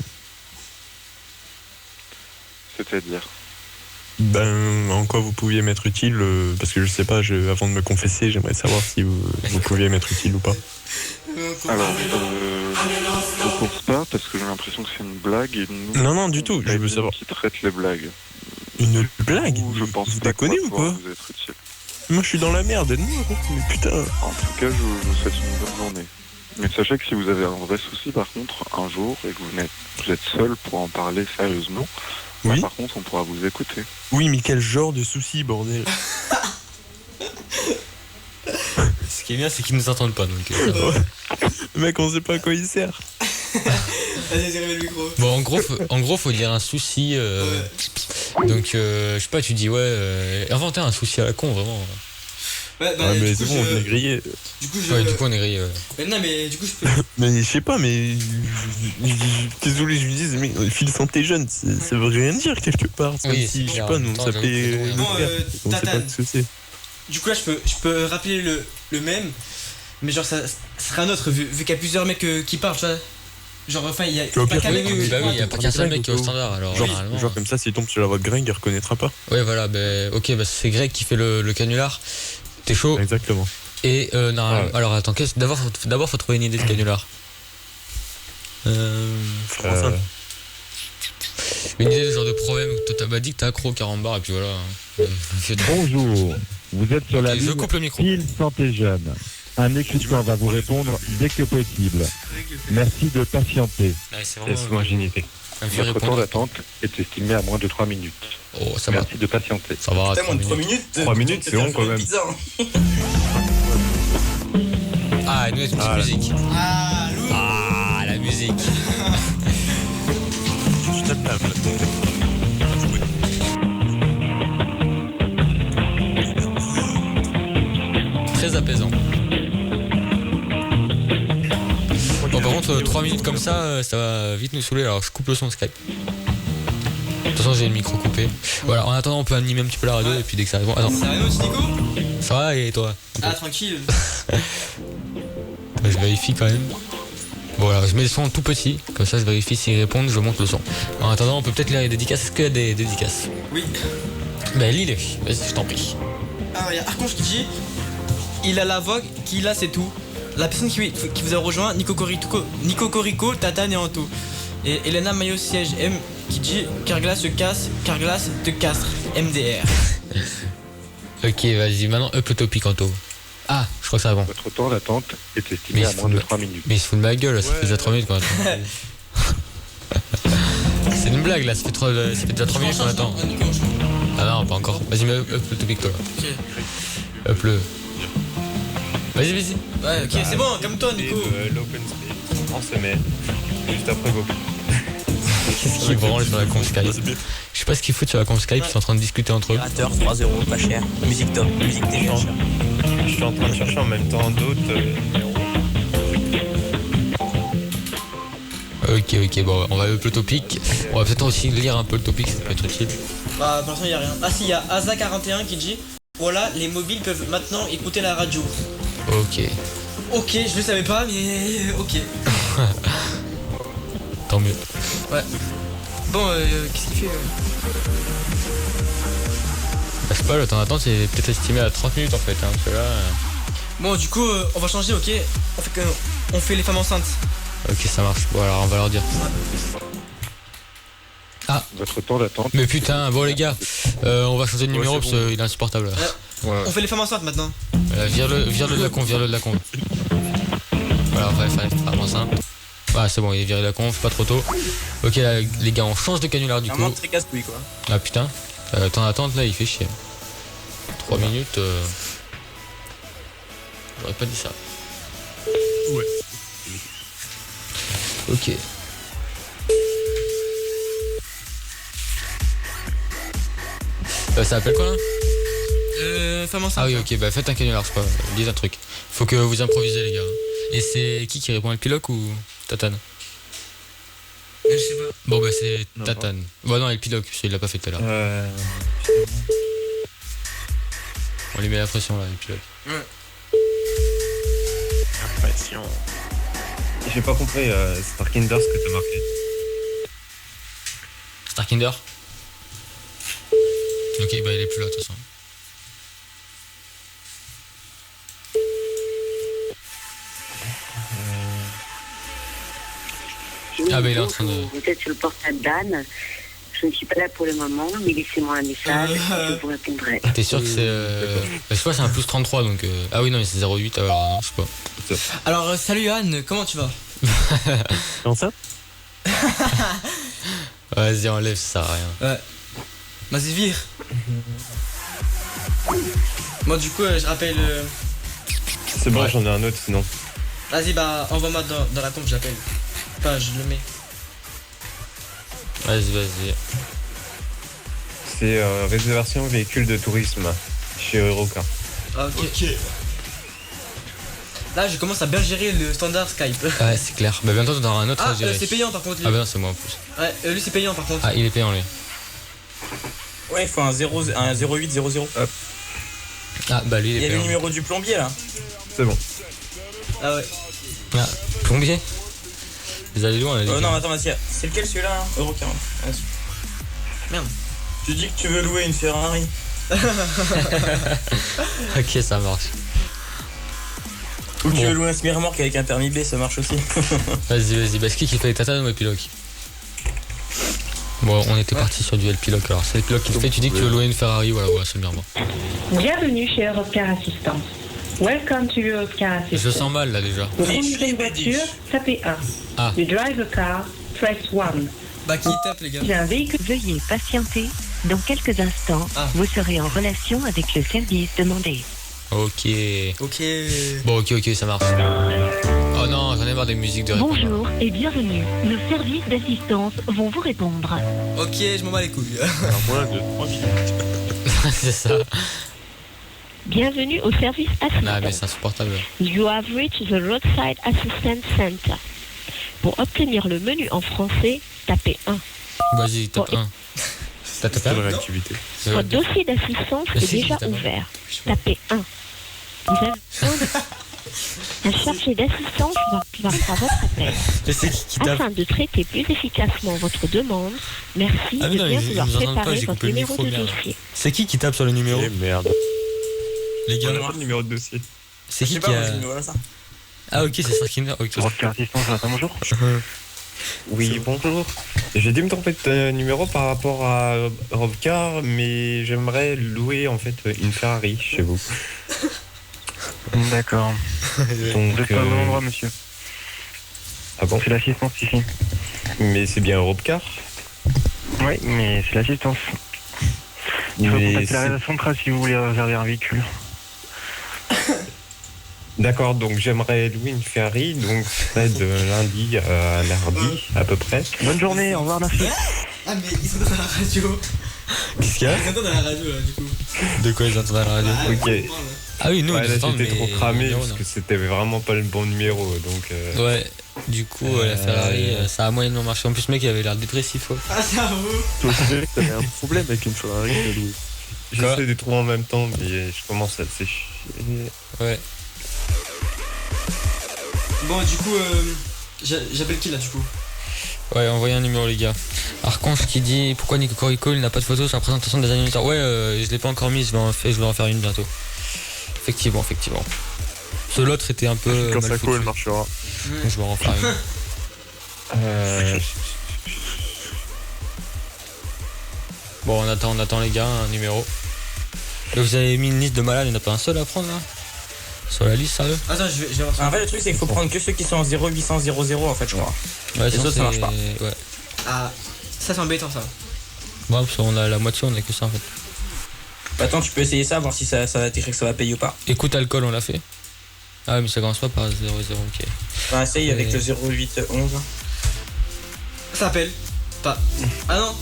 C'est-à-dire? Ben, en quoi vous pouviez m'être utile, parce que je sais pas, avant de me confesser, j'aimerais savoir si vous pouviez m'être utile ou pas. Alors, je pense pas parce que j'ai l'impression que c'est une blague et nous. Non, non, du tout, je veux savoir. Qui traite les blagues. Une blague? Ou je pense Vous pas déconnez qu'on va ou pouvoir quoi? vous être utile. Moi, je suis dans la merde, aide-moi, mais putain. En tout cas, je vous souhaite une bonne journée. Mais sachez que si vous avez un vrai souci, par contre, un jour, et que vous êtes seul pour en parler sérieusement, Oui. par contre, on pourra vous écouter. Oui, mais quel genre de souci, bordel? Ce qui est bien, c'est qu'ils nous entendent pas. Donc, Mec, on sait pas à quoi il sert. Vas-y, remets le micro. Bon, en gros, faut dire un souci. Donc, je sais pas, tu dis, inventer un souci à la con, vraiment. Ouais, bah, Ah, mais du c'est coup, bon, on est grillé. Du coup, je. Ouais, du coup, on est grillé. Mais non, mais du coup, je peux. Mais je sais pas, mais. Désolé, je lui dis, mais fil santé jeune, ça veut rien dire quelque part. C'est Oui, comme si, c'est je sais clair, pas, en nous même on temps, s'appelait. j'avoue que c'est Bon, on sait pas Tatane. ce que c'est. Du coup, là, je peux rappeler le même. Mais genre, ça sera un autre, vu qu'il y a plusieurs mecs qui parlent, tu vois. Genre, enfin, il y a Au pas pire, qu'un mec. Oui, bah oui, il n'y a pas qu'un seul mec qui est au Greg, standard. Alors, Genre, généralement. genre comme ça, s'il tombe sur la voix de Greg, il reconnaîtra pas. Ouais, voilà, ok, bah c'est Greg qui fait le canular. T'es chaud. Exactement. Et normalement. Ouais. Alors attends, d'abord faut trouver une idée de canular. Français. Une idée de genre de problème. Toi t'as dit que t'as accro au carambar et puis voilà. Bonjour, vous êtes sur la Ok, je ligne coupe le micro. Pile Santé Jeune. Un écoutant va vous répondre dès que possible. Merci de patienter. Ouais, c'est Laisse-moi agilité. un vieux Votre temps répondeur. d'attente est estimé à moins de 3 minutes. Oh, ça va. Merci de patienter. Ça va. Putain, moins de 3 minutes. minutes. 3 minutes, c'est long quand même. Pizza, hein. Ah, nous, une petite musique. Ah, Lou. Ah, la musique. Je tape là. Très apaisant. Bon, par contre, 3 minutes comme ça va vite nous saouler. Alors, je coupe le son Skype. De toute façon, j'ai le micro coupé. Voilà, en attendant, on peut animer un petit peu la radio et puis dès que ça arrive. Bon, attends, Ça va, Nico? ça va et toi? Ah, tranquille. Je vérifie quand même. Bon, voilà, je mets le son tout petit. Comme ça, je vérifie s'ils répondent, je monte le son. En attendant, on peut peut-être lire les dédicaces. Est-ce qu'il y a des dédicaces? Oui. Ben, lis-les. Vas-y, je t'en prie. Alors, il y a Archange qui dit il a la voix qu'il a, c'est tout. La personne qui vous a rejoint, Nico Corico, Tatane et Anto. Et Elena Maillot Siège M qui dit Carglass se casse, Carglass te castre, MDR. Ok, vas-y, maintenant up le topic, Anto. Ah, je crois que ça va bon. Votre temps d'attente est estimé Mais à il moins faut de me- 3 minutes. Mais il se fout de ma gueule, ça fait déjà 3 minutes qu'on attend. C'est une blague là, ça fait déjà 3 minutes qu'on attend. Ah non, pas encore. Vas-y, mets up le topic toi. Ok. Up le. Vas-y, vas-y. Ouais, ok, c'est bon, comme toi, Nico. L'open space en semaine, juste après vos. Qu'est-ce qu'ils branlent sur la conf Skype? Je sais pas ce qu'ils foutent sur la conf Skype, ils sont en train de discuter entre eux. Opérateur, 3 €, pas cher. Musique top, musique déjà cher. Je suis en train de chercher en même temps d'autres numéros. Ok, bon, on va up le topic. On va peut-être aussi lire un peu le topic, ça peut être utile. Bah, pour l'instant, il n'y a rien. Ah, si, il y a Aza41 qui dit voilà, les mobiles peuvent maintenant écouter la radio. Ok, Ok, je le savais pas, mais ok. tant mieux. Ouais. Bon, qu'est-ce qu'il fait Bah, je sais pas, le temps d'attente c'est peut-être estimé à 30 minutes en fait. Hein, parce que là, Bon, du coup, on va changer, ok. On fait les femmes enceintes. ok, ça marche. Bon, alors on va leur dire. Votre temps d'attente. Mais putain, bon les gars, on va changer de numéro c'est parce qu'il est insupportable. Là. On fait les femmes enceintes maintenant. Vire-le de la conf, vire-le de la conf. Voilà, on va faire les femmes enceintes. Ah, c'est bon, il est viré de la conf, pas trop tôt. Ok, là, les gars, on change de canular du coup. Vraiment très casse-couille quoi. Ah putain, temps d'attente là, il fait chier. 3 minutes. J'aurais pas dit ça. Ouais. Ok. Ça appelle quoi là? Femmes enceintes. Ah oui, ok, bah faites un canular, c'est pas. Dites un truc. Faut que vous improvisez, les gars. Et c'est qui répond, le pilote ou Tatane? Je sais pas. Bon, bah c'est Tatane. Bon, non, le pilote, parce qu'il l'a pas fait tout à l'heure. On lui met la pression là, le pilote. Impression. J'ai pas compris, Starkinder, ce que t'as marqué. Starkinder? Ok, bah il est plus là de toute façon. Ah bah il est en train de... Vous êtes sur le portable d'Anne. Je ne suis pas là pour le moment, mais laissez-moi un message, je vous répondrai. T'es sûr que c'est... Bah, je sais pas, c'est un plus 33 donc... Ah oui non mais c'est 08 alors non, je sais pas. Alors, salut Anne, comment tu vas? Comment ça? Vas-y enlève, ça sert à rien. Ouais. Vas-y, vire. Moi, du coup, je rappelle. C'est bon, Ouais. j'en ai un autre sinon. Vas-y, bah, envoie-moi dans la compte, j'appelle. Enfin, je le mets. Vas-y. C'est réservation véhicule de tourisme chez Eurocar. Ah, ok. Là, je commence à bien gérer le standard Skype. Ouais c'est clair. Bah bientôt t'en auras un autre Ah, à gérer. c'est payant par contre. Lui. Ah bah non c'est moi en plus. Ouais, lui, c'est payant par contre. Ah il est payant lui. Ouais, il faut un 0800. Ah bah lui il Il y est a le payant. numéro du plombier là. C'est bon. Ah ouais. Ah, plombier? Vous allez loin, les gars. Non, attends, Mathias, c'est lequel celui-là hein Euro 40. Merde. Tu dis que tu veux louer une Ferrari. Ok, ça marche. Ou tu veux louer un semi-remorque avec un permis B, ça marche aussi. Vas-y. Bah, c'est qui fait les tatanes ou les pilotes? Bon, on était parti sur du L-Pilote alors. C'est le pilote qui le fait. Tu dis que tu veux louer une Ferrari, voilà, c'est bien moi. Bienvenue chez Europcar Assistance. Welcome to Europcar Assistance. Je sens mal là déjà. Pour conduire une voiture, tapez 1. Ah. You drive a car, press 1. Bah qui tape les gars? J'ai un véhicule. Veuillez patienter. Dans quelques instants, vous serez en relation avec le service demandé. Ok. Ok. Bon, ok, ça marche. Oh non, j'en ai marre des musiques de répondre. Bonjour et bienvenue. Nos services d'assistance vont vous répondre. Ok, je m'en bats les couilles. En moins de 3 minutes. C'est ça. Bienvenue au service assistance. Non, mais c'est insupportable. You have reached the Roadside Assistance Center. Pour obtenir le menu en français, tapez 1. Vas-y, tape 1. T'as tapé 1 réactivité. Votre dossier d'assistance est déjà ouvert. Tapez 1. Vous avez un chargé d'assistance va prendre votre appel. Afin de traiter plus efficacement votre demande, merci de bien vouloir préparer votre numéro de dossier. C'est qui tape sur le numéro? Merde. Les gars, le numéro de dossier. c'est qui Je sais qui pas, a... moi, voilà ça. Ah ok, c'est Starkiner. Ok. Europcar Assistance, j'attends, bonjour. Oui, bonjour. J'ai dû me tromper de numéro par rapport à Robcar, mais j'aimerais louer en fait une Ferrari chez vous. D'accord. Donc, Vous êtes pas au bon endroit, monsieur. Ah bon? C'est l'assistance ici. Mais c'est bien Robcar. Oui, mais c'est l'assistance. Il faut Mais contacter la c'est- réserve centrale si vous voulez réserver un véhicule. D'accord, donc j'aimerais louer une Ferrari, donc ce serait de lundi à mardi à peu près. Bonne journée, au revoir, merci. Ah mais ils sont dans la radio. Qu'est-ce qu'il y a? Ils entendent dans la radio là du coup. De quoi ils entendent à la radio? Ok. Ah oui, nous, Ouais, ils là entendent, j'étais mais... trop cramé numéro, parce non. que c'était vraiment pas le bon numéro, donc. Ouais, du coup, la Ferrari, ça a moyennement marché. En plus, le mec, il avait l'air dépressif. Ouais. Ah ça vous. Toi aussi, t'avais un problème avec une Ferrari de louer. J'essaie de trouver en même temps, mais je commence à te chier. Ouais. Bon du coup j'appelle qui là du coup? Ouais, envoyez un numéro, les gars. Archange qui dit pourquoi Nico Corico il n'a pas de photo sur la présentation des animateurs. Ouais, je l'ai pas encore mis, je vais en faire une bientôt. Effectivement. Ce l'autre était un peu. Quand mal ça foutu. coule, elle marchera. Donc, je vais en faire une. Bon, on attend les gars, un numéro. Et vous avez mis une liste de malades, il n'y en a pas un seul à prendre là? Sur la liste, sérieux? Attends, je vais voir ça. En fait, le truc, c'est qu'il faut prendre que ceux qui sont en 0800 00 en fait, je crois. Ouais, Les autres, ça marche pas. Ouais. Ah, ça c'est embêtant ça. Bon, parce qu'on a la moitié, on a que ça en fait. Attends, tu peux essayer ça, voir si ça va t'écrire que ça va payer ou pas. Écoute alcool, on l'a fait. Ah, mais ça commence pas par 00, ok. Bah, essaye avec le 0811. Ça appelle. Pas. Ah non.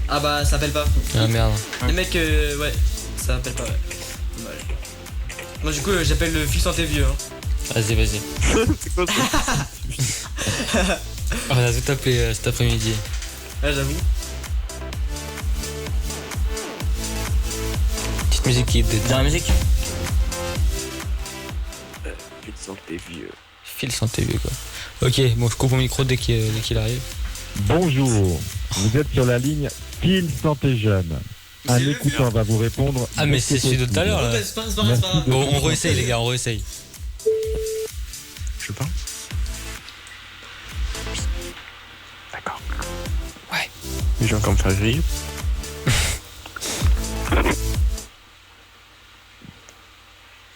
Ah bah ça appelle pas. Ah merde. Les mecs, ouais, ça appelle pas, ouais. Dommage. Moi du coup j'appelle le fil santé vieux. Hein. Vas-y. C'est quoi ça? On a tout appelé cet après-midi. Ouais j'avoue. Petite musique qui est Dans la musique. Fil santé vieux. Fil santé vieux quoi. Ok, bon je coupe mon micro dès qu'il arrive. Bonjour, vous êtes sur la ligne Fil Santé Jeune. Un écoutant va vous répondre. Ah mais c'est celui de tout à l'heure là. C'est pas grave. Bon, on réessaye les gars, on réessaye. Je sais pas. D'accord. Ouais. Je vais encore me faire griller.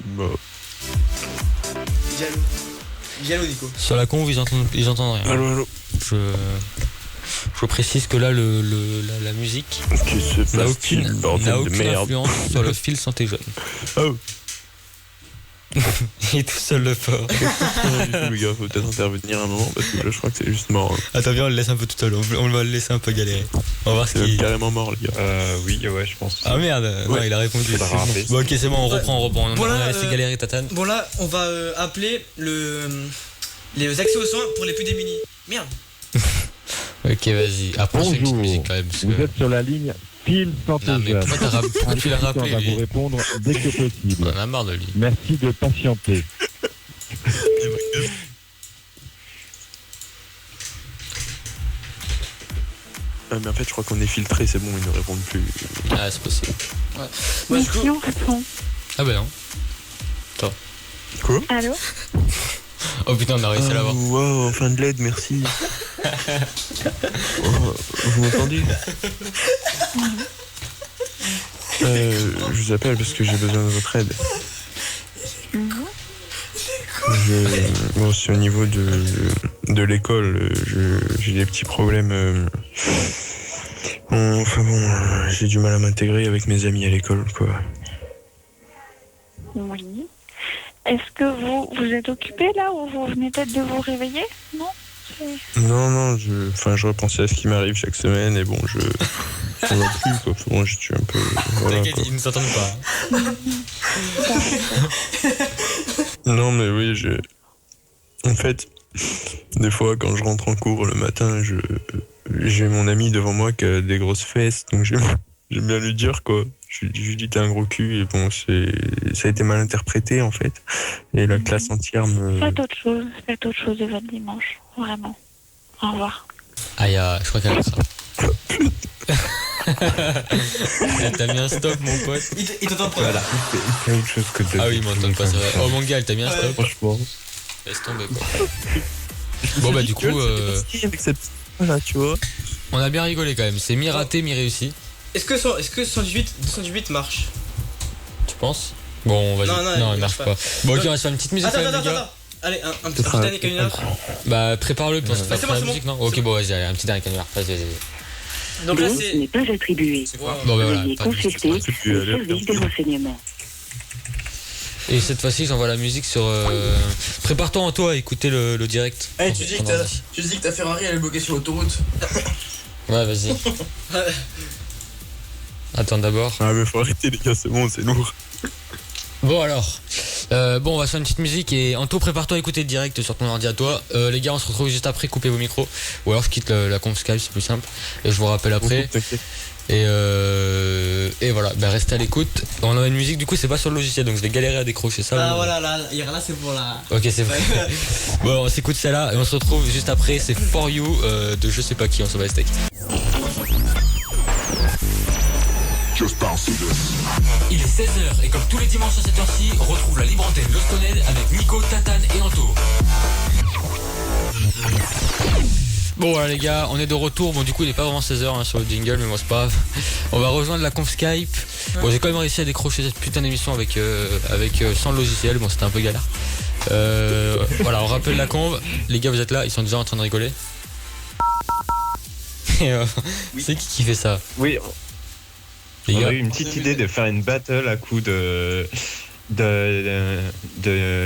Bon. Jaloux Nico. Sur la conve ils entendent rien. Allô. Je précise que là la musique Que se n'a passe-t-il, aucune bordel de merde? influence sur le fil santé jeune. Oh. Il est tout seul le fort. Les gars, faut peut-être intervenir un moment parce que là je crois que c'est juste mort. Attends, viens, on le laisse un peu tout seul, on va le laisser un peu galérer. On va voir ce C'est qu'il... carrément mort, les gars. Oui, ouais, je pense. Ah merde, non, il a répondu. Faudra rappeler. Bon, ok, c'est bon, on reprend. Bon, On là, a laissé galérer Tatane. Bon là on va appeler les accès aux soins pour les plus démunis. Merde. Ok, vas-y. Après, c'est une petite Bonjour, musique quand même. Parce vous que... êtes sur la ligne Fil Santé Non, mais Jeune. pourquoi tu l'as Un rappelé écoutant va vous lui? répondre dès que On possible. en a marre de lui. Merci de patienter. Ah, mais en fait, je crois qu'on est filtré, c'est bon, ils ne répondent plus. Ah, c'est possible. Ouais. Moi, du coup... Ah bah non. Attends. Quoi? Allô? Oh putain, on a réussi à l'avoir. Wow, enfin de l'aide, merci. Vous m'entendez? Je vous appelle parce que j'ai besoin de votre aide. Bon, c'est au niveau de l'école. J'ai des petits problèmes. Enfin bon, j'ai du mal à m'intégrer avec mes amis à l'école, quoi. Oui. Est-ce que vous êtes occupé là ou vous venez peut-être de vous réveiller? Non? Non, je repensais à ce qui m'arrive chaque semaine et bon, ça va plus, quoi. Bon, je suis un peu... Voilà, t'inquiète, ils ne s'entendent pas. Non, mais oui, en fait, des fois, quand je rentre en cours le matin, j'ai mon ami devant moi qui a des grosses fesses, donc j'aime bien lui dire, quoi. Je lui dis t'as un gros cul, et bon, ça a été mal interprété, en fait. Et la classe entière me... Faites autre chose de votre dimanche, vraiment. Au revoir. Aïe, je crois qu'elle a ça. T'as mis un stop, mon pote. Il t'entend pas. Voilà, c'est autre chose que de... Ah oui, il m'entend pas, c'est vrai. Oh mon gars, t'as mis un stop. Franchement. Laisse tomber, quoi. Bon bah du coup... Avec cette... Voilà, tu vois. On a bien rigolé quand même, c'est mi-raté, mi-réussi. Est-ce que 218 marche? Tu penses? Bon, vas-y. Non, il marche pas. Bon, ok, on va se faire une petite musique quand même, les gars. Allez, un petit dernier canular. Bah, prépare-le, puis on se fait c'est la bon. musique, non? Ok, bon, vas-y, allez, un petit dernier canular. Vas-y. Donc là, Ce n'est pas attribué. Bon, bah voilà. Veuillez consulter le service des renseignements. Et cette fois-ci, j'envoie la musique sur... Prépare-toi en toi à écouter le direct. Hey, tu dis que ta Ferrari elle est bloquée sur l'autoroute. Ouais, vas-y. Attends d'abord. Ah mais faut arrêter les gars, c'est bon, c'est lourd. Bon alors, on va faire une petite musique et Anto, prépare-toi à écouter le direct sur ton ordi à toi. Les gars, on se retrouve juste après, coupez vos micros. Ou alors je quitte la conf Skype, c'est plus simple. Et je vous rappelle après. Et voilà, restez à l'écoute. On a une musique, du coup c'est pas sur le logiciel, donc je vais galérer à décrocher ça. Ah voilà, là c'est pour la... Ok, c'est vrai. Bon, on s'écoute celle-là et on se retrouve juste après. C'est For You de je sais pas qui, on se va steak. Il est 16h et comme tous les dimanches à cette heure-ci, retrouve la libre antenne Lostoned avec Nico, Tatane et Anto. Bon voilà les gars, on est de retour. Bon du coup il est pas vraiment 16h sur le jingle, mais bon c'est pas grave. On va rejoindre la conf Skype. Bon j'ai quand même réussi à décrocher cette putain d'émission avec sans le logiciel. Bon c'était un peu galère. Voilà, on rappelle la conf. Les gars vous êtes là, ils sont déjà en train de rigoler. C'est qui fait ça? Oui. On a eu une petite idée de faire une battle à coup de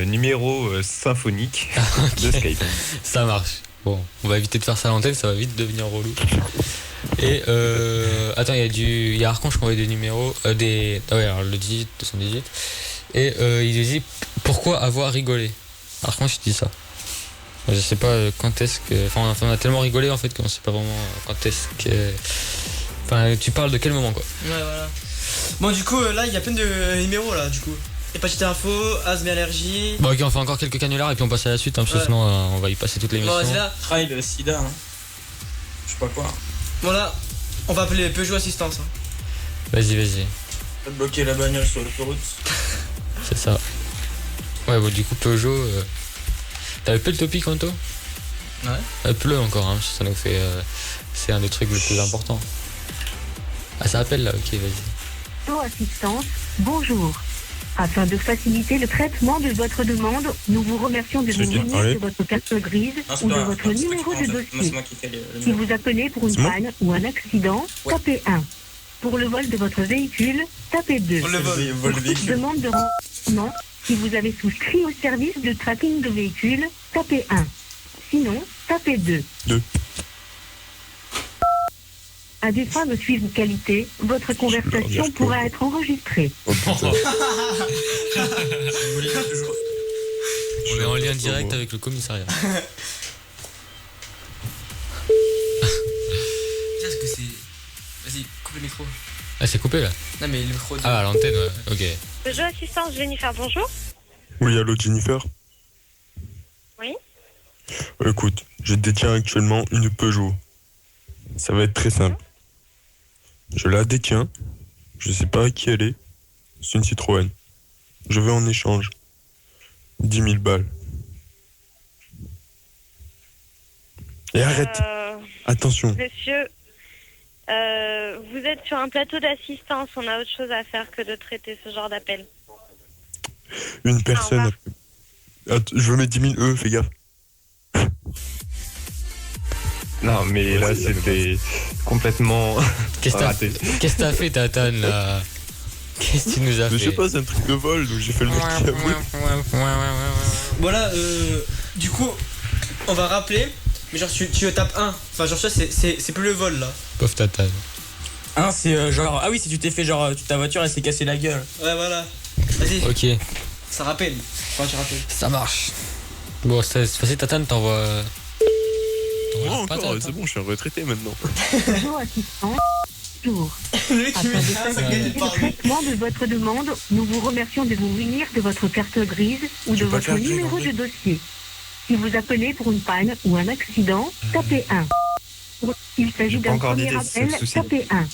numéros symphoniques de Skype. Ça marche. Bon, on va éviter de faire ça à l'antenne, ça va vite devenir relou. Et attends, il y a Archange qui envoie des numéros, ah ouais, alors le 18, 218. Et il dit pourquoi avoir rigolé. Archange il dit ça. Je sais pas quand est-ce que. Enfin, on a tellement rigolé en fait qu'on sait pas vraiment quand est-ce que. Enfin, tu parles de quel moment quoi? Ouais, voilà. Bon, du coup, là, il y a plein de numéros là, du coup. Hépatite info, asthme et allergie. Bon, ok, on fait encore quelques canulars et puis on passe à la suite, parce que sinon on va y passer toute l'émission. Bon, vas-y là. Trail, sida, hein. Je sais pas quoi. Bon, là, on va appeler Peugeot Assistance. Hein. Vas-y. Pas de bloquer la bagnole sur l'autoroute. C'est ça. Ouais, bon, du coup, Peugeot. T'avais peu le topic, Anto? Ouais. Il pleut encore, hein, ça nous fait. C'est un des trucs les plus importants. Ah, ça appelle là, ok, vas-y. Peugeot Assistance, bonjour. Afin de faciliter le traitement de votre demande, nous vous remercions de nous munir de votre carte grise ou de votre numéro de dossier. Si vous appelez pour une panne ou un accident, tapez 1. Pour le vol de votre véhicule, tapez 2. Pour toute demande de renseignement, si vous avez souscrit au service de tracking de véhicule, tapez 1. Sinon, tapez 2. À des fins de suivi qualité, votre conversation pourra être enregistrée. On est en lien direct avec le commissariat. Qu'est-ce que c'est? Vas-y, coupe le micro. Ah, c'est coupé là? Non, mais le micro. Ah, à l'antenne, ouais, ok. Peugeot Assistance, Jennifer, bonjour. Oui, allô Jennifer? Oui. Écoute, je détiens actuellement une Peugeot. Ça va être très simple. Je la détiens. Je sais pas à qui elle est. C'est une Citroën. Je veux en échange 10 000 balles. Et arrête. Attention. Monsieur, vous êtes sur un plateau d'assistance. On a autre chose à faire que de traiter ce genre d'appel. Une personne. Je veux mettre 10 000 fais gaffe. Non, mais là, c'était complètement raté. Qu'est-ce que t'as fait, Tatane, là? Qu'est-ce que tu nous as fait? Je sais pas, c'est un truc de vol, donc j'ai fait le mec qui a volé. Voilà, du coup, on va rappeler, mais genre tu tapes 1. Enfin, genre ça, c'est plus le vol là. Pauvre Tatane. 1, c'est genre. Ah oui, si tu t'es fait genre. Ta voiture, elle s'est cassée la gueule. Ouais, voilà. Vas-y. Ok. Ça rappelle. Enfin, tu rappelles. Ça marche. Bon, c'est facile, Tatane, t'envoies. Moi encore, c'est bon, je suis un retraité maintenant. Bonjour assistant. Bonjour. Afin de faciliter le traitement de votre demande, nous vous remercions de vous munir de votre carte grise ou de votre numéro de dossier. Si vous appelez pour une panne ou un accident, tapez 1. S'il s'agit d'un premier appel, tapez 1.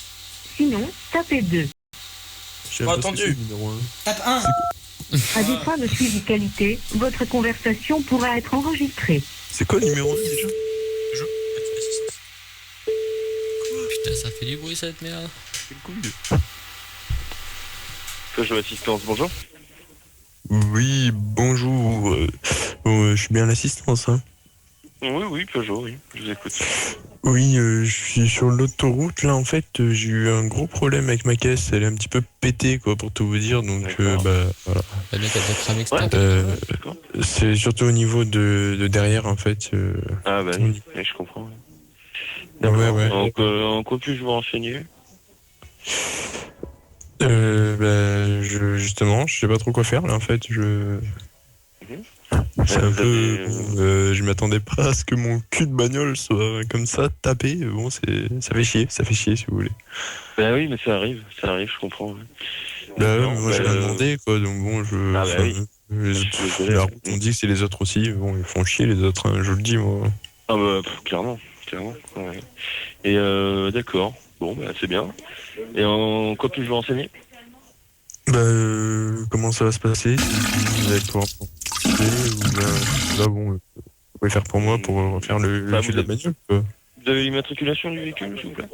Sinon, tapez 2. J'ai entendu. Tape 1. À des fins de suivi qualité, votre conversation pourra être enregistrée. C'est quoi le numéro 1 déjà? Putain, ça fait du bruit cette merde. Peugeot Assistance, bonjour. Oui, bonjour. Je suis bien l'assistance, hein. Oui, Peugeot, oui, je vous écoute. Oui, je suis sur l'autoroute. Là, en fait, j'ai eu un gros problème avec ma caisse. Elle est un petit peu pétée, quoi, pour tout vous dire. Donc, voilà. La mec, elle doit cramer, c'est surtout au niveau de derrière, en fait. Ah, bah oui, je comprends. Ouais. Donc, en quoi puis-je vous renseigner? Justement, je sais pas trop quoi faire, là, en fait. C'est un peu. Je m'attendais pas à ce que mon cul de bagnole soit comme ça, tapé. Bon, ça fait chier, si vous voulez. Bah oui, mais ça arrive, je comprends. Moi, j'ai demandé, quoi, donc bon, on dit que c'est les autres aussi. Bon, ils font chier, les autres, hein, je le dis, moi. Ah, bah, clairement. Ouais. Et d'accord, bon, bah, c'est bien. Et en quoi puis-je vous renseigner? Comment ça va se passer? Vous allez pouvoir vous pouvez faire pour moi pour faire le cul de la bagnole, quoi. Vous avez l'immatriculation du véhicule, s'il vous plaît?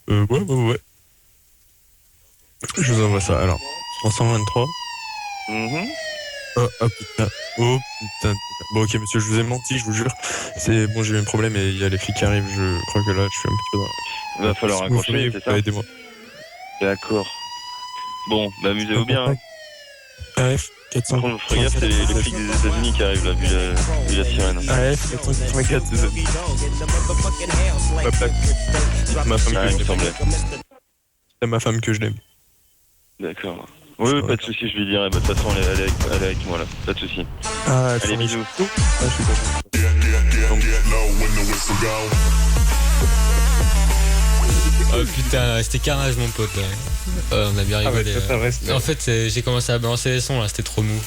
Ouais. Je vous envoie ça. Alors, 323. Oh putain. Bon, ok, monsieur, je vous ai menti, je vous jure. C'est bon, j'ai eu un problème et il y a les flics qui arrivent. Je crois que là, je suis un petit peu dans. Il va falloir raccrocher, c'est ça? Aidez-moi. D'accord. Bon, amusez-vous bien. Hein. AF 400. Par contre, faites gaffe, c'est les flics des États-Unis qui arrivent là, vu la sirène. AF 484, c'est ça. Ma plaque. Ma femme que je l'aime. C'est ma femme que je l'aime. D'accord. Oui, pas de soucis, je lui dirai. De toute façon, elle est avec moi là, pas de soucis. Allez, bisous. Je suis content. Oh putain, c'était carnage mon pote là. On a bien rigolé. En fait, j'ai commencé à balancer les sons là, c'était trop mou.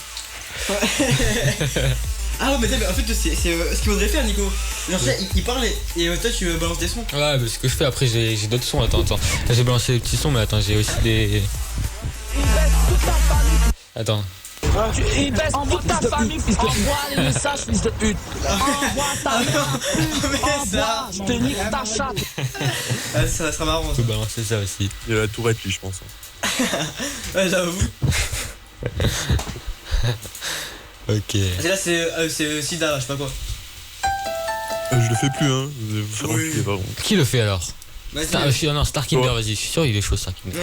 Ah ouais, mais en fait, c'est ce qu'il faudrait faire, Nico. Genre, il parle et toi, tu balances des sons. Ouais, bah, ce que je fais après, j'ai d'autres sons. Attends. Là, j'ai balancé des petits sons, mais attends, j'ai aussi des. Attends. Il baisse toute ta famille, envoie les messages, fils de pute. Envoie ta mère, je te nique ta chatte. Ça sera marrant. On peut balancer ça aussi. Il y a la tourette, lui, je pense. Ouais, j'avoue. Ok. Et là, c'est Sida, je sais pas quoi. Je le fais plus, hein. Vous oui. Qui le fait alors? Non, Starkinder, vas-y, je suis sûr il est chaud, Starkinder.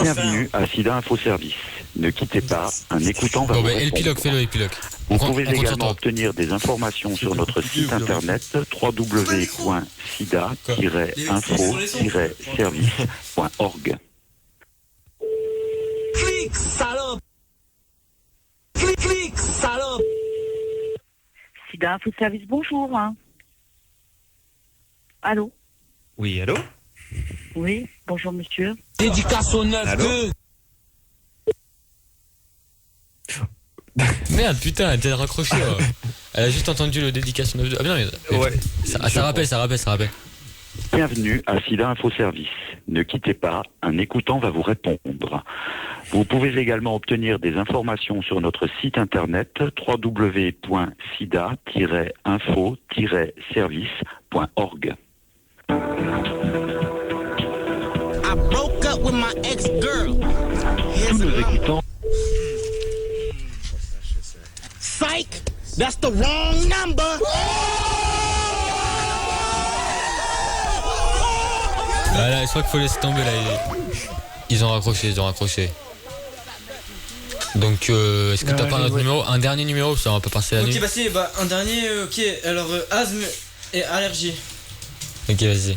Bienvenue à Sida Info Service. Ne quittez pas, un écoutant va vous répondre. Épilogue, fais-le épilogue. Vous pouvez également obtenir des informations sur notre site internet www.sida-info-service.org. Clique, salope! Clique, salope! Sida Info Service, bonjour. Allô? Oui, allô? Oui, bonjour monsieur. Dédicace au 9-2. Merde, putain, elle t'a raccroché. Elle a juste entendu le dédicace 9-2. Ah, mais non, mais. Ouais. Ça rappelle. Bienvenue à SIDA Info Service. Ne quittez pas, un écoutant va vous répondre. Vous pouvez également obtenir des informations sur notre site internet www.sida-info-service.org. Tous nos écoutants. Psych! That's the wrong number! Là, je crois qu'il faut laisser tomber là. Ils ont raccroché. Donc, est-ce que t'as pas un autre numéro? Un dernier numéro, ça on peut passer la nuit. Ok, bah si, un dernier, ok. Alors, asthme et allergie. Ok, vas-y.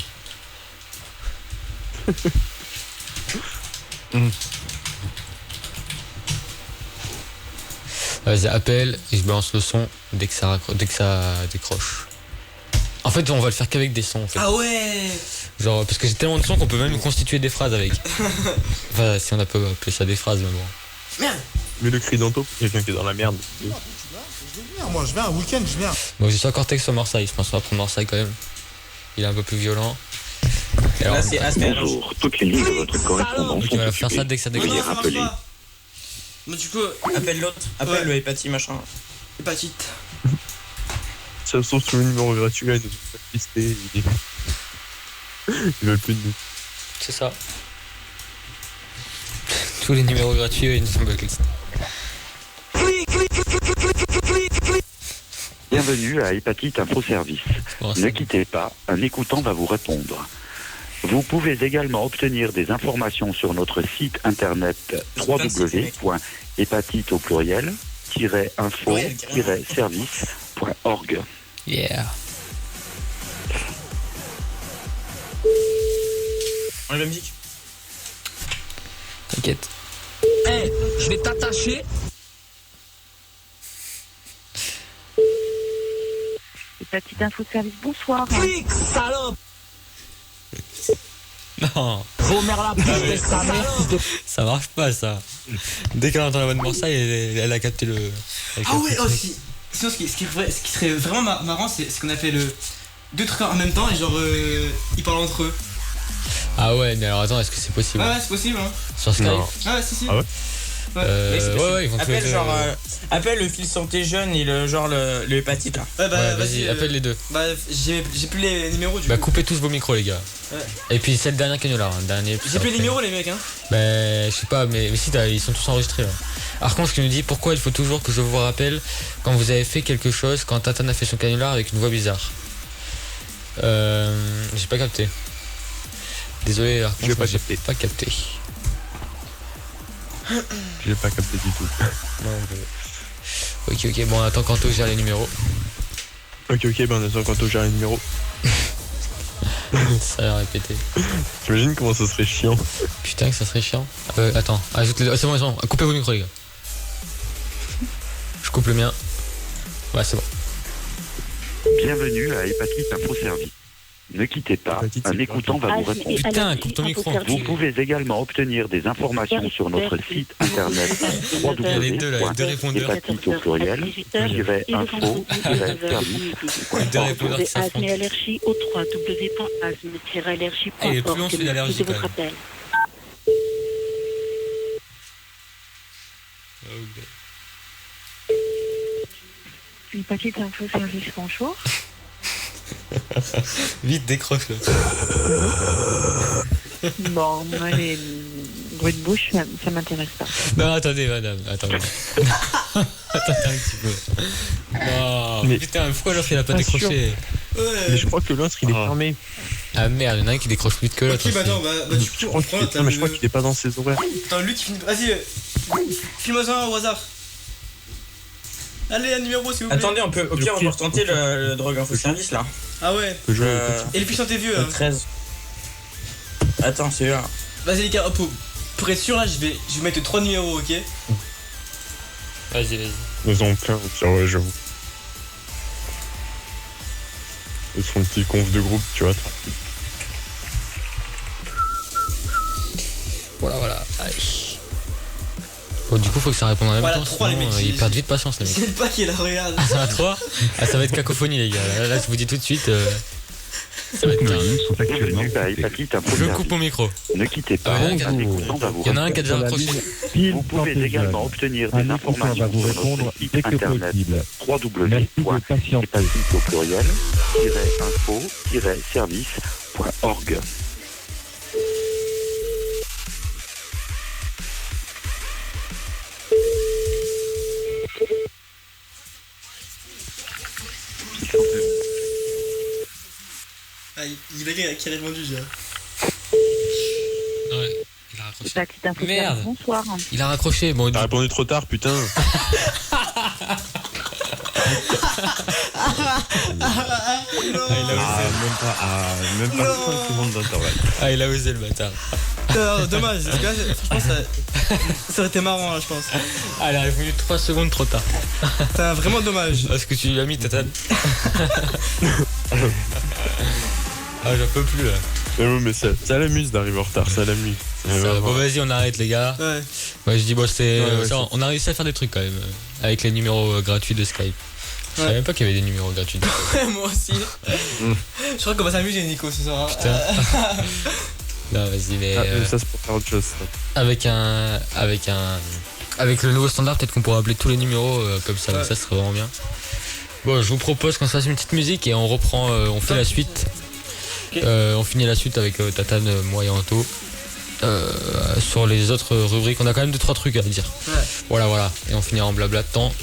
Vas-y, appelle et je balance le son dès que ça décroche. En fait, on va le faire qu'avec des sons. En fait. Ah ouais. Genre, parce que j'ai tellement de sons qu'on peut même constituer des phrases avec. Enfin, si on a pas appeler ça des phrases, mais bon. Merde. Mais le cri d'Anto, quelqu'un qui est dans la merde. Moi, je viens un week-end, je viens. Bon, j'ai soit Cortex, soit Marseille. Je pense qu'on va prendre Marseille quand même. Il est un peu plus violent. Alors, là, c'est bonjour, toutes les lignes de votre correspondance sont occupées. Faire ça dès que ça décroche. Bon, du coup, appelle l'autre, appelle le hépatite machin. Hépatite. Ça se trouve sur le numéro gratuit, là, ils nous ont pas listé. Ils veulent plus de nous. C'est ça. Tous les numéros gratuits, ils nous ont blacklistés. Bienvenue à Hépatite Info Service. Ne quittez pas, un écoutant va vous répondre. Vous pouvez également obtenir des informations sur notre site internet www.hépatite au pluriel-info-service.org. Yeah. On a la musique. T'inquiète. Hey, je vais t'attacher. Hépatite Info Service, bonsoir. Clique, salope. Non. Salope. Ça marche pas ça. Dès qu'elle entend la voix de Marseille, elle a capté le. Ah ouais, aussi. Sinon, ce qui serait vraiment marrant, c'est ce qu'on appelle deux trucs en même temps et genre ils parlent entre eux. Ah ouais, mais alors attends, est-ce que c'est possible? Ouais, c'est possible. Hein. Sur Skype? Ah ouais, si. Ah ouais? Ouais, ils vont appelle tous genre appelle le fil santé jeune et le hépatite là. Ouais, bah vas-y, appelle les deux. Bah j'ai plus les numéros du coup. Coupez tous vos micros les gars. Ouais. Et puis c'est le dernier canular, dernier. J'ai plus les numéros les mecs hein. Bah je sais pas, mais si ils sont tous enregistrés là. Archange qui nous dit pourquoi il faut toujours que je vous rappelle quand vous avez fait quelque chose, quand Tatane a fait son canular avec une voix bizarre. J'ai pas capté. Désolé Archange, j'ai pas capté. J'ai pas capté du tout. Ok, bon, on attend qu'Anto gère les numéros. Ok, ben on attend qu'Anto gère les numéros. Ça a répété. T'imagines comment ça serait chiant? Putain, que ça serait chiant. Attends, ajoute les. C'est bon, coupez vos micros, les gars. Je coupe le mien. Ouais, c'est bon. Bienvenue à Hépatite Info Service. Ne quittez pas, un écoutant va vous répondre. Putain, coupe ton micro. Vous pouvez également obtenir des informations sur notre site internet www.hépatite au pluriel-info-service.org. Asthme et allergie au www.asthme-allergie.org. Merci de votre appel. Hépatite Info Service, bonjour. Vite, décroche-le. Bon, moi, les bruits de bouche, ça m'intéresse pas. Non, attendez, madame, attendez. Attendez un petit peu. Non, mais putain, pourquoi l'autre il a pas décroché? Mais je crois que l'autre il est fermé. Ah merde, il y en a un qui décroche plus vite que l'autre. Ok, bah non, bah du coup, on prend mais je crois qu'il est pas dans ses horaires. Attends, Luc, vas-y, filme-moi un au hasard. Allez, un numéro s'il vous plaît. Attendez, au pire, on peut retenter le drogue info service là. Ah ouais. Et le puissant t'es vieux. 13. Attends, c'est là. Vas-y les gars, hop, pour être sûr là, je vais mettre 3 numéros, ok? Vas-y. Ils ont plein, ouais, j'avoue. Ils font une petite conf de groupe, tu vois. Voilà. Allez. Bon, du coup, faut que ça réponde en même temps. 3, sinon, les mecs, ils perdent vite patience, les mecs. C'est le pas qui est là, regarde. Ah, ça va 3? Ah, ça va être cacophonie, les gars. Là, je vous dis tout de suite. Ça va être carré. sont actuellement hépatite info Je coupe mon micro. Ne quittez pas, un écoutant va vous Il y en a un qui a déjà raccroché. Vous pouvez également obtenir des informations sur notre site internet www.hépatite au pluriel-info-service.org. Ah, il y a quelqu'un qui a répondu déjà. Ouais, il a raccroché. Merde. Bonsoir. Il a raccroché. Bon, t'as répondu trop tard, putain. Même pas 5 secondes d'intervalle. Ah, il a osé le bâtard. Dommage, franchement ça aurait été marrant là, je pense. Ah, il a répondu 3 secondes trop tard. C'est vraiment dommage. Est-ce que tu lui as mis Tatane? Ah, j'en peux plus là. Mais ça l'amuse d'arriver en retard, ça l'amuse. Bon, vas-y, on arrête les gars. Ouais. Ouais, je dis, bon, on a réussi à faire des trucs quand même. Avec les numéros gratuits de Skype. Je savais même pas qu'il y avait des numéros gratuits. Ouais, moi aussi. Je crois qu'on va s'amuser, Nico, ce soir. Putain. Non, vas-y, mais. Ça, c'est pour faire autre chose. Ça. Avec le nouveau standard, peut-être qu'on pourra appeler tous les numéros comme ça, ça serait vraiment bien. Bon, je vous propose qu'on se fasse une petite musique et on reprend, on fait la suite. Okay. On finit la suite avec Tatane, moi et Anto. Sur les autres rubriques, on a quand même 2-3 trucs à dire. Ouais. Voilà. Et on finira en blabla de temps.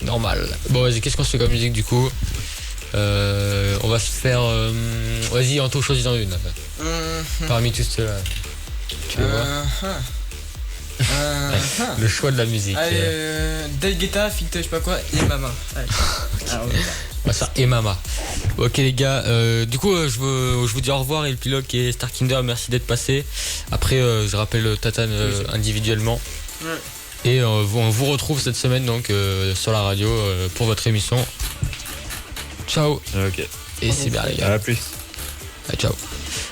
Normal. Bon, vas-y, qu'est-ce qu'on se fait comme musique du coup? On va se faire. Vas-y, Anto, choisis-en une. Parmi tous ceux-là. Tu veux voir le choix de la musique. David Guetta, fit, je sais pas quoi, et Mama. On va faire et Mama. Ok les gars, du coup je vous dis au revoir et le pilote et Starkinder, merci d'être passé. Après je rappelle Tatane individuellement. Ouais. Et on vous retrouve cette semaine donc sur la radio pour votre émission. Ciao. Ok. Et c'est bien les gars. À plus. Ah, ciao.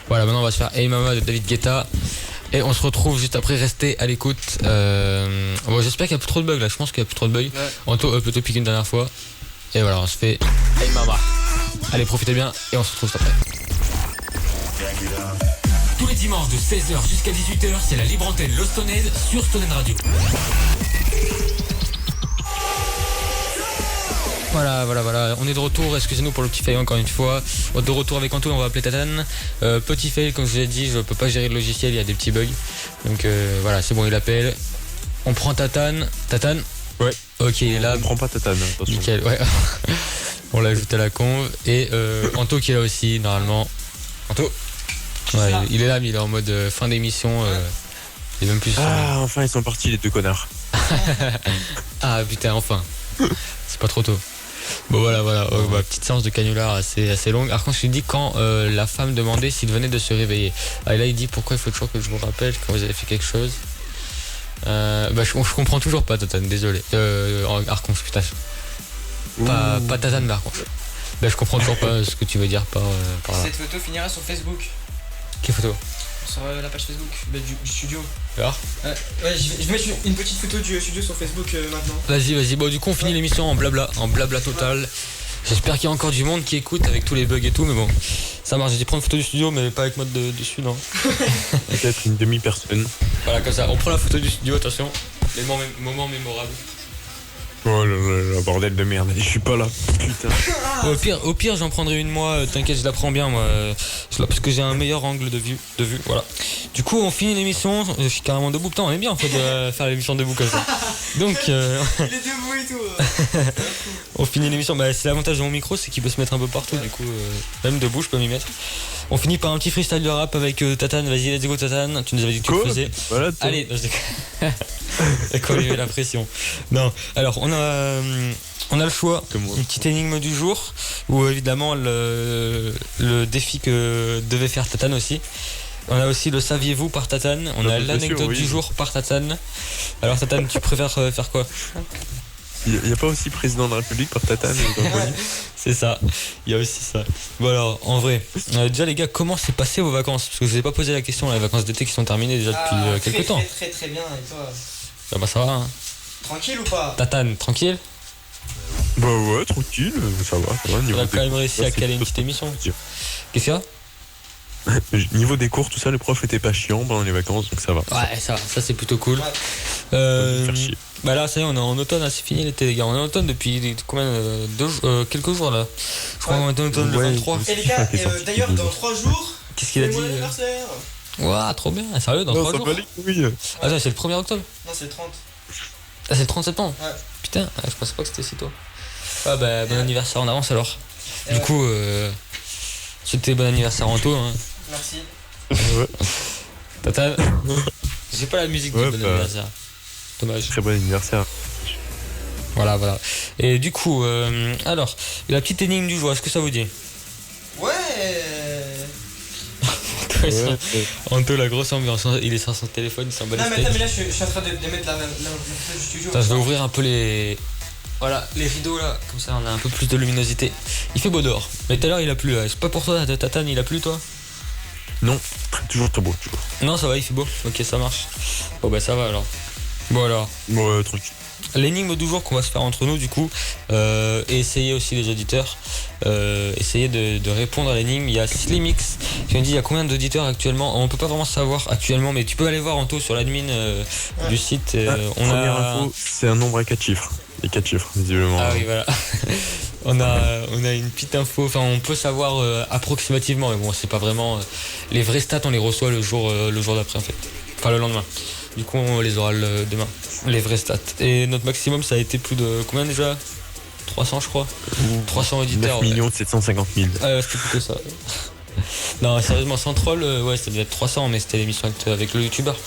Voilà, maintenant on va se faire Hey Mama de David Guetta. Et on se retrouve juste après, restez à l'écoute. Bon, j'espère qu'il n'y a plus trop de bugs là, je pense qu'il n'y a plus trop de bugs. Ouais. Anto peut piquer une dernière fois. Et voilà, on se fait Hey Mama. Allez, profitez bien et on se retrouve juste après. Tous les dimanches de 16h jusqu'à 18h, c'est la libre antenne Lostoned sur Stoned Radio. Voilà, on est de retour, excusez-nous pour le petit fail encore une fois. De retour avec Anto, on va appeler Tatane. Petit fail, comme je vous ai dit, je peux pas gérer le logiciel, il y a des petits bugs. Donc voilà, c'est bon, il appelle. On prend Tatane. Tatane? Ouais. Ok, il est là. On prend pas Tatane, attention. Nickel, ouais. On l'a ajouté à la conve. Et Anto qui est là aussi, normalement. Anto? Ouais, il est là, mais il est en mode fin d'émission. Il est même plus. Enfin, ils sont partis, les deux connards. Ah putain, enfin. C'est pas trop tôt. Bon voilà, petite séance de canular assez longue. Alors quand je lui dis quand la femme demandait s'il venait de se réveiller. Et là il dit pourquoi il faut toujours que je vous rappelle quand vous avez fait quelque chose. Je comprends toujours pas Tatane, désolé. Arconce, putain. Pas Tatane mais Arconce. Je comprends toujours pas ce que tu veux dire par là. Cette photo finira sur Facebook. Quelle photo? Sur la page Facebook du studio. Alors ouais, je vais mettre une petite photo du studio sur Facebook maintenant. Vas-y. Bon, du coup, on finit l'émission en blabla total. J'espère qu'il y a encore du monde qui écoute avec tous les bugs et tout, mais bon, ça marche. J'ai dit prendre une photo du studio, mais pas avec mode dessus, non. Peut-être une demi-personne. Voilà, comme ça. On prend la photo du studio, attention. Les moments mémorables. Oh là, bordel de merde, je suis pas là, putain. Au pire j'en prendrai une moi, t'inquiète, je la prends bien moi, parce que j'ai un meilleur angle de vue, voilà. Du coup on finit l'émission, je suis carrément debout, putain on aime bien en fait de faire l'émission debout comme ça. Donc il est debout et tout. On finit l'émission, c'est l'avantage de mon micro, c'est qu'il peut se mettre un peu partout, du coup même debout je peux m'y mettre. On finit par un petit freestyle de rap avec Tatane, vas-y let's go Tatane, tu nous avais dit que tu le faisais. Voilà, allez, et quand il met la pression. Non, alors on a le choix, une petite énigme du jour, ou évidemment le défi que devait faire Tatane aussi. On a aussi le saviez-vous par Tatane, on a l'anecdote du jour par Tatane. Alors Tatane, tu préfères faire quoi? Il n'y a pas aussi président de la République par Tatane? C'est ça, il y a aussi ça. Bon alors, en vrai, déjà les gars, comment s'est passé vos vacances? Parce que je vous ai pas posé la question, les vacances d'été qui sont terminées déjà depuis quelques temps. Très bien, et toi? Ça va hein. Tranquille ou pas? Tatane, tranquille? Bah ouais, tranquille, ça va. On a quand même réussi à caler une petite émission. Qu'est-ce qu'il y a? Niveau des cours, tout ça, les profs étaient pas chiants pendant les vacances, donc ça va. Ouais, ça c'est plutôt cool. Faire chier. Bah là, ça y est, on est en automne, c'est fini l'été, les gars. On est en automne depuis combien quelques jours là. Je crois qu'on est en automne le 23. Et les gars, d'ailleurs, dans 3 jours, qu'est-ce qu'il a dit mon anniversaire. Ouah, trop bien. Sérieux, dans 3 jours. Attends, c'est le 1er octobre? Non, c'est le 30. Ah, c'est le 30 septembre? Ouais. Putain, je pensais pas que c'était si tôt. Ah bah, bon anniversaire en avance alors. Du coup, c'était bon anniversaire en tôt. Hein. Merci. Ouais. Tata, j'ai pas la musique du bon anniversaire. Dommage. Très bon anniversaire. Voilà. Et du coup, alors, la petite énigme du jour, est-ce que ça vous dit? Ouais. Anto, la grosse ambiance, il est sur son téléphone, il s'en bat les steaks. Non mais là je suis en train de mettre la du studio. Attends, je vais ouvrir un peu les rideaux là, comme ça on a un peu plus de luminosité. Il fait beau dehors, mais tout à l'heure il a plu. C'est pas pour toi, Tatane, il a plu toi? Non, toujours très beau. Non, ça va, il fait beau. Ok, ça marche. Bon bah ça va alors. Bon alors. Ouais, tranquille. L'énigme du jour qu'on va se faire entre nous du coup, et essayer aussi les auditeurs, essayer de répondre à l'énigme. Il y a Slimix qui me dit il y a combien d'auditeurs actuellement. On peut pas vraiment savoir actuellement, mais tu peux aller voir Anto sur l'admin du site. Première info, c'est un nombre à 4 chiffres. Les 4 chiffres, visiblement. Ah oui, voilà. on a une petite info, enfin on peut savoir approximativement, mais bon c'est pas vraiment les vraies stats, on les reçoit le jour d'après en fait, enfin le lendemain. Du coup on les aura demain, les vraies stats. Et notre maximum ça a été plus de combien déjà? 300 je crois. 300 auditeurs. 9 750 000. Ouais, c'était plutôt ça. Non sérieusement sans troll, ouais ça devait être 300, mais c'était l'émission avec le youtubeur,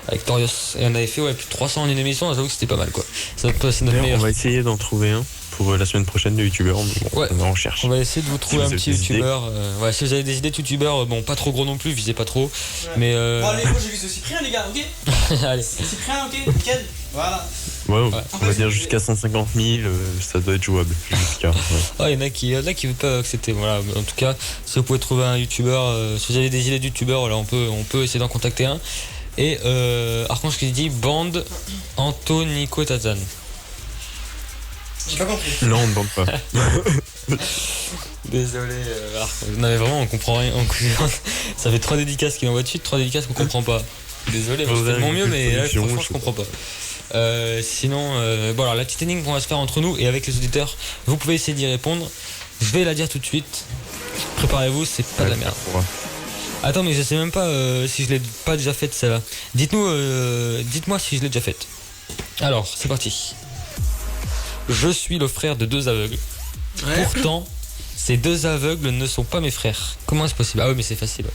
avec Torios. Et on avait fait plus de 300 en une émission, j'avoue que c'était pas mal quoi. C'est notre meilleur. On va essayer d'en trouver un pour la semaine prochaine de youtubeur. Ouais, on recherche. On va essayer de vous trouver un petit youtubeur. Ouais, si vous avez des idées de youtubeur, bon pas trop gros non plus, visez pas trop. Ouais. Mais Bon allez, moi j'ai vu ce Cyprien les gars, ok. Allez. Cyprien, ok, nickel. Voilà. Ouais, on va dire jusqu'à 150 000, ça doit être jouable. Jusqu'à. Ouais. Il y en a qui veulent pas accepter. Voilà. En tout cas, si vous pouvez trouver un youtubeur, si vous avez des idées de youtubeurs, là on peut essayer d'en contacter un. Et Archange qui dit bande Anto, Nico, Tatane. J'ai pas compris. Non, on ne bande pas. Désolé, non mais vraiment on comprend rien. Ça fait 3 dédicaces qu'il envoie de suite, 3 dédicaces qu'on comprend pas. Désolé, je fais de mon mieux, mais là, franchement je comprends pas. Sinon, bon alors la petite énigme qu'on va se faire entre nous et avec les auditeurs, vous pouvez essayer d'y répondre. Je vais la dire tout de suite. Préparez-vous, c'est pas de la merde. Attends, mais je sais même pas si je l'ai pas déjà faite celle-là. Dites-moi si je l'ai déjà faite. Alors, c'est parti. Je suis le frère de 2 aveugles. Ouais. Pourtant, ces 2 aveugles ne sont pas mes frères. Comment est-ce possible? Ah oui, mais c'est facile.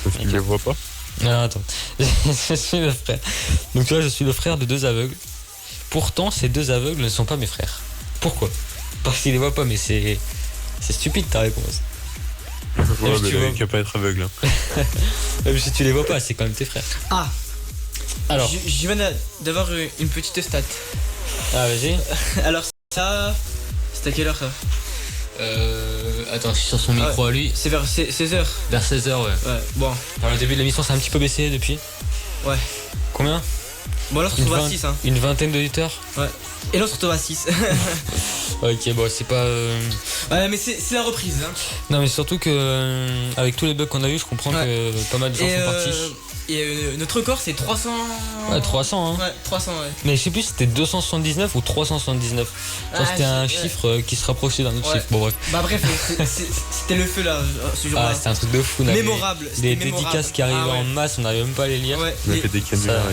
Parce qu'ils ne les voient pas. Non, attends. Je suis le frère. Donc tu vois, je suis le frère de 2 aveugles. Pourtant, ces 2 aveugles ne sont pas mes frères. Pourquoi? Parce qu'ils les voient pas, mais c'est stupide ta réponse. Ouais, mais tu vas pas être aveugle. Hein. Même si tu les vois pas, c'est quand même tes frères. Ah. Alors. Je viens d'avoir une petite stat. Ah, vas-y. Alors ça, c'est à quelle heure ça? Attends, je suis sur son micro à lui. C'est vers 16h. Vers 16h, ouais. Ouais, bon. Alors, le début de l'émission, ça a un petit peu baissé depuis. Ouais. Combien? Bon, là, on se retrouve à 6. Hein. Une vingtaine d'auditeurs? Ouais. Et là, on se retrouve à 6. Ok, bon, c'est pas. Ouais, mais c'est la reprise. Hein. Non, mais surtout que, avec tous les bugs qu'on a eu, je comprends que pas mal de gens sont partis. Et notre record c'est 300. Ouais, 300 hein. Ouais, 300 ouais. Mais je sais plus si c'était 279 ou 379. C'était un chiffre qui se rapprochait d'un autre chiffre. Bon bref. Bah bref, c'était le feu là ce jour-là. Ah, c'était un truc de fou. Mémorable. Des dédicaces qui arrivaient en masse, on n'arrivait même pas à les lire. Ouais, on a fait des canulars.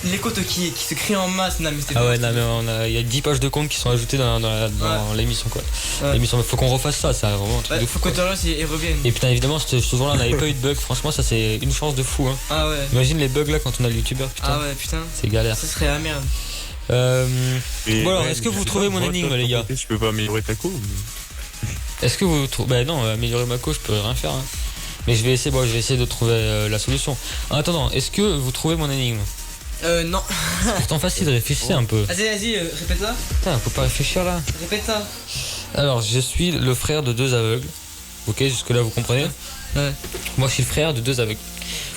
Les côtes qui se crient en masse, non mais c'était. Ah ouais, non mais il y a 10 pages de compte qui sont ajoutées dans l'émission quoi. Ouais. L'émission, faut qu'on refasse ça, c'est vraiment un truc de fou. Faut que et revienne. Et putain évidemment ce jour-là on n'avait pas eu de bug, franchement ça c'est une chance de fou hein. Ah ouais. Imagine les bugs là quand on a le youtubeur, putain. Ah ouais putain. C'est galère. Ça serait la merde. Bon alors, est-ce que vous trouvez mon énigme les gars? Je peux pas améliorer ta co. Est-ce que vous trouvez... Bah non, améliorer ma co je peux rien faire hein. Mais je vais essayer de trouver la solution. En attendant, est-ce que vous trouvez mon énigme? Non. C'est pourtant facile, réfléchissez un peu. Vas-y, répète-la. Putain, faut pas réfléchir là. Répète ça. Alors, je suis le frère de 2 aveugles. Ok, jusque là vous comprenez? Ouais. Moi je suis le frère de 2 aveugles.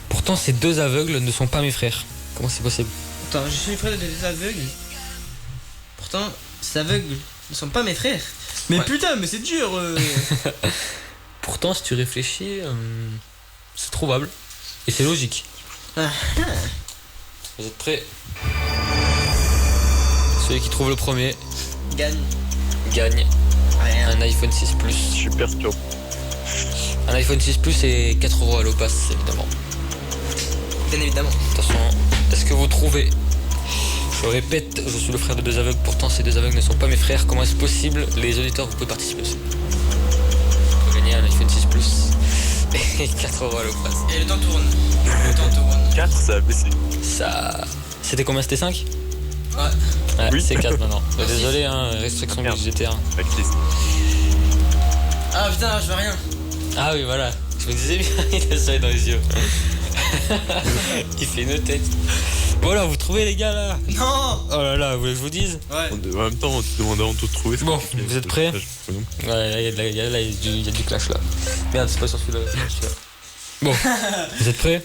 Pourtant ces 2 aveugles ne sont pas mes frères. Comment c'est possible? Attends, je suis le frère de 2 aveugles. Pourtant ces aveugles ne sont pas mes frères. Mais ouais. Putain, mais c'est dur. Pourtant si tu réfléchis... c'est trouvable et c'est logique. Vous êtes prêts? Celui qui trouve le premier gagne un iPhone 6 Plus. Super top. Un iPhone 6 Plus et 4€ à l'Opass, évidemment. Bien évidemment. Attention, est-ce que vous trouvez? Je répète, je suis le frère de 2 aveugles, pourtant ces 2 aveugles ne sont pas mes frères. Comment est-ce possible? Les auditeurs, vous pouvez participer aussi. Pour gagner un iPhone 6 Plus et 4€ à l'Opass. Et le temps tourne. Le temps tourne. 4, ça a baissé. Ça... C'était combien? C'était 5? Ouais. Oui. C'est 4 maintenant. Bah, désolé, hein, restriction budgétaire. Ah putain, je vois rien. Ah oui, voilà. Je me disais bien, il a ça dans les yeux. Il fait une tête. Bon alors, vous trouvez les gars là? Non. Oh là là, vous voulez que je vous dise? Ouais. En même temps, on te demandait en tout de trouver. Bon, vous êtes prêts? Ouais, il y a du clash là. Merde, c'est pas sur celui-là. Bon, vous êtes prêts?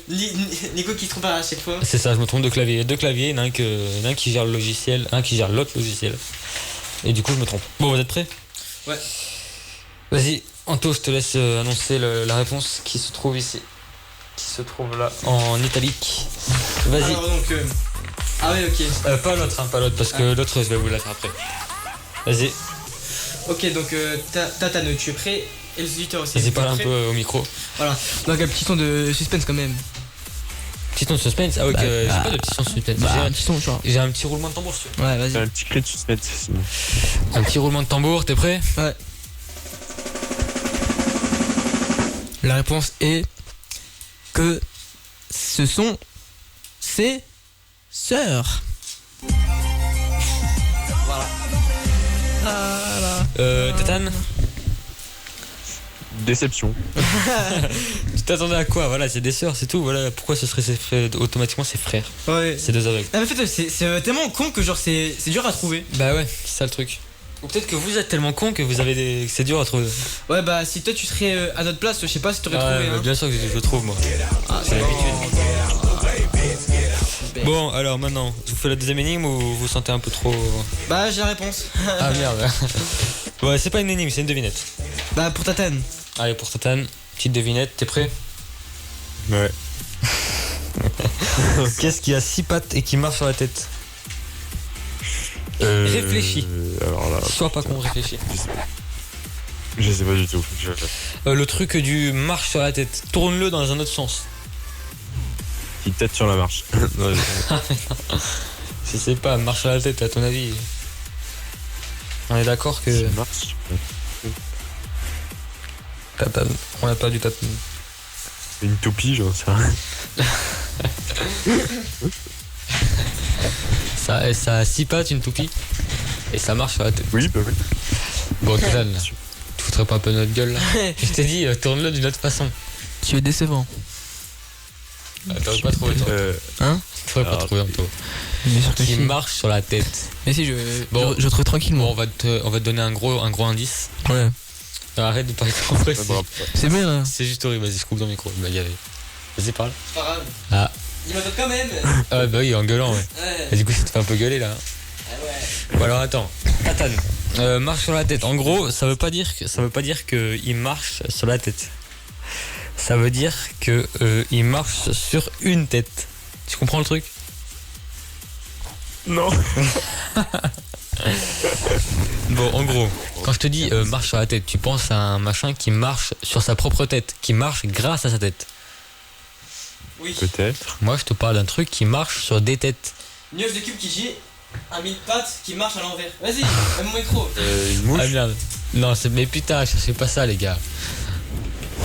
Nico qui se trompe à chaque fois. C'est ça, je me trompe de clavier. Il y a 2 claviers, il y en a un qui gère le logiciel, un qui gère l'autre logiciel. Et du coup, je me trompe. Bon, vous êtes prêts? Ouais. Vas-y, Anto, je te laisse annoncer la réponse qui se trouve ici. Qui se trouve là, en italique. Vas-y. Alors donc... Ah oui, ok. Pas l'autre, pas l'autre, parce que l'autre, je vais vous la faire après. Vas-y. Ok, donc Tatane, tu es prêt? Et les auditeurs aussi. Vas-y, parle un peu au micro. Voilà, donc un petit ton de suspense quand même. Petit ton de suspense? Ah oui, j'ai pas de petit son de suspense. J'ai un petit roulement de tambour, si tu veux. Ouais, vas-y. Un petit clé de suspense. Un petit roulement de tambour, t'es prêt? Ouais. La réponse est que ce sont ses sœurs. Voilà. Tatane? Déception. Tu t'attendais à quoi? Voilà, c'est des sœurs, c'est tout. Voilà, pourquoi ce serait automatiquement ses frères? Ouais. C'est 2 aveugles. Ah, mais en fait, c'est tellement con que genre c'est dur à trouver. Bah ouais, c'est ça le truc. Ou peut-être que vous êtes tellement con que vous avez que c'est dur à trouver. Ouais, bah si toi tu serais à notre place, je sais pas si t'aurais trouvé. Hein. Bien sûr que je le trouve, moi. C'est l'habitude. Bon, alors maintenant, je vous fais la deuxième énigme ou vous vous sentez un peu trop. Bah, j'ai la réponse. Ah merde. Ouais, c'est pas une énigme, c'est une devinette. Bah, pour Tatane. Allez, pour Tatane, petite devinette, t'es prêt? Ouais. Qu'est-ce qui a 6 pattes et qui marche sur la tête? Réfléchis. Alors là. Sois pas con, réfléchis. Je sais pas du tout. Le truc du marche sur la tête, tourne-le dans un autre sens. Qui tête sur la marche. Non, je sais pas, marche sur la tête, à ton avis. On est d'accord que. Marche. Tatane. On a pas du tatane. Une toupie, j'en sais rien. Ça a 6 pattes, une toupie. Et ça marche sur la tête. Oui, bah oui. Bon, Tatane, tu foutrais pas un peu notre gueule là? Je t'ai dit, tourne-le d'une autre façon. Tu es décevant. T'aurais pas trouvé, toi. Hein? T'aurais pas trouvé, toi. Bien sûr que qui marche sur la tête. Mais si, je trouve tranquillement. Bon, on va te donner un gros indice. Ouais. Arrête de parler trop près. C'est bien là. C'est juste horrible, vas-y, je coupe dans le micro. Vas-y, parle. C'est pas grave. Ah. Il m'attend quand même. Ah bah oui, en gueulant, ouais. Et du coup, ça te fait un peu gueuler là. Ah ouais. Bon, alors attends. Tatane. Marche sur la tête. En gros, ça veut pas dire qu'il marche sur la tête. Ça veut dire que il marche sur une tête. Tu comprends le truc? Non. Bon, en gros, quand je te dis marche sur la tête, tu penses à un machin qui marche sur sa propre tête, qui marche grâce à sa tête. Oui. Peut-être. Moi, je te parle d'un truc qui marche sur des têtes. Une œuf de cube qui dit un mille pattes qui marche à l'envers. Vas-y, même mon micro. Une mouche. Ah merde. Non, mais putain, cherchez pas ça, les gars.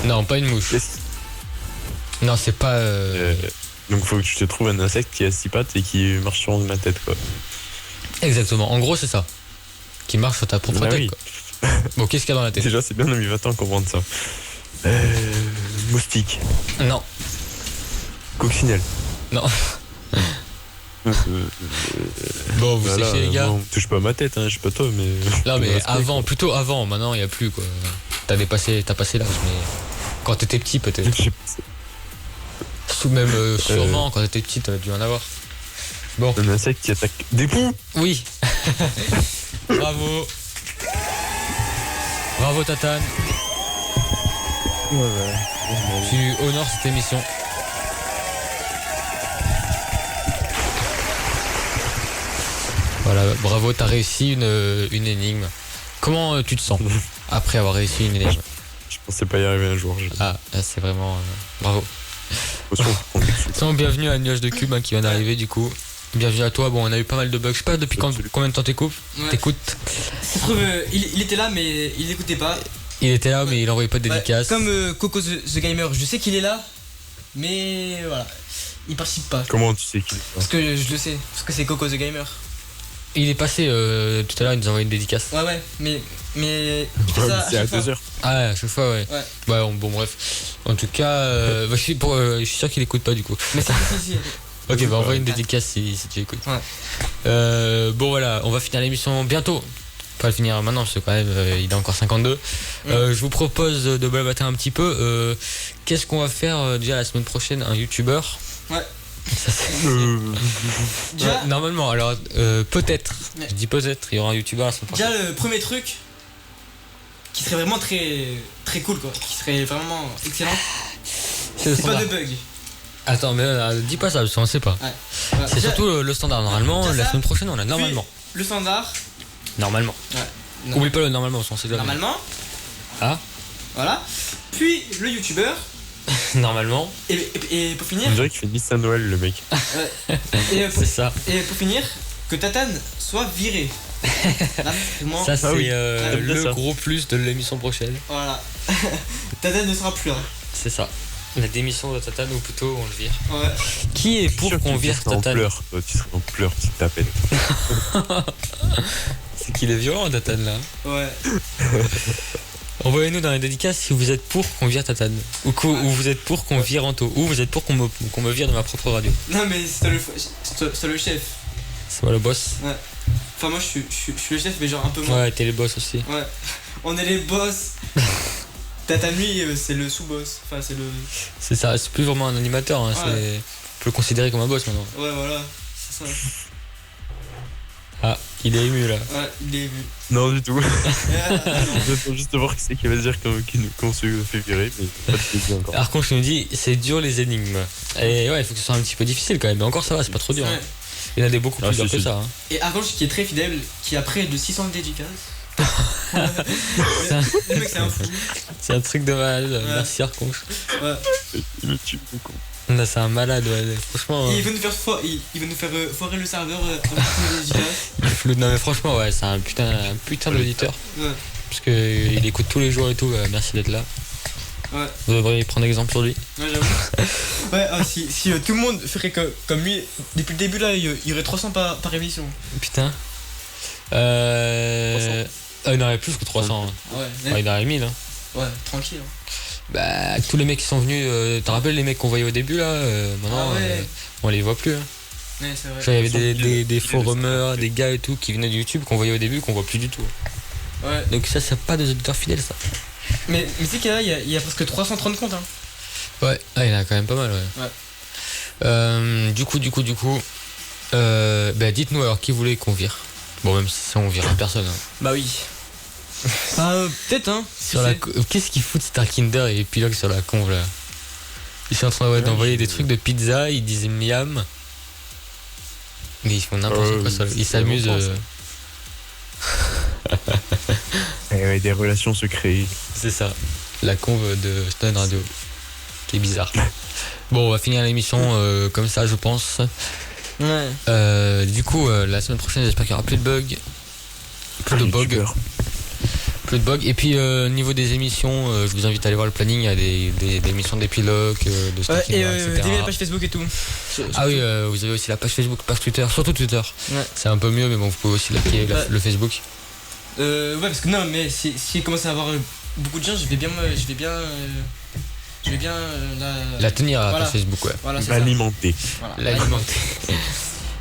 Non, pas une mouche. Non, c'est pas. Donc, faut que tu te trouves un insecte qui a 6 pattes et qui marche sur ma tête, quoi. Exactement. En gros, c'est ça. Qui marche sur ta propre tête, oui. quoi. Bon, qu'est-ce qu'il y a dans la tête? Déjà, c'est bien, on a mis 20 ans à comprendre ça. Moustique. Non. Coccinelle. Non. Bon, vous voilà, séchez, les gars. Bon, touche pas à ma tête, hein, je sais pas toi, mais. Non, mais avant, plutôt avant. Maintenant, il n'y a plus, quoi. T'as passé l'âge, mais. Quand t'étais petit, peut-être. Même sûrement, quand t'étais petit, t'aurais dû en avoir. Bon. Un insecte qui attaque des poux. Oui. Bravo. Bravo, Tatane. Tu honores cette émission. Voilà, bravo, t'as réussi une énigme. Comment tu te sens après avoir réussi une énigme? Je pensais pas y arriver un jour. Ah, c'est vraiment... bravo. Bienvenue à Nuage de Cube qui vient d'arriver du coup. Bienvenue à toi. Bon, on a eu pas mal de bugs. Je sais pas depuis combien de temps t'écoutes. Il était là mais il n'écoutait pas. Il était là mais il envoyait pas de dédicace. Comme Coco the Gamer, je sais qu'il est là, mais voilà, il participe pas. Comment tu sais qu'il est là? Parce que je le sais, parce que c'est Coco the Gamer. Il est passé tout à l'heure, il nous a envoyé une dédicace. Ouais, mais c'est à 2h. Ah ouais, à chaque fois, ouais. Ouais, bon, bref. En tout cas, je suis sûr qu'il écoute pas du coup. Mais c'est si. Ok, bah envoie une dédicace si tu écoutes. Ouais. Bon, voilà, on va finir l'émission bientôt. Pas le finir maintenant parce que quand même il est encore 52. Je vous propose de blablater un petit peu. Qu'est-ce qu'on va faire déjà la semaine prochaine? Un youtubeur. Ouais. Normalement, alors peut-être, je dis peut-être, il y aura un youtubeur la semaine prochaine. Déjà le premier truc qui serait vraiment très très cool quoi, qui serait vraiment excellent, c'est pas de bug. Attends mais dis pas ça parce qu'on sait pas. Voilà. C'est surtout le standard normalement, la semaine prochaine on a normalement. Le standard. Normalement. Ouais. Oublie pas le normalement, on sait jamais. Normalement. Ah. Voilà. Puis le youtubeur. Normalement. Et pour finir. On dirait qu'il fait Miss Noël le mec. Ouais. C'est ça. Et pour finir, que Tatane soit viré. Là, ça c'est le gros plus de l'émission prochaine. Voilà. Tatane ne sera plus là. C'est ça. La démission de Tatane ou plutôt on le vire. Ouais. Qui est pour qu'on vire Tatane? Tu serais en pleurs si t'appelles. C'est qu'il est violent Tatane là. Ouais. Envoyez-nous dans les dédicaces si vous êtes pour qu'on vire Tatane ou vous êtes pour qu'on vire Anto ou vous êtes pour qu'on me vire de ma propre radio. Non mais c'est le chef. C'est moi le boss. Ouais. Enfin moi je suis le chef mais genre un peu moins. Ouais, t'es le boss aussi. Ouais. On est les boss. Tatane lui c'est le sous-boss. Enfin c'est le... C'est ça, c'est plus vraiment un animateur, hein. On peut le considérer comme un boss maintenant. Ouais voilà, c'est ça. Ah, il est ému là. Ouais, il est ému. Non du tout. J'attends juste de voir ce qu'il va dire qu'on se fait virer, mais pas de plaisir encore. Arconche nous dit c'est dur les énigmes. Et ouais, il faut que ce soit un petit peu difficile quand même, mais encore ça va, c'est pas trop dur. Ouais. Hein. Il y en a des beaucoup plus durs que ça. Hein. Et Arconche qui est très fidèle, qui a près de 600 dédicaces. Le mec c'est un fou. C'est un truc de malade, merci Arconche. Ouais. Il me tue de con. Là, c'est un malade, ouais. Franchement. Il veut nous faire foirer le serveur Non, mais franchement, ouais, c'est un putain d'auditeur. Ouais. Parce qu'il écoute tous les jours et tout, merci d'être là. Ouais. Vous devriez prendre exemple sur lui. Ouais, j'avoue. Ouais, si tout le monde ferait comme lui, depuis le début là, il y aurait 300 par émission. Putain. Il en aurait plus que 300. Ouais. Il en aurait 1000. Hein. Ouais, tranquille. Hein. Bah, tous les mecs qui sont venus, te rappelles les mecs qu'on voyait au début là maintenant, on les voit plus. Hein. Ouais, c'est vrai. Il y avait des forumers, des gars et tout qui venaient de YouTube qu'on voyait au début, qu'on voit plus du tout. Ouais. Donc ça, c'est pas des auditeurs fidèles ça. Mais tu sais qu'il y a presque 330 comptes. Hein. Ouais, il y en a quand même pas mal, ouais. Du coup, dites-nous alors qui voulait qu'on vire. Bon, même si on vire personne. Hein. Bah oui. Peut-être hein. Qu'est-ce qu'ils foutent Starkinder et Epilogue sur la conve là? Ils sont en train d'envoyer des trucs de pizza, ils disent miam. Mais ils font n'importe quoi ça. Ils s'amusent. Des relations se créent. C'est ça. La conve de Stone Radio. Qui est bizarre. Bon, on va finir l'émission comme ça je pense. Ouais. Du coup la semaine prochaine j'espère qu'il n'y aura plus de bugs. Plus de bugs. Et puis au niveau des émissions, je vous invite à aller voir le planning, il y a des émissions d'épilogue, de Starkinder, etc. Vous avez la page Facebook et tout. Ah oui, vous avez aussi la page Facebook, page Twitter, surtout Twitter. Ouais. C'est un peu mieux, mais bon, vous pouvez aussi liker le Facebook. Ouais, parce que non, mais si commence à avoir beaucoup de gens, je vais bien la tenir à la page Facebook, ouais. Voilà, l'alimenter. Voilà. L'alimenter.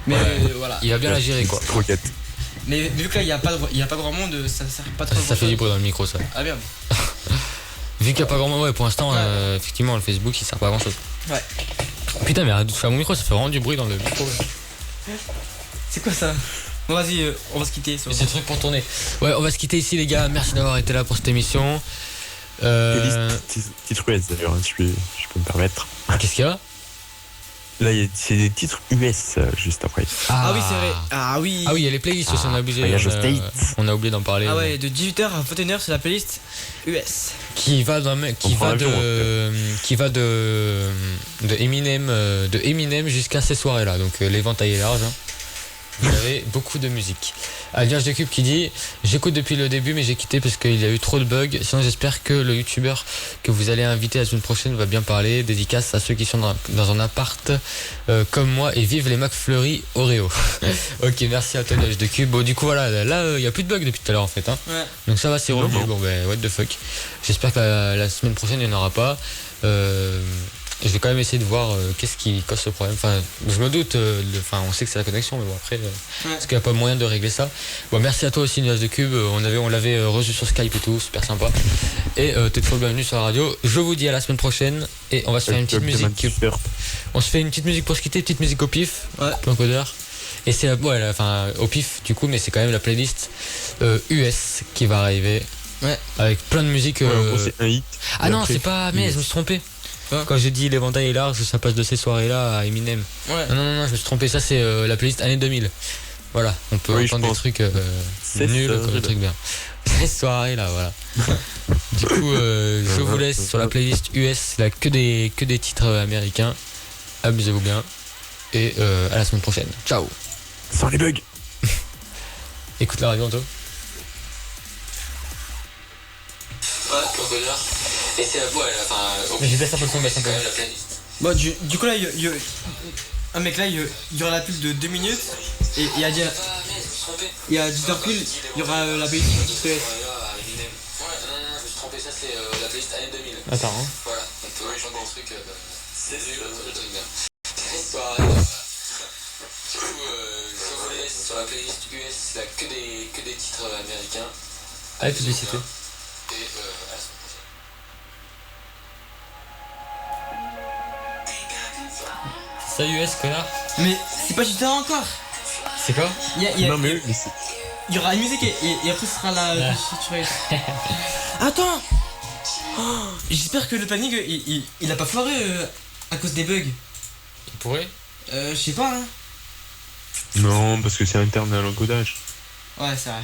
Mais voilà. Il va bien la gérer, quoi. Mais vu que là il y a pas grand monde, ça sert pas trop. Ça fait du bruit dans le micro ça. Ah merde. Vu qu'il y a pas grand monde, ouais, pour l'instant effectivement le Facebook il sert pas à grand chose. Ouais. Putain mais arrête de faire mon micro, ça fait vraiment du bruit dans le micro. C'est quoi ça? Bon vas-y, on va se quitter. C'est le truc pour tourner. Ouais, on va se quitter ici les gars, merci d'avoir été là pour cette émission. Titre US d'ailleurs, si je peux me permettre. Qu'est-ce qu'il y a? Là, c'est des titres US juste après. Ah oui, c'est vrai. Ah oui. Ah oui, il y a les playlists aussi, on a oublié. On a oublié d'en parler. Ah ouais, de 18h à 21h, c'est la playlist US. Qui va de Eminem jusqu'à ces soirées-là. Donc l'éventail est large. Hein. Vous avez beaucoup de musique. Alliage de Cube qui dit: j'écoute depuis le début mais j'ai quitté parce qu'il y a eu trop de bugs. Sinon j'espère que le youtubeur que vous allez inviter la semaine prochaine va bien parler. Dédicace à ceux qui sont dans un appart comme moi et vivent les McFlurry Oreo. Ok, merci à toi Alliage de Cube. Bon du coup voilà, là il n'y a plus de bugs depuis tout à l'heure en fait. Hein. Ouais. Donc ça va, c'est revenu. Bon ben what the fuck. J'espère que la semaine prochaine il n'y en aura pas. Je vais quand même essayer de voir qu'est-ce qui cause ce problème. Enfin, je me doute, on sait que c'est la connexion, mais bon après, est-ce qu'il n'y a pas moyen de régler ça? Bon, merci à toi aussi Nuage de Cube, on l'avait reçu sur Skype et tout, super sympa. Et t'es toujours bienvenue sur la radio. Je vous dis à la semaine prochaine et on va se faire une petite musique. On se fait une petite musique pour se quitter, petite musique au pif, plan codeur. Et c'est au pif du coup, mais c'est quand même la playlist US qui va arriver. Ouais. Avec plein de musique. C'est un hit. Ah non, c'est pas. Mais je me suis trompé. Quand j'ai dit l'éventail est large, ça passe de ces soirées-là à Eminem. Ouais. Non, je me suis trompé. Ça, c'est la playlist année 2000. Voilà, on peut entendre des trucs nuls comme des trucs bien. Ces soirées-là, voilà. Du coup, je vous laisse sur la playlist US. Là, que des titres américains. Amusez-vous bien. Et à la semaine prochaine. Ciao. Sans les bugs. Écoute la radio, Anto. Ouais, codeur. Et c'est mais je baisse un peu le son, baisse un peu. Bon, du coup là, un mec là, il y aura la pub de 2 minutes. Et il y a 10h pile, il y aura la playlist de US. Ouais, non, je me suis trompé, ça c'est la playlist année 2000. Attends, hein. Voilà, donc eux ils chantent des trucs. C'est nul, le truc bien. Du coup, je vous laisse sur la playlist US, là que des titres américains. Allez, publicité. Et à la semaine. Ça US, connard. Mais c'est pas du temps encore. C'est quoi? Non mais il y aura une musique et après ce sera la Attends. J'espère que le planning il a pas foiré à cause des bugs. Il pourrait. Je sais pas hein. Non, parce que c'est interne à l'encodage. Ouais, c'est vrai.